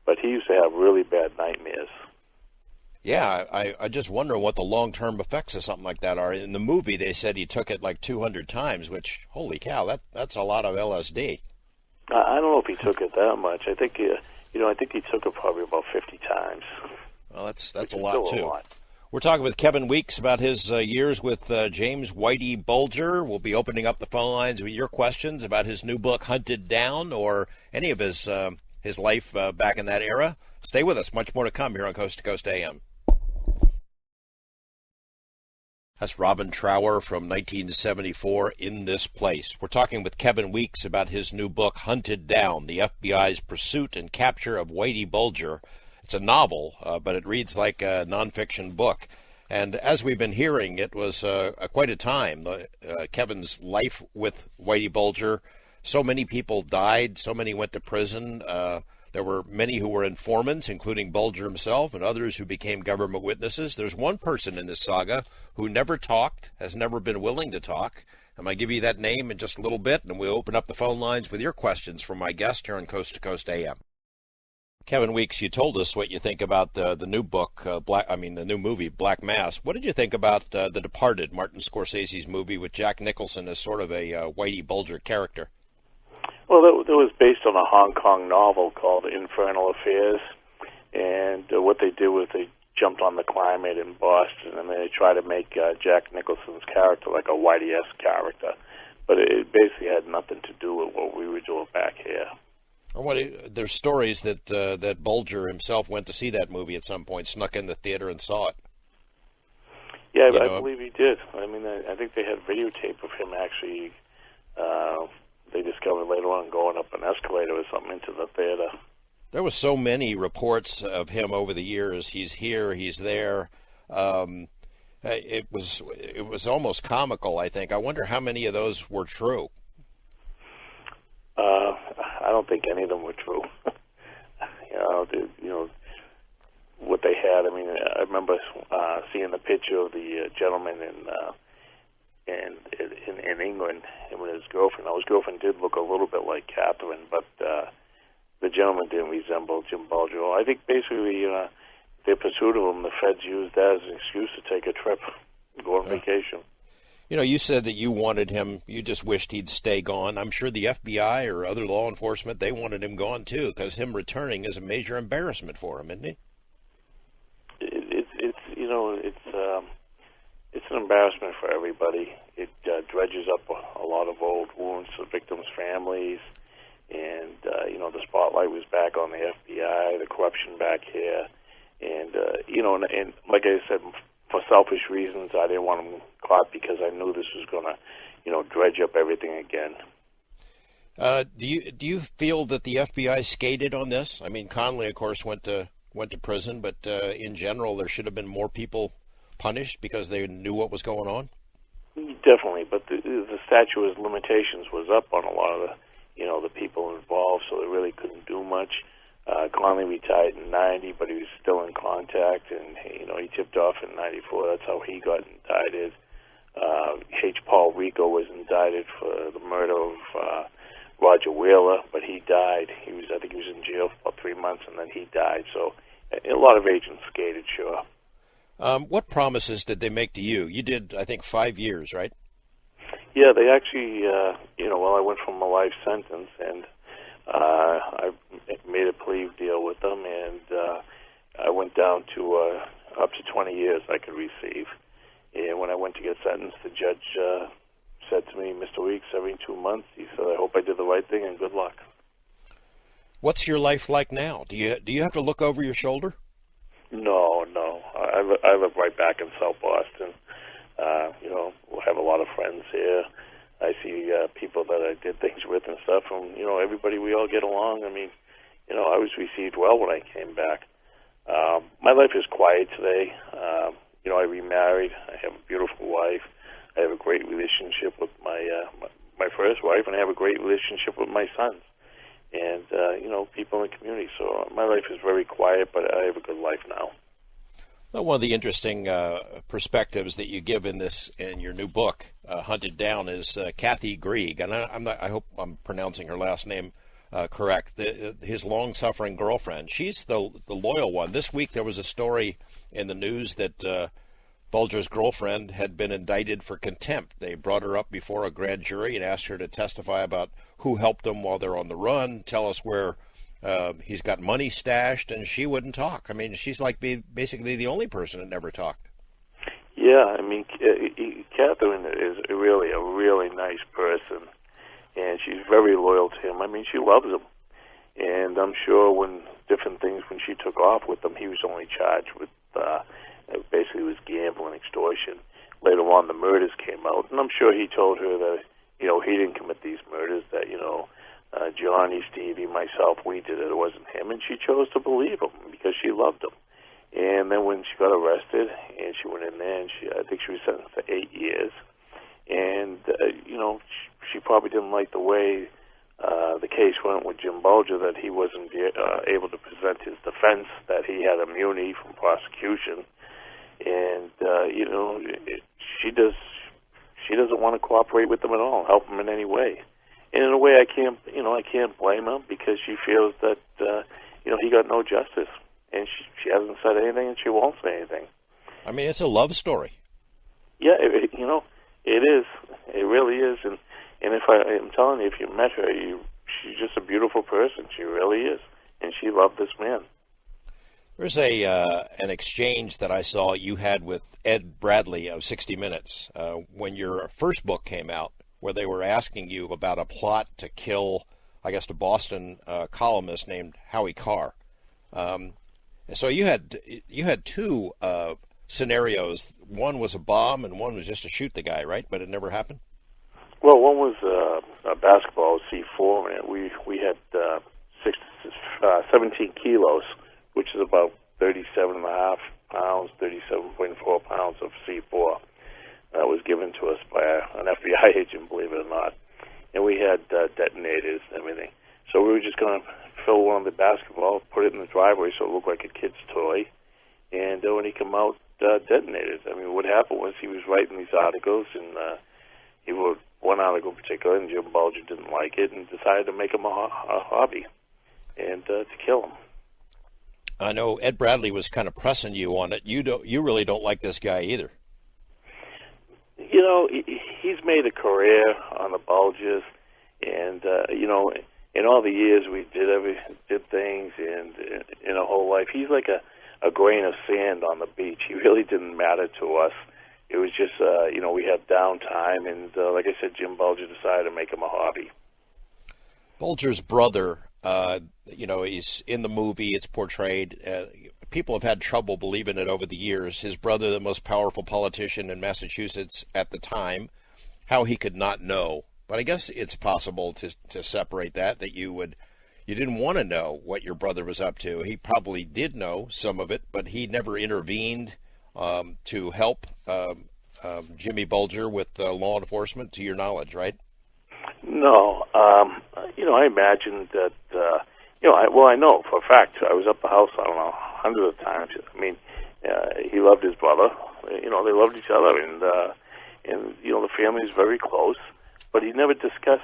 Speaker 4: but he used to have really bad nightmares.
Speaker 1: Yeah, I just wonder what the long-term effects of something like that are. In the movie, they said he took it like 200 times, which, holy cow, that's a lot of LSD.
Speaker 4: I don't know if he took it that much. I think I think he took it probably about 50 times.
Speaker 1: Well, that's a lot too. We're talking with Kevin Weeks about his years with James Whitey Bulger. We'll be opening up the phone lines with your questions about his new book, Hunted Down, or any of his life back in that era. Stay with us. Much more to come here on Coast to Coast AM. That's Robin Trower from 1974, In This Place. We're talking with Kevin Weeks about his new book, Hunted Down, the FBI's Pursuit and Capture of Whitey Bulger. It's a novel, but it reads like a nonfiction book. And as we've been hearing, it was quite a time, Kevin's life with Whitey Bulger. So many people died, so many went to prison. There were many who were informants, including Bulger himself, and others who became government witnesses. There's one person in this saga who never talked, has never been willing to talk. I'm going to give you that name in just a little bit, and we'll open up the phone lines with your questions from my guest here on Coast to Coast AM. Kevin Weeks, you told us what you think about the new book, the new movie, Black Mass. What did you think about The Departed, Martin Scorsese's movie with Jack Nicholson as sort of a Whitey Bulger character?
Speaker 4: Well, that was based on a Hong Kong novel called Infernal Affairs, And what they did was they jumped on the climate in Boston, and they tried to make Jack Nicholson's character like a Whitey-esque character. But it basically had nothing to do with what we were doing back here.
Speaker 1: There's stories that that Bulger himself went to see that movie at some point, snuck in the theater and saw it.
Speaker 4: Yeah, I believe he did. I mean, I think they had videotape of him actually. They discovered later on going up an escalator or something into the theater.
Speaker 1: There was so many reports of him over the years. He's here, he's there. It was almost comical, I think. I wonder how many of those were true.
Speaker 4: I don't think any of them were true. What they had. I mean, I remember seeing the picture of the gentleman in England with his girlfriend. Now, his girlfriend did look a little bit like Catherine, but the gentleman didn't resemble Jim Bulger. I think basically their pursuit of him, the feds used that as an excuse to take a trip, go on vacation.
Speaker 1: You know, you said that you wanted him, you just wished he'd stay gone. I'm sure the FBI or other law enforcement, they wanted him gone too, because him returning is a major embarrassment for him, isn't it?
Speaker 4: It's an embarrassment for everybody. It dredges up a lot of old wounds to victims' families, and the spotlight was back on the FBI, the corruption back here, and like I said, for selfish reasons, I didn't want him caught because I knew this was going to, dredge up everything again.
Speaker 1: Do you feel that the FBI skated on this? I mean, Conley, of course, went to prison, but in general, there should have been more people punished because they knew what was going on.
Speaker 4: Definitely, but the statute of limitations was up on a lot of the people involved, so they really couldn't do much. Conley retired in '90, but he was still in contact, and he tipped off in '94. That's how he got indicted. H. Paul Rico was indicted for the murder of Roger Wheeler, but he died. I think he was in jail for about 3 months, and then he died. So a lot of agents skated, sure.
Speaker 1: What promises did they make to you? You did, I think, 5 years, right?
Speaker 4: Yeah, they actually, I went from a life sentence, and I made a plea deal with them, and I went down to up to 20 years I could receive. And when I went to get sentenced, the judge said to me, Mr. Weeks, every 2 months, he said, I hope I did the right thing, and good luck.
Speaker 1: What's your life like now? Do you have to look over your shoulder?
Speaker 4: No. I live right back in South Boston. We'll have a lot of friends here. I see people that I did things with and stuff, and, everybody, we all get along. I mean, I was received well when I came back. My life is quiet today. I remarried. I have a beautiful wife. I have a great relationship with my first wife, and I have a great relationship with my sons and, people in the community. So my life is very quiet, but I have a good life now.
Speaker 1: Well, one of the interesting perspectives that you give in your new book, Hunted Down, is Kathy Grieg, and I hope I'm pronouncing her last name correct. His long-suffering girlfriend. She's the loyal one. This week there was a story in the news that Bulger's girlfriend had been indicted for contempt. They brought her up before a grand jury and asked her to testify about who helped them while they're on the run. Tell us where he's got money stashed, and she wouldn't talk. I mean, she's like basically the only person that never talked.
Speaker 4: Yeah, I mean, Catherine is really a really nice person, and she's very loyal to him. I mean, she loves him, and I'm sure when she took off with him, he was only charged with basically was gambling, extortion. Later on, the murders came out, and I'm sure he told her that he didn't commit these murders. That Johnny, Stevie, myself, we did it. It wasn't him, and she chose to believe him because she loved him. And then when she got arrested, and she went in there, and I think she was sentenced to 8 years. And she probably didn't like the way the case went with Jim Bulger, that he wasn't able to present his defense, that he had immunity from prosecution. And she doesn't want to cooperate with them at all, help them in any way. And in a way, I can't blame her, because she feels that he got no justice, and she hasn't said anything, and she won't say anything.
Speaker 1: I mean, it's a love story.
Speaker 4: Yeah, it is. It really is. And I'm telling you, if you met her, she's just a beautiful person. She really is, and she loved this man.
Speaker 1: There's an exchange that I saw you had with Ed Bradley of 60 Minutes when your first book came out, where they were asking you about a plot to kill, I guess, a Boston columnist named Howie Carr. So you had two scenarios. One was a bomb, and one was just to shoot the guy, right? But it never happened.
Speaker 4: Well, one was a basketball C4, and we had 17 kilos, which is about 37.5 pounds, 37.4 pounds of C4 that was given to us by an FBI agent, believe it or not. And we had detonators and everything. So we were just going to fill one of the basketball, put it in the driveway so it looked like a kid's toy, and when he come out, detonate it. I mean, what happened was he was writing these articles, and he wrote one article in particular, and Jim Bulger didn't like it and decided to make him a hobby and to kill him.
Speaker 1: I know Ed Bradley was kind of pressing you on it. You really don't like this guy either.
Speaker 4: You know, he's made a career on the Bulgers, and you know, in all the years we did things, and in a whole life, he's like a grain of sand on the beach. He really didn't matter to us. It was just, you know, we had downtime, and like I said, Jim Bulger decided to make him a hobby.
Speaker 1: Bulger's brother, you know, he's in the movie, it's portrayed. People have had trouble believing it over the years. His brother, the most powerful politician in Massachusetts at the time, how he could not know. But I guess it's possible to separate that you didn't want to know what your brother was up to. He probably did know some of it, but he never intervened to help Jimmy Bulger with law enforcement, to your knowledge, right?
Speaker 4: No. You know, I imagined that, you know, I know for a fact. I was up the house, I don't know, hundreds of times. I mean, he loved his brother. You know, they loved each other, and you know, the family is very close. But he never discussed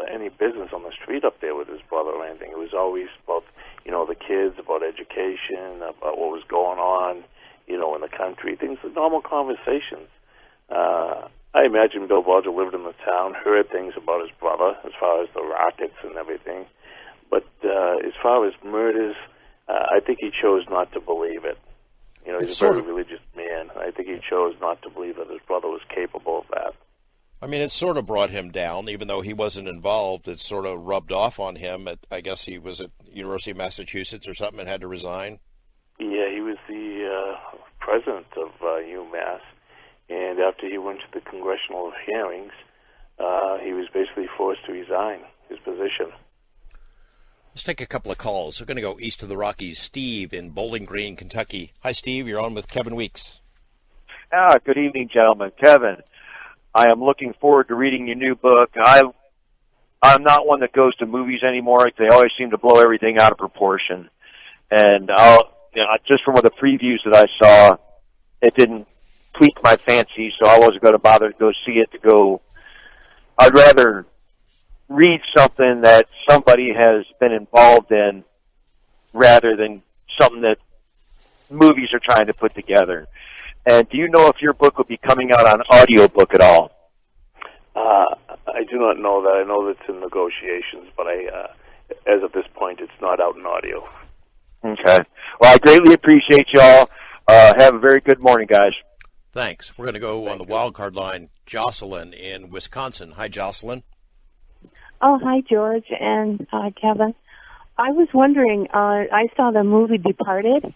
Speaker 4: any business on the street up there with his brother or anything. It was always about, you know, the kids, about education, about what was going on, you know, in the country, things, normal conversations. I imagine Bill Bulger lived in the town, heard things about his brother as far as the rockets and everything. But as far as murders, I think he chose not to believe it. You know, he's a very religious man. I think he chose not to believe that his brother was capable of that.
Speaker 1: I mean, it sort of brought him down, even though he wasn't involved. It sort of rubbed off on him. I guess he was at University of Massachusetts or something and had to resign. Yeah,
Speaker 4: he was the president of UMass, and after he went to the congressional hearings, he was basically forced to resign his position.
Speaker 1: Let's take a couple of calls. We're going to go east of the Rockies. Steve in Bowling Green, Kentucky. Hi, Steve. You're on with Kevin Weeks.
Speaker 5: Good evening, gentlemen. Kevin, I am looking forward to reading your new book. I'm not one that goes to movies anymore. They always seem to blow everything out of proportion. And just from the previews that I saw, it didn't tweak my fancy, so I wasn't going to bother to go see it. I'd rather read something that somebody has been involved in rather than something that movies are trying to put together. And do you know if your book will be coming out on audiobook at all?
Speaker 4: I do not know that. I know that's in negotiations, but as of this point, it's not out in audio.
Speaker 5: Okay. Well, I greatly appreciate y'all. Have a very good morning, guys.
Speaker 1: Thanks. We're going to go on the wild card line. Jocelyn in Wisconsin. Hi, Jocelyn.
Speaker 6: Oh, hi, George and Kevin. I was wondering, I saw the movie Departed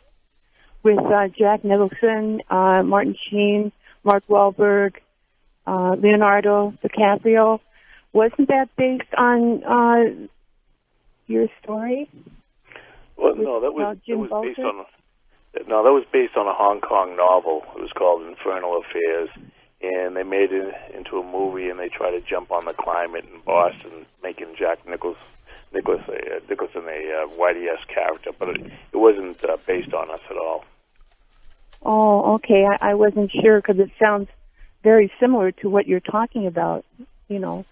Speaker 6: with Jack Nicholson, Martin Sheen, Mark Wahlberg, Leonardo DiCaprio. Wasn't that based on your story?
Speaker 4: Well, no, that was based on a Hong Kong novel. It was called Infernal Affairs, and they made it into a movie, and they tried to jump on the climate in Boston, making Jack Nicholson a Whitey-esque character, but it wasn't based on us at all.
Speaker 6: Oh, okay. I wasn't sure because it sounds very similar to what you're talking about, you know.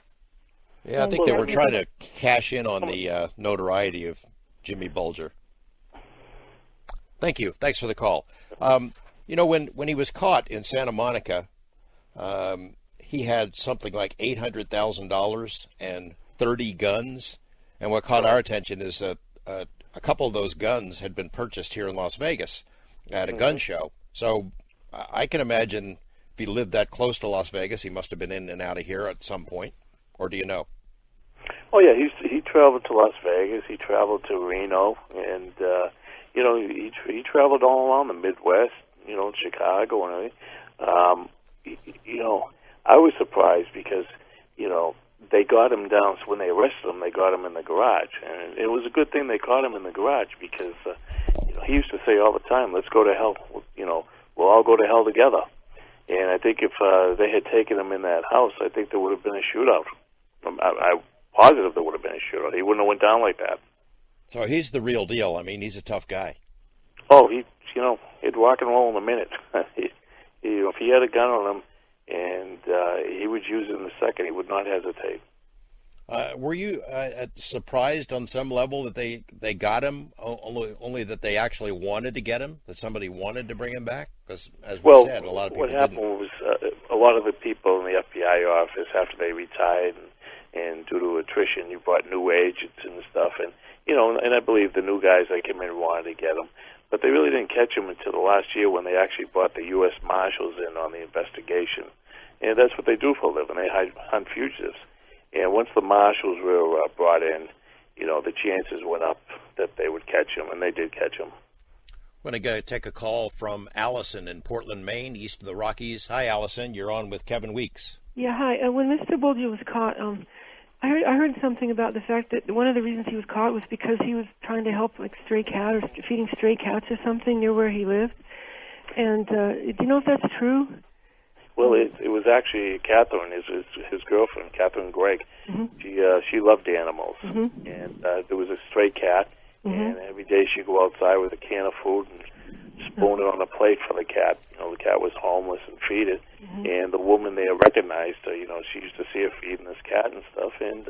Speaker 1: Yeah, I think they were trying to cash in on the notoriety of Jimmy Bulger. Thank you. Thanks for the call. You know, when he was caught in Santa Monica, he had something like $800,000 and 30 guns. And what caught our attention is a a couple of those guns had been purchased here in Las Vegas at a gun show. So I can imagine if he lived that close to Las Vegas, he must have been in and out of here at some point. Or do you know?
Speaker 4: Oh yeah, he traveled to Las Vegas. He traveled to Reno, and he traveled all around the Midwest. Chicago and everything. I was surprised because they got him down. So when they arrested him, they got him in the garage, and it was a good thing they caught him in the garage because he used to say all the time, "Let's go to hell." We'll all go to hell together. And I think if they had taken him in that house, I think there would have been a shootout. I'm positive there would have been a shootout. He wouldn't have went down like that.
Speaker 1: So he's the real deal. I mean, he's a tough guy.
Speaker 4: Oh, he'd rock and roll in a minute. If he had a gun on him, and he would use it in a second, he would not hesitate.
Speaker 1: Were you surprised on some level that they got him, only that they actually wanted to get him, that somebody wanted to bring him back? Because, as we said, a lot of people
Speaker 4: what happened was a lot of the people in the FBI office, after they retired and due to attrition, you brought new agents and stuff, and I believe the new guys that came in wanted to get him. But they really didn't catch him until the last year when they actually brought the U.S. Marshals in on the investigation. And that's what they do for a living. They hunt fugitives. And once the Marshals were brought in, the chances went up that they would catch him, and they did catch him.
Speaker 1: I'm going to take a call from Allison in Portland, Maine, east of the Rockies. Hi, Allison. You're on with Kevin Weeks.
Speaker 7: Yeah, hi. When Mr. Bulger was caught, I heard something about the fact that one of the reasons he was caught was because he was trying to help stray cat or feeding stray cats or something near where he lived. And do you know if that's true?
Speaker 4: Well, it was actually Catherine, his girlfriend, Catherine Gregg. Mm-hmm. She loved animals, mm-hmm. and there was a stray cat, mm-hmm. and every day she'd go outside with a can of food and spoon it on a plate for the cat. The cat was homeless and feed it, mm-hmm. and the woman there recognized her. She used to see her feeding this cat and stuff, and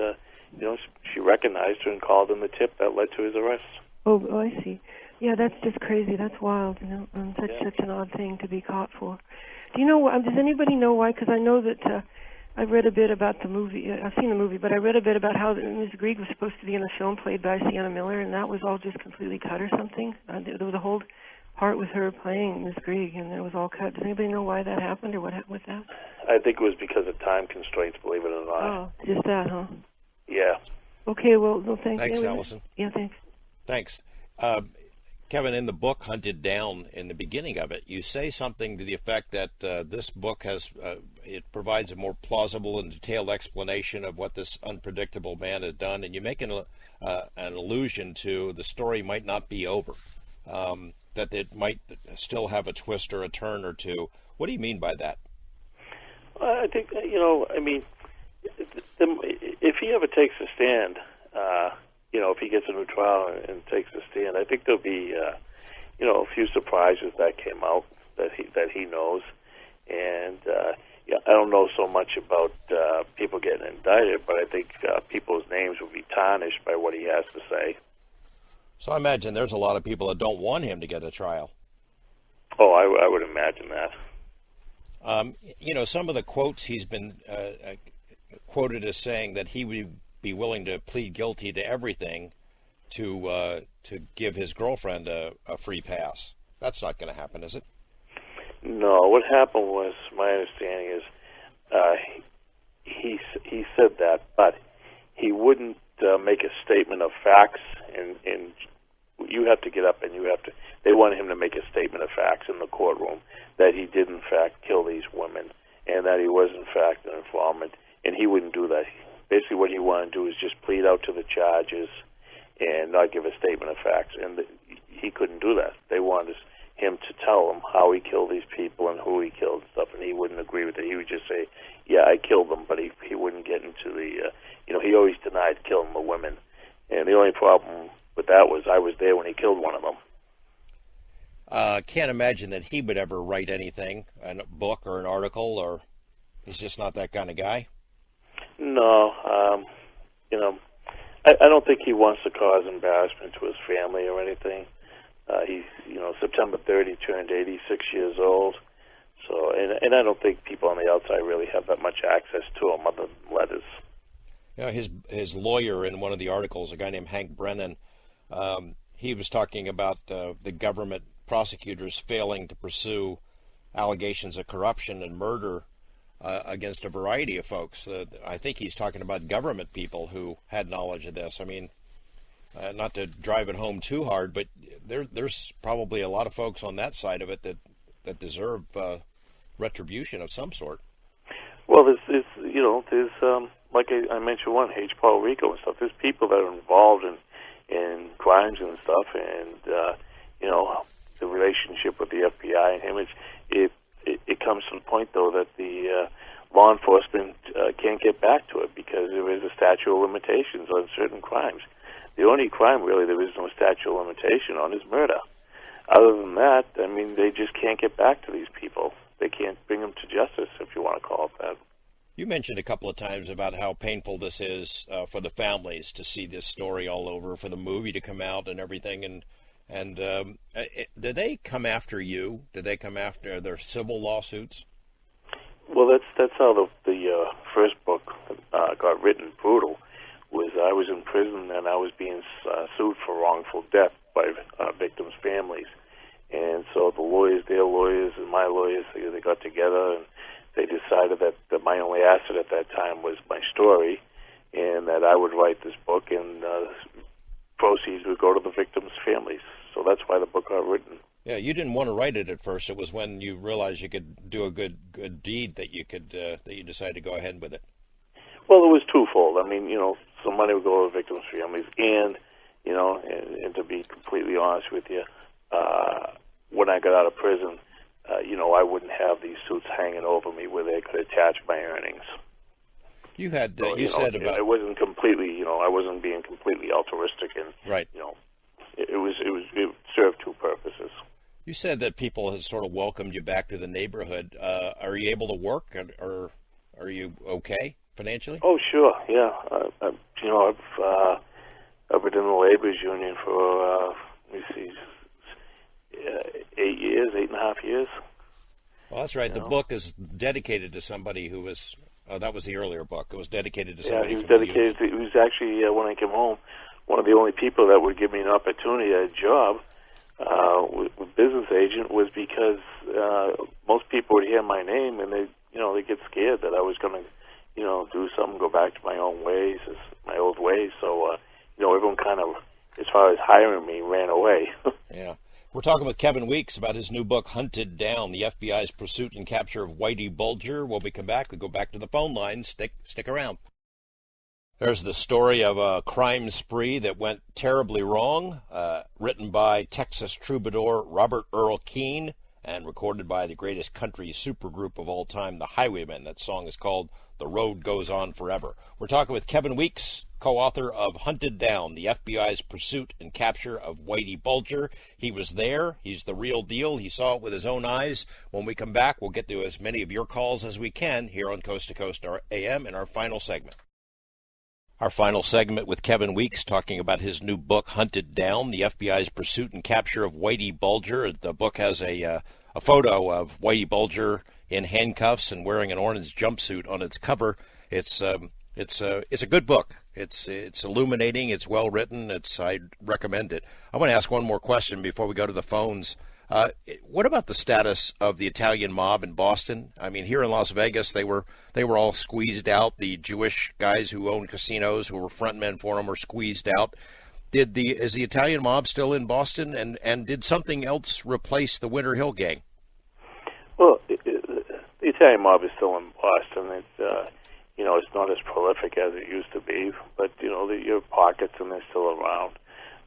Speaker 4: she recognized her and called in the tip that led to his arrest.
Speaker 7: Oh, I see. Yeah, that's just crazy. That's wild. Such an odd thing to be caught for. Do you know? Does anybody know why? Because I know that I read a bit about the movie. I've seen the movie, but I read a bit about how Miss Grieg was supposed to be in the film played by Sienna Miller, and that was all just completely cut or something. There was a whole part with her playing Miss Grieg, and it was all cut. Does anybody know why that happened or what happened with that?
Speaker 4: I think it was because of time constraints, believe it or not.
Speaker 7: Oh, just that, huh?
Speaker 4: Yeah.
Speaker 7: Okay, well, thanks.
Speaker 1: Thanks, Allison.
Speaker 7: Yeah, thanks.
Speaker 1: Thanks. Kevin, in the book Hunted Down, in the beginning of it, you say something to the effect that this book it provides a more plausible and detailed explanation of what this unpredictable man has done, and you make an allusion to the story might not be over, that it might still have a twist or a turn or two. What do you mean by that?
Speaker 4: I think, if he ever takes a stand, if he gets a new trial and takes a stand, I think there'll be, a few surprises that came out that he knows. And I don't know so much about people getting indicted, but I think people's names will be tarnished by what he has to say.
Speaker 1: So I imagine there's a lot of people that don't want him to get a trial.
Speaker 4: Oh, I would imagine that.
Speaker 1: Some of the quotes he's been quoted as saying that he would be willing to plead guilty to everything to give his girlfriend a free pass. That's not going to happen, is it?
Speaker 4: No. What happened was, my understanding is, he said that, but he wouldn't make a statement of facts, and you have to get up and they wanted him to make a statement of facts in the courtroom that he did in fact kill these women and that he was in fact an informant, and he wouldn't do that. Basically what he wanted to do is just plead out to the charges and not give a statement of facts, and he couldn't do that. They wanted him to tell them how he killed these people and who he killed and stuff, and he wouldn't agree with it. He would just say, yeah, I killed them, but he wouldn't get into the, he always denied killing the women. And the only problem with that was I was there when he killed one of them.
Speaker 1: Can't imagine that he would ever write anything, a book or an article, or he's just not that kind of guy.
Speaker 4: No, I don't think he wants to cause embarrassment to his family or anything. He's, September 30 turned 86 years old. So, and I don't think people on the outside really have that much access to him other than letters.
Speaker 1: His lawyer in one of the articles, a guy named Hank Brennan, he was talking about the government prosecutors failing to pursue allegations of corruption and murder against a variety of folks. I think he's talking about government people who had knowledge of this. I mean, not to drive it home too hard, but there's probably a lot of folks on that side of it that deserve retribution of some sort.
Speaker 4: Well, there's like I mentioned H. Paul Rico and stuff. There's people that are involved in crimes and stuff, and the relationship with the FBI and him. It comes to the point though that the law enforcement can't get back to it because there is a statute of limitations on certain crimes. The only crime really there is no statute of limitation on is murder. Other than that, I mean, they just can't get back to these people. They can't bring them to justice, if you want to call it that.
Speaker 1: You mentioned a couple of times about how painful this is for the families to see this story all over, for the movie to come out and everything. And did they come after you? Did they come after their civil lawsuits?
Speaker 4: Well, that's how the first book got written. Brutal. I was in prison and I was being sued for wrongful death by victims' families, and so the lawyers, their lawyers, and my lawyers, they got together and they decided that my only asset at that time was my story, and that I would write this book, and proceeds would go to the victims' families. So that's why the book got written.
Speaker 1: Yeah, you didn't want to write it at first. It was when you realized you could do a good deed that you could that you decided to go ahead with it.
Speaker 4: Well, it was twofold. I mean, some money would go to the victims' families, and and to be completely honest with you, when I got out of prison, I wouldn't have these suits hanging over me where they could attach my earnings.
Speaker 1: You had
Speaker 4: So,
Speaker 1: said about
Speaker 4: it wasn't completely, I wasn't being completely altruistic, and
Speaker 1: right.
Speaker 4: It served two purposes.
Speaker 1: You said that people had sort of welcomed you back to the neighborhood. Are you able to work, or are you okay financially?
Speaker 4: Oh, sure, yeah. I've been in the laborers union for 8.5 years.
Speaker 1: Well, that's right. The book is dedicated to somebody who was. That was the earlier book. It was dedicated to somebody.
Speaker 4: Yeah, he was dedicated. He was actually when I came home, one of the only people that would give me an opportunity at a job with business agent was because most people would hear my name and they get scared that I was going to do something, go back to my own ways, my old ways. So everyone kind of, as far as hiring me, ran away.
Speaker 1: Yeah. We're talking with Kevin Weeks about his new book, Hunted Down, the FBI's Pursuit and Capture of Whitey Bulger. When we come back, we go back to the phone line. Stick around. There's the story of a crime spree that went terribly wrong, written by Texas troubadour Robert Earl Keen and recorded by the greatest country supergroup of all time, the Highwaymen. That song is called The Road Goes On Forever. We're talking with Kevin Weeks, co-author of Hunted Down, the FBI's Pursuit and Capture of Whitey Bulger. He was there. He's the real deal. He saw it with his own eyes. When we come back, we'll get to as many of your calls as we can here on Coast to Coast AM in our final segment. Our final segment with Kevin Weeks talking about his new book, Hunted Down, the FBI's Pursuit and Capture of Whitey Bulger. The book has a photo of Whitey Bulger in handcuffs and wearing an orange jumpsuit on its cover. It's a good book. It's illuminating. It's well written. I recommend it. I want to ask one more question before we go to the phones. What about the status of the Italian mob in Boston? I mean, here in Las Vegas, they were all squeezed out. The Jewish guys who owned casinos, who were frontmen for them, were squeezed out. Is the Italian mob still in Boston? And did something else replace the Winter Hill Gang?
Speaker 4: Well, the Italian mob is still in Boston. It's not as prolific as it used to be, but you have pockets and they're still around.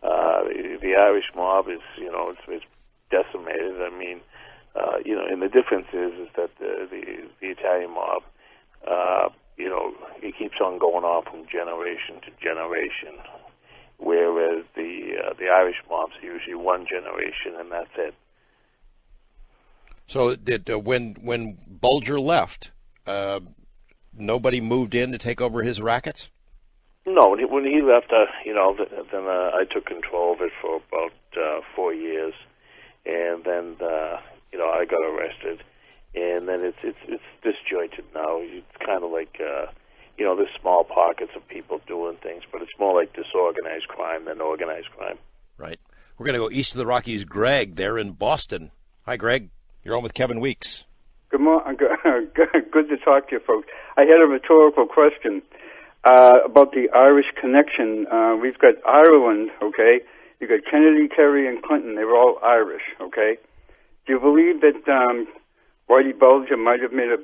Speaker 4: The Irish mob is it's decimated. I mean, and the difference is that the Italian mob, it keeps on going on from generation to generation, whereas the Irish mobs are usually one generation and that's it.
Speaker 1: So when Bulger left, nobody moved in to take over his rackets?
Speaker 4: No, when he left, then I took control of it for about 4 years. And then, I got arrested, and then it's disjointed now. It's kind of like, there's small pockets of people doing things, but it's more like disorganized crime than organized crime.
Speaker 1: Right. We're going to go east of the Rockies. Greg, there in Boston. Hi, Greg. You're on with Kevin Weeks.
Speaker 8: Good morning. Good to talk to you, folks. I had a rhetorical question about the Irish connection. We've got Ireland, okay? You got Kennedy, Kerry, and Clinton. They were all Irish, okay? Do you believe that Whitey Bulger might have made a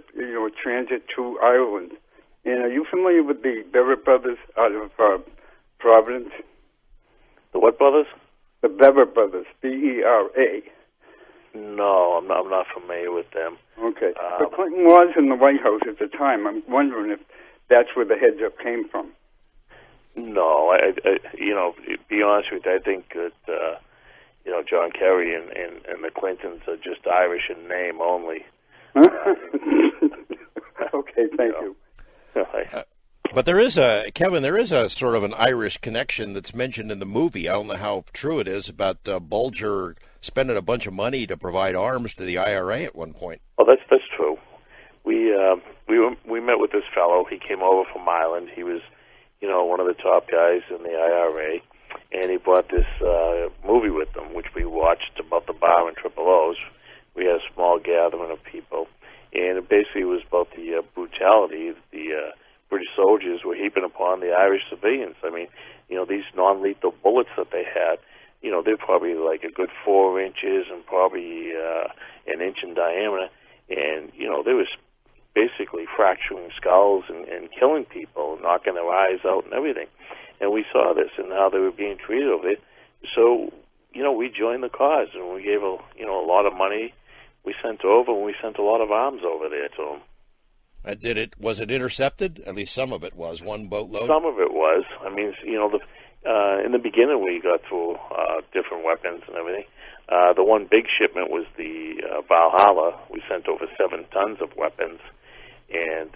Speaker 8: transit to Ireland? And are you familiar with the Bever brothers out of Providence?
Speaker 4: The what brothers?
Speaker 8: The Bever brothers, B-E-R-A.
Speaker 4: No, I'm not familiar with them.
Speaker 8: Okay. But Clinton was in the White House at the time. I'm wondering if that's where the heads up came from.
Speaker 4: No, I to be honest with you, I think that John Kerry and the Clintons are just Irish in name only.
Speaker 8: Okay, thank you.
Speaker 1: But there is Kevin, there is a sort of an Irish connection that's mentioned in the movie. I don't know how true it is about Bulger spending a bunch of money to provide arms to the IRA at one point.
Speaker 4: Oh, that's true. We met with this fellow. He came over from Ireland. He was, one of the top guys in the IRA, and he brought this movie with him, which we watched about the bar and Triple O's. We had a small gathering of people, and it basically was about the brutality the British soldiers were heaping upon the Irish civilians. I mean, these non-lethal bullets that they had, they're probably like a good 4 inches and probably an inch in diameter, and they was basically fracturing skulls and killing people, knocking their eyes out and everything. And we saw this and how they were being treated over it. So, we joined the cause, and we gave a lot of money. We sent over, and we sent a lot of arms over there to them.
Speaker 1: Was it intercepted? At least some of it was. One boatload?
Speaker 4: Some of it was. I mean, in the beginning we got through different weapons and everything. The one big shipment was the Valhalla. We sent over 7 tons of weapons. And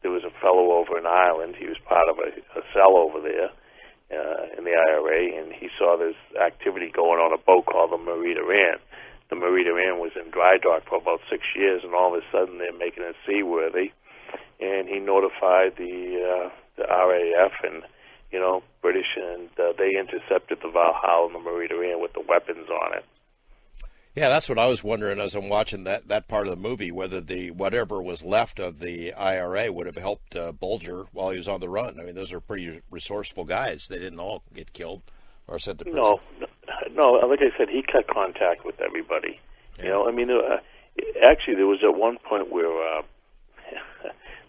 Speaker 4: there was a fellow over in Ireland. He was part of a cell over there in the IRA, and he saw this activity going on a boat called the Mamali-TV. The Mamali-TV was in dry dock for about 6 years, and all of a sudden they're making it seaworthy. And he notified the RAF and British, and they intercepted the Valhalla and the Mamali-TV with the weapons on it.
Speaker 1: Yeah, that's what I was wondering as I'm watching that part of the movie, whether whatever was left of the IRA would have helped Bulger while he was on the run. I mean, those are pretty resourceful guys. They didn't all get killed or sent to prison.
Speaker 4: No, like I said, he cut contact with everybody.
Speaker 1: Yeah.
Speaker 4: I mean, actually, there was at one point where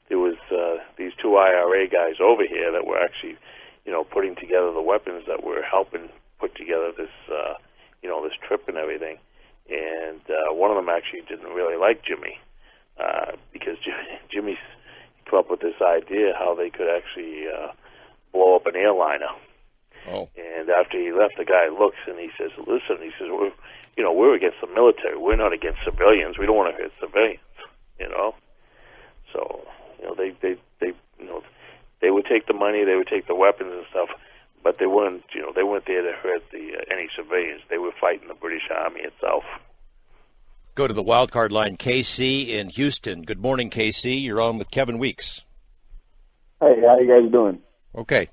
Speaker 4: there was these 2 IRA guys over here that were actually, putting together the weapons that were helping put together this, this trip and everything. And one of them actually didn't really like Jimmy because Jimmy came up with this idea how they could actually blow up an airliner.
Speaker 1: Oh. And
Speaker 4: after he left, the guy looks and he says, "Listen," he says, "we're against the military. We're not against civilians. We don't want to hurt civilians." So they would take the money, they would take the weapons and stuff, but they weren't there to hurt any civilians. They were fighting the British Army itself.
Speaker 1: Go to the wild card line, KC in Houston. Good morning, KC. You're on with Kevin Weeks.
Speaker 9: Hey, how you guys doing?
Speaker 1: Okay.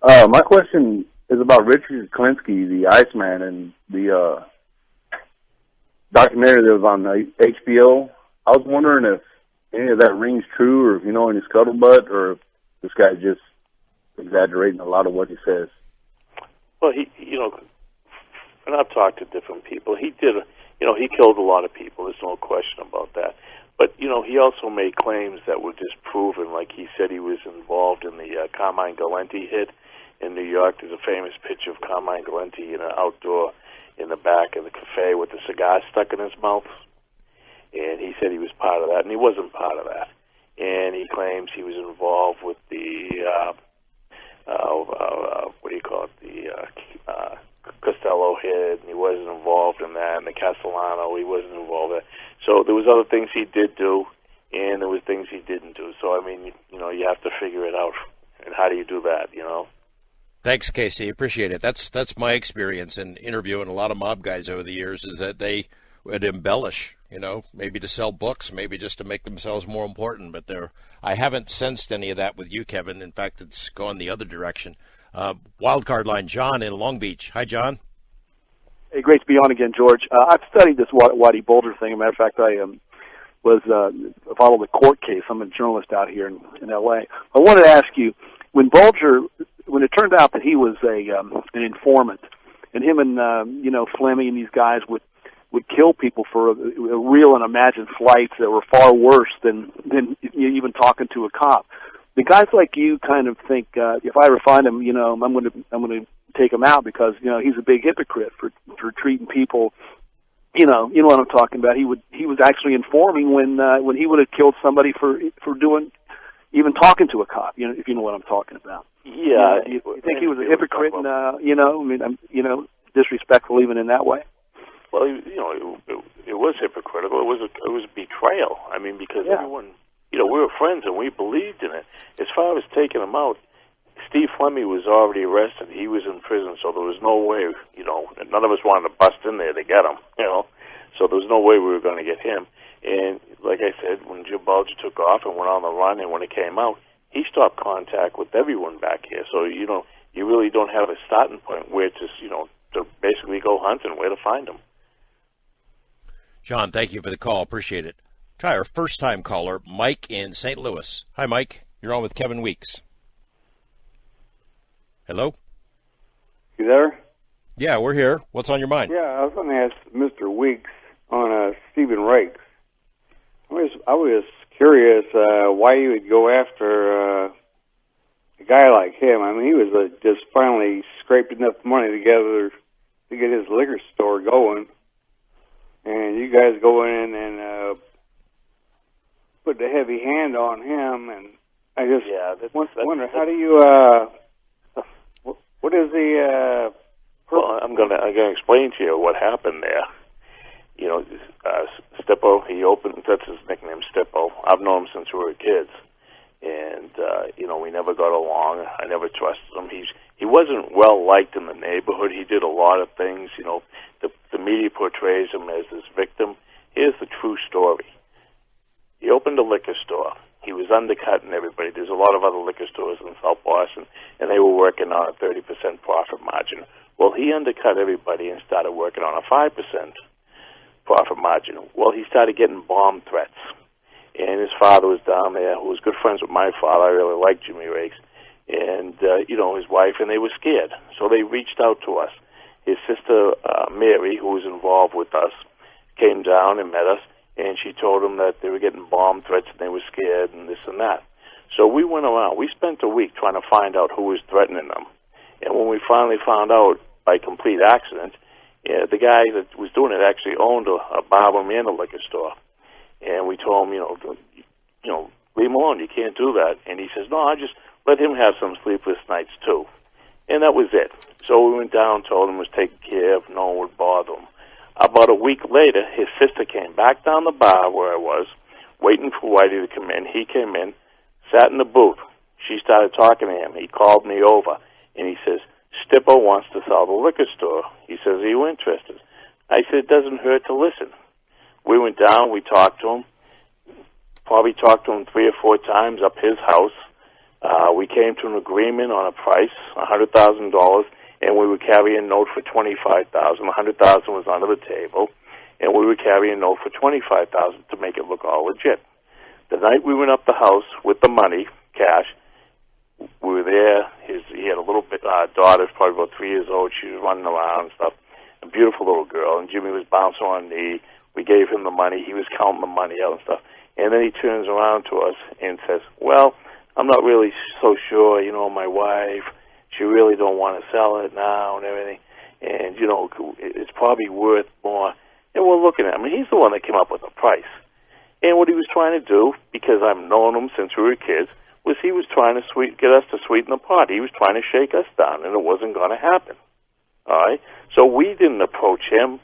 Speaker 9: My question is about Richard Klinsky, the Iceman, and the documentary that was on HBO. I was wondering if any of that rings true, or if you know any scuttlebutt, or if this guy's just exaggerating a lot of what he says.
Speaker 4: Well, and I've talked to different people. He did, he killed a lot of people. There's no question about that. But, he also made claims that were disproven. Like he said he was involved in the Carmine Galante hit in New York. There's a famous picture of Carmine Galante in an outdoor in the back of the cafe with a cigar stuck in his mouth. And he said he was part of that, and he wasn't part of that. And he claims he was involved with the, Costello hit, and he wasn't involved in that, and the Castellano, he wasn't involved in that. So there was other things he did do, and there was things he didn't do. So, I mean, you have to figure it out. And how do you do that,
Speaker 1: Thanks, Casey. Appreciate it. That's my experience in interviewing a lot of mob guys over the years, is that they would embellish, maybe to sell books, maybe just to make themselves more important. But I haven't sensed any of that with you, Kevin. In fact, it's gone the other direction. Wildcard line, John in Long Beach. Hi, John.
Speaker 10: Hey, great to be on again, George. I've studied this Whitey Bulger thing. As a matter of fact, I followed the court case. I'm a journalist out here in L.A. I wanted to ask you, when it turned out that he was an informant, and him and Fleming and these guys would kill people for a real and imagined flights that were far worse than even talking to a cop. The guys like you kind of think, if I ever find him, I'm going to take him out because he's a big hypocrite for treating people. You know what I'm talking about. He was actually informing when he would have killed somebody for doing, even talking to a cop. If you know what I'm talking about.
Speaker 4: Yeah.
Speaker 10: You think he was a hypocrite and disrespectful even in that way?
Speaker 4: Well, it was hypocritical. It was betrayal. I mean, because everyone, we were friends and we believed in it. As far as taking him out, Steve Fleming was already arrested. He was in prison, so there was no way, none of us wanted to bust in there to get him, So there was no way we were going to get him. And like I said, when Jim Bulger took off and went on the run, and when it came out, he stopped contact with everyone back here. So, you really don't have a starting point where to basically go hunting, where to find him.
Speaker 1: John, thank you for the call. Appreciate it. Try our first-time caller, Mike in St. Louis. Hi, Mike. You're on with Kevin Weeks. Hello?
Speaker 11: You there?
Speaker 1: Yeah, we're here. What's on your mind?
Speaker 11: Yeah, I was going to ask Mr. Weeks on Stephen Rakes. I was curious why you would go after a guy like him. I mean, he was just finally scraped enough money together to get his liquor store going. And you guys go in and put the heavy hand on him, and I just wonder, how do you, what is the...
Speaker 4: Well, I'm gonna explain to you what happened there. Stippo, that's his nickname, Stippo. I've known him since we were kids. And, we never got along. I never trusted him. He wasn't well liked in the neighborhood. He did a lot of things. The media portrays him as this victim. Here's the true story. He opened a liquor store. He was undercutting everybody. There's a lot of other liquor stores in South Boston, and they were working on a 30% profit margin. Well, he undercut everybody and started working on a 5% profit margin. Well, he started getting bomb threats. And his father was down there, who was good friends with my father. I really liked Jimmy Rakes. And, his wife, and they were scared. So they reached out to us. His sister, Mary, who was involved with us, came down and met us, and she told them that they were getting bomb threats and they were scared and this and that. So we went around. We spent a week trying to find out who was threatening them. And when we finally found out, by complete accident, the guy that was doing it actually owned a barroom and a liquor store. And we told him, leave him alone. You can't do that. And he says, no, I just let him have some sleepless nights too. And that was it. So we went down, told him it was taken care of, no one would bother him. About a week later, his sister came back down the bar where I was, waiting for Whitey to come in. He came in, sat in the booth. She started talking to him. He called me over, and he says, Stippo wants to sell the liquor store. He says, are you interested? I said, it doesn't hurt to listen. We went down, we talked to him, probably talked to him 3 or 4 times up his house. We came to an agreement on a price, $100,000, and we would carry a note for $25,000. $100,000 was under the table, and we would carry a note for $25,000 to make it look all legit. The night we went up the house with the money, cash, we were there. He had a little daughter, probably about 3 years old. She was running around and stuff. A beautiful little girl, and Jimmy was bouncing on her knee. We gave him the money. He was counting the money out and stuff. And then he turns around to us and says, well, I'm not really so sure, my wife, she really don't want to sell it now and everything. And, it's probably worth more. And we're looking at him. He's the one that came up with the price. And what he was trying to do, because I've known him since we were kids, was he was trying to get us to sweeten the pot. He was trying to shake us down, and it wasn't going to happen. All right? So we didn't approach him.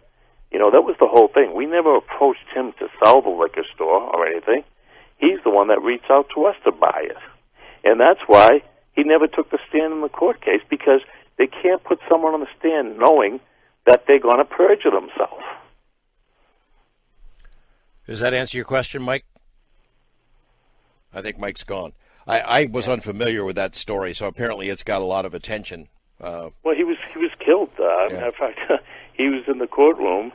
Speaker 4: That was the whole thing. We never approached him to sell the liquor store or anything. He's the one that reached out to us to buy it. And that's why he never took the stand in the court case, because they can't put someone on the stand knowing that they're going to perjure themselves.
Speaker 1: Does that answer your question, Mike? I think Mike's gone. I was unfamiliar with that story, so apparently it's got a lot of attention.
Speaker 4: Well, he was killed. Matter of fact, he was in the courtroom,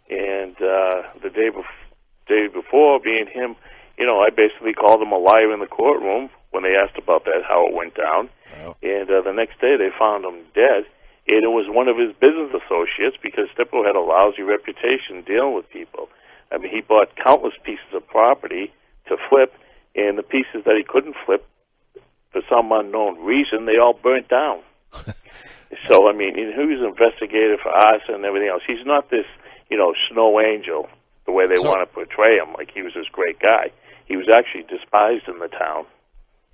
Speaker 4: and the day before, being him, I basically called him a liar in the courtroom when they asked about that, how it went down.
Speaker 1: Wow.
Speaker 4: And the next day they found him dead, and it was one of his business associates, because Stippo had a lousy reputation dealing with people. I mean, he bought countless pieces of property to flip, and the pieces that he couldn't flip, for some unknown reason, they all burnt down. So, I mean, he was investigated for arson and everything else. He's not this, snow angel, the way they want to portray him, like he was this great guy. He was actually despised in the town.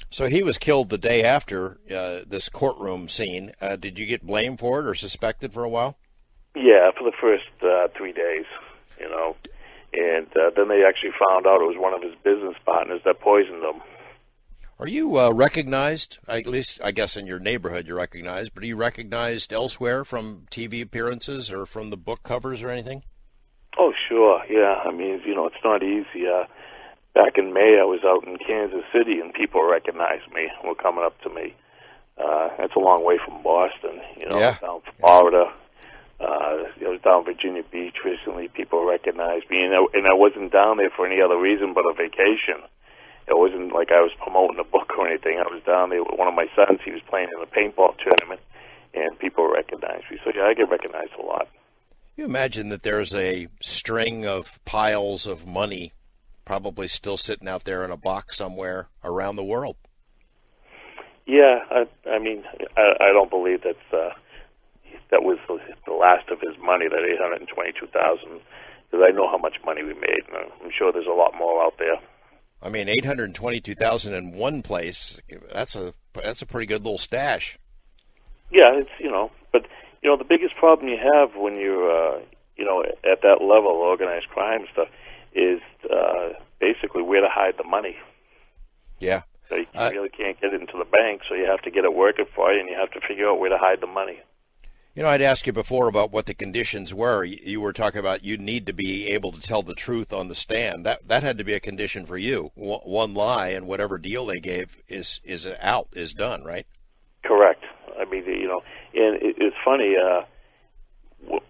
Speaker 1: So he was killed the day after this courtroom scene. Did you get blamed for it or suspected for a while?
Speaker 4: Yeah, for the first 3 days, And then they actually found out it was one of his business partners that poisoned him.
Speaker 1: Are you recognized, at least I guess in your neighborhood you're recognized, but are you recognized elsewhere from TV appearances or from the book covers or anything?
Speaker 4: Oh, sure, yeah. I mean, it's not easy. Back in May, I was out in Kansas City, and people recognized me, were coming up to me. That's a long way from Boston,
Speaker 1: Yeah.
Speaker 4: Down Florida. Down Virginia Beach recently, people recognized me, and I wasn't down there for any other reason but a vacation. It wasn't like I was promoting a book or anything. I was down there with one of my sons. He was playing in a paintball tournament, and people recognized me. So, yeah, I get recognized a lot.
Speaker 1: You imagine that there's a string of piles of money probably still sitting out there in a box somewhere around the world.
Speaker 4: Yeah, I mean, I don't believe that was the last of his money, that $822,000, because I know how much money we made, and I'm sure there's a lot more out there.
Speaker 1: I mean, $822,000 in one place, that's a pretty good little stash.
Speaker 4: Yeah, it's, but, the biggest problem you have when you're, at that level, organized crime stuff, is basically where to hide the money.
Speaker 1: Yeah.
Speaker 4: So you really can't get it into the bank, so you have to get it working for you, and you have to figure out where to hide the money.
Speaker 1: I'd asked you before about what the conditions were. You were talking about you need to be able to tell the truth on the stand. That had to be a condition for you. One lie, and whatever deal they gave is done, right?
Speaker 4: Correct. I mean, and it's funny,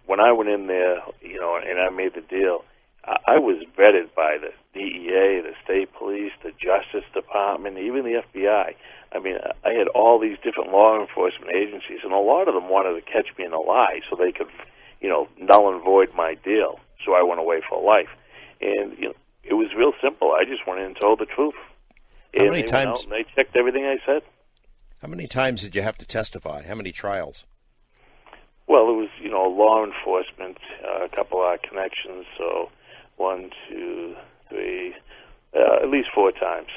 Speaker 4: when I went in there, and I made the deal, I was vetted by the DEA, the state police, the Justice Department, even the FBI. I mean, I had all these different law enforcement agencies, and a lot of them wanted to catch me in a lie so they could, null and void my deal. So I went away for life. And, it was real simple. I just went in and told the truth.
Speaker 1: How many times?
Speaker 4: And they checked everything I said.
Speaker 1: How many times did you have to testify? How many trials?
Speaker 4: Well, it was, law enforcement, a couple of connections, so 1, 2, 3, at least 4 times.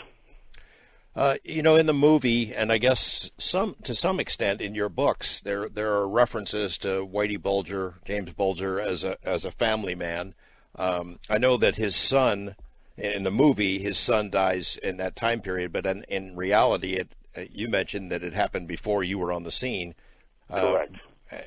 Speaker 1: In the movie, and I guess to some extent in your books, there are references to Whitey Bulger, James Bulger, as a family man. I know that his son, in the movie, his son dies in that time period, but in reality, you mentioned that it happened before you were on the scene.
Speaker 4: Correct.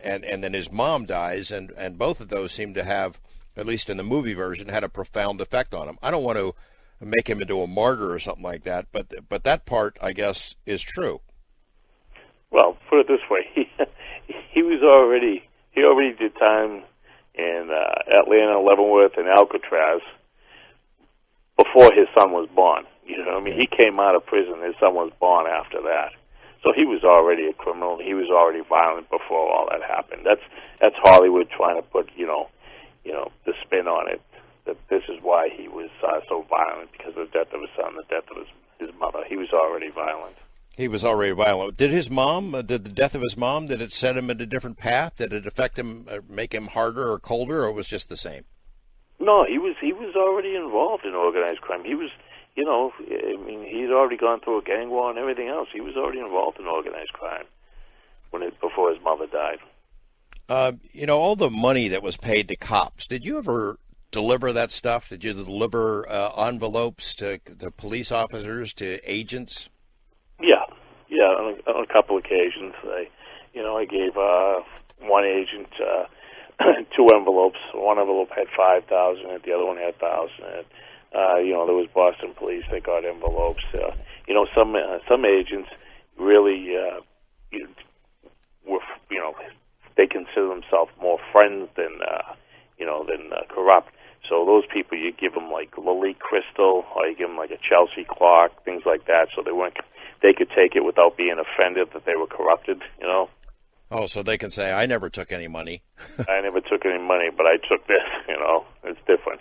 Speaker 1: And then his mom dies, and both of those seem to have, at least in the movie version, had a profound effect on him. I don't want to make him into a martyr or something like that, but that part, I guess, is true.
Speaker 4: Well, put it this way: he already did time in Atlanta, Leavenworth, and Alcatraz before his son was born. He came out of prison; his son was born after that. So he was already a criminal, and he was already violent before all that happened. That's Hollywood trying to put the spin on it. That this is why he was so violent, because of the death of his son, the death of his mother. He was already violent.
Speaker 1: He was already violent. Did the death of his mom, did it set him in a different path? Did it affect him, make him harder or colder, or was it just the same?
Speaker 4: No, he was already involved in organized crime. He was, he'd already gone through a gang war and everything else. He was already involved in organized crime before his mother died.
Speaker 1: All the money that was paid to cops, did you ever deliver that stuff? Did you deliver envelopes to the police officers, to agents? Yeah, on a couple occasions. I gave one agent 2 envelopes. One envelope had $5,000 in it, the other one had $1,000 in it. There was Boston police that got envelopes. Some agents really were,
Speaker 4: they consider themselves more friends than corrupt. So those people, you give them like Lily Crystal, or you give them like a Chelsea clock, things like that, so they could take it without being offended that they were corrupted, you know.
Speaker 1: Oh, so they can say, I never took any money.
Speaker 4: I never took any money, but I took this, you know. It's different.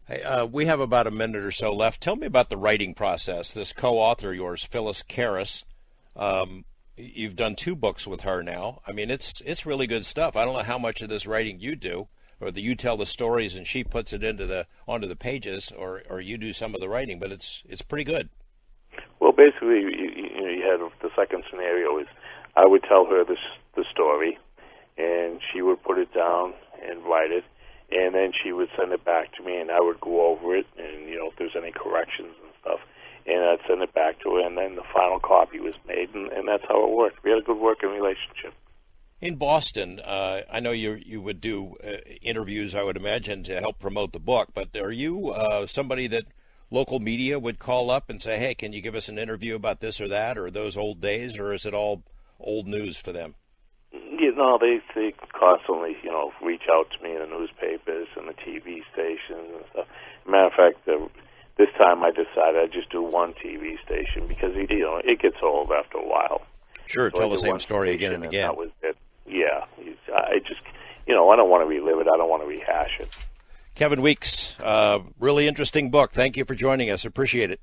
Speaker 1: Hey, we have about a minute or so left. Tell me about the writing process. This co-author of yours, Phyllis Karras, you've done 2 books with her now. I mean, it's really good stuff. I don't know how much of this writing you do, or that you tell the stories and she puts it onto the pages, or you do some of the writing, but it's pretty good.
Speaker 4: Well, basically, you had the second scenario is I would tell her the story, and she would put it down and write it, and then she would send it back to me, and I would go over it, and if there's any corrections and stuff, and I'd send it back to her, and then the final copy was made, and that's how it worked. We had a good working relationship.
Speaker 1: In Boston, I know you would do interviews, I would imagine, to help promote the book, but are you somebody that local media would call up and say, hey, can you give us an interview about this or that, or those old days, or is it all old news for them?
Speaker 4: They constantly, reach out to me in the newspapers and the TV stations and stuff. Matter of fact, this time I decided I'd just do one TV station because, it gets old after a while.
Speaker 1: Sure, so tell the same story again and again.
Speaker 4: That was it. Yeah, I just, I don't want to relive it. I don't want to rehash it.
Speaker 1: Kevin Weeks, really interesting book. Thank you for joining us. Appreciate it.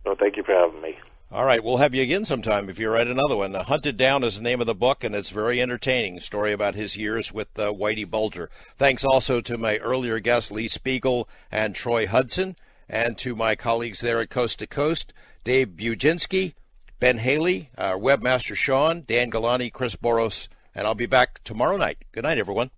Speaker 4: Well, thank you for having me.
Speaker 1: All right, we'll have you again sometime if you write another one. Hunted Down is the name of the book, and it's very entertaining. Story about his years with Whitey Bulger. Thanks also to my earlier guests, Lee Spiegel and Troy Hudson, and to my colleagues there at Coast to Coast, Dave Buginski, Ben Haley, our webmaster Sean, Dan Galani, Chris Boros, and I'll be back tomorrow night. Good night, everyone.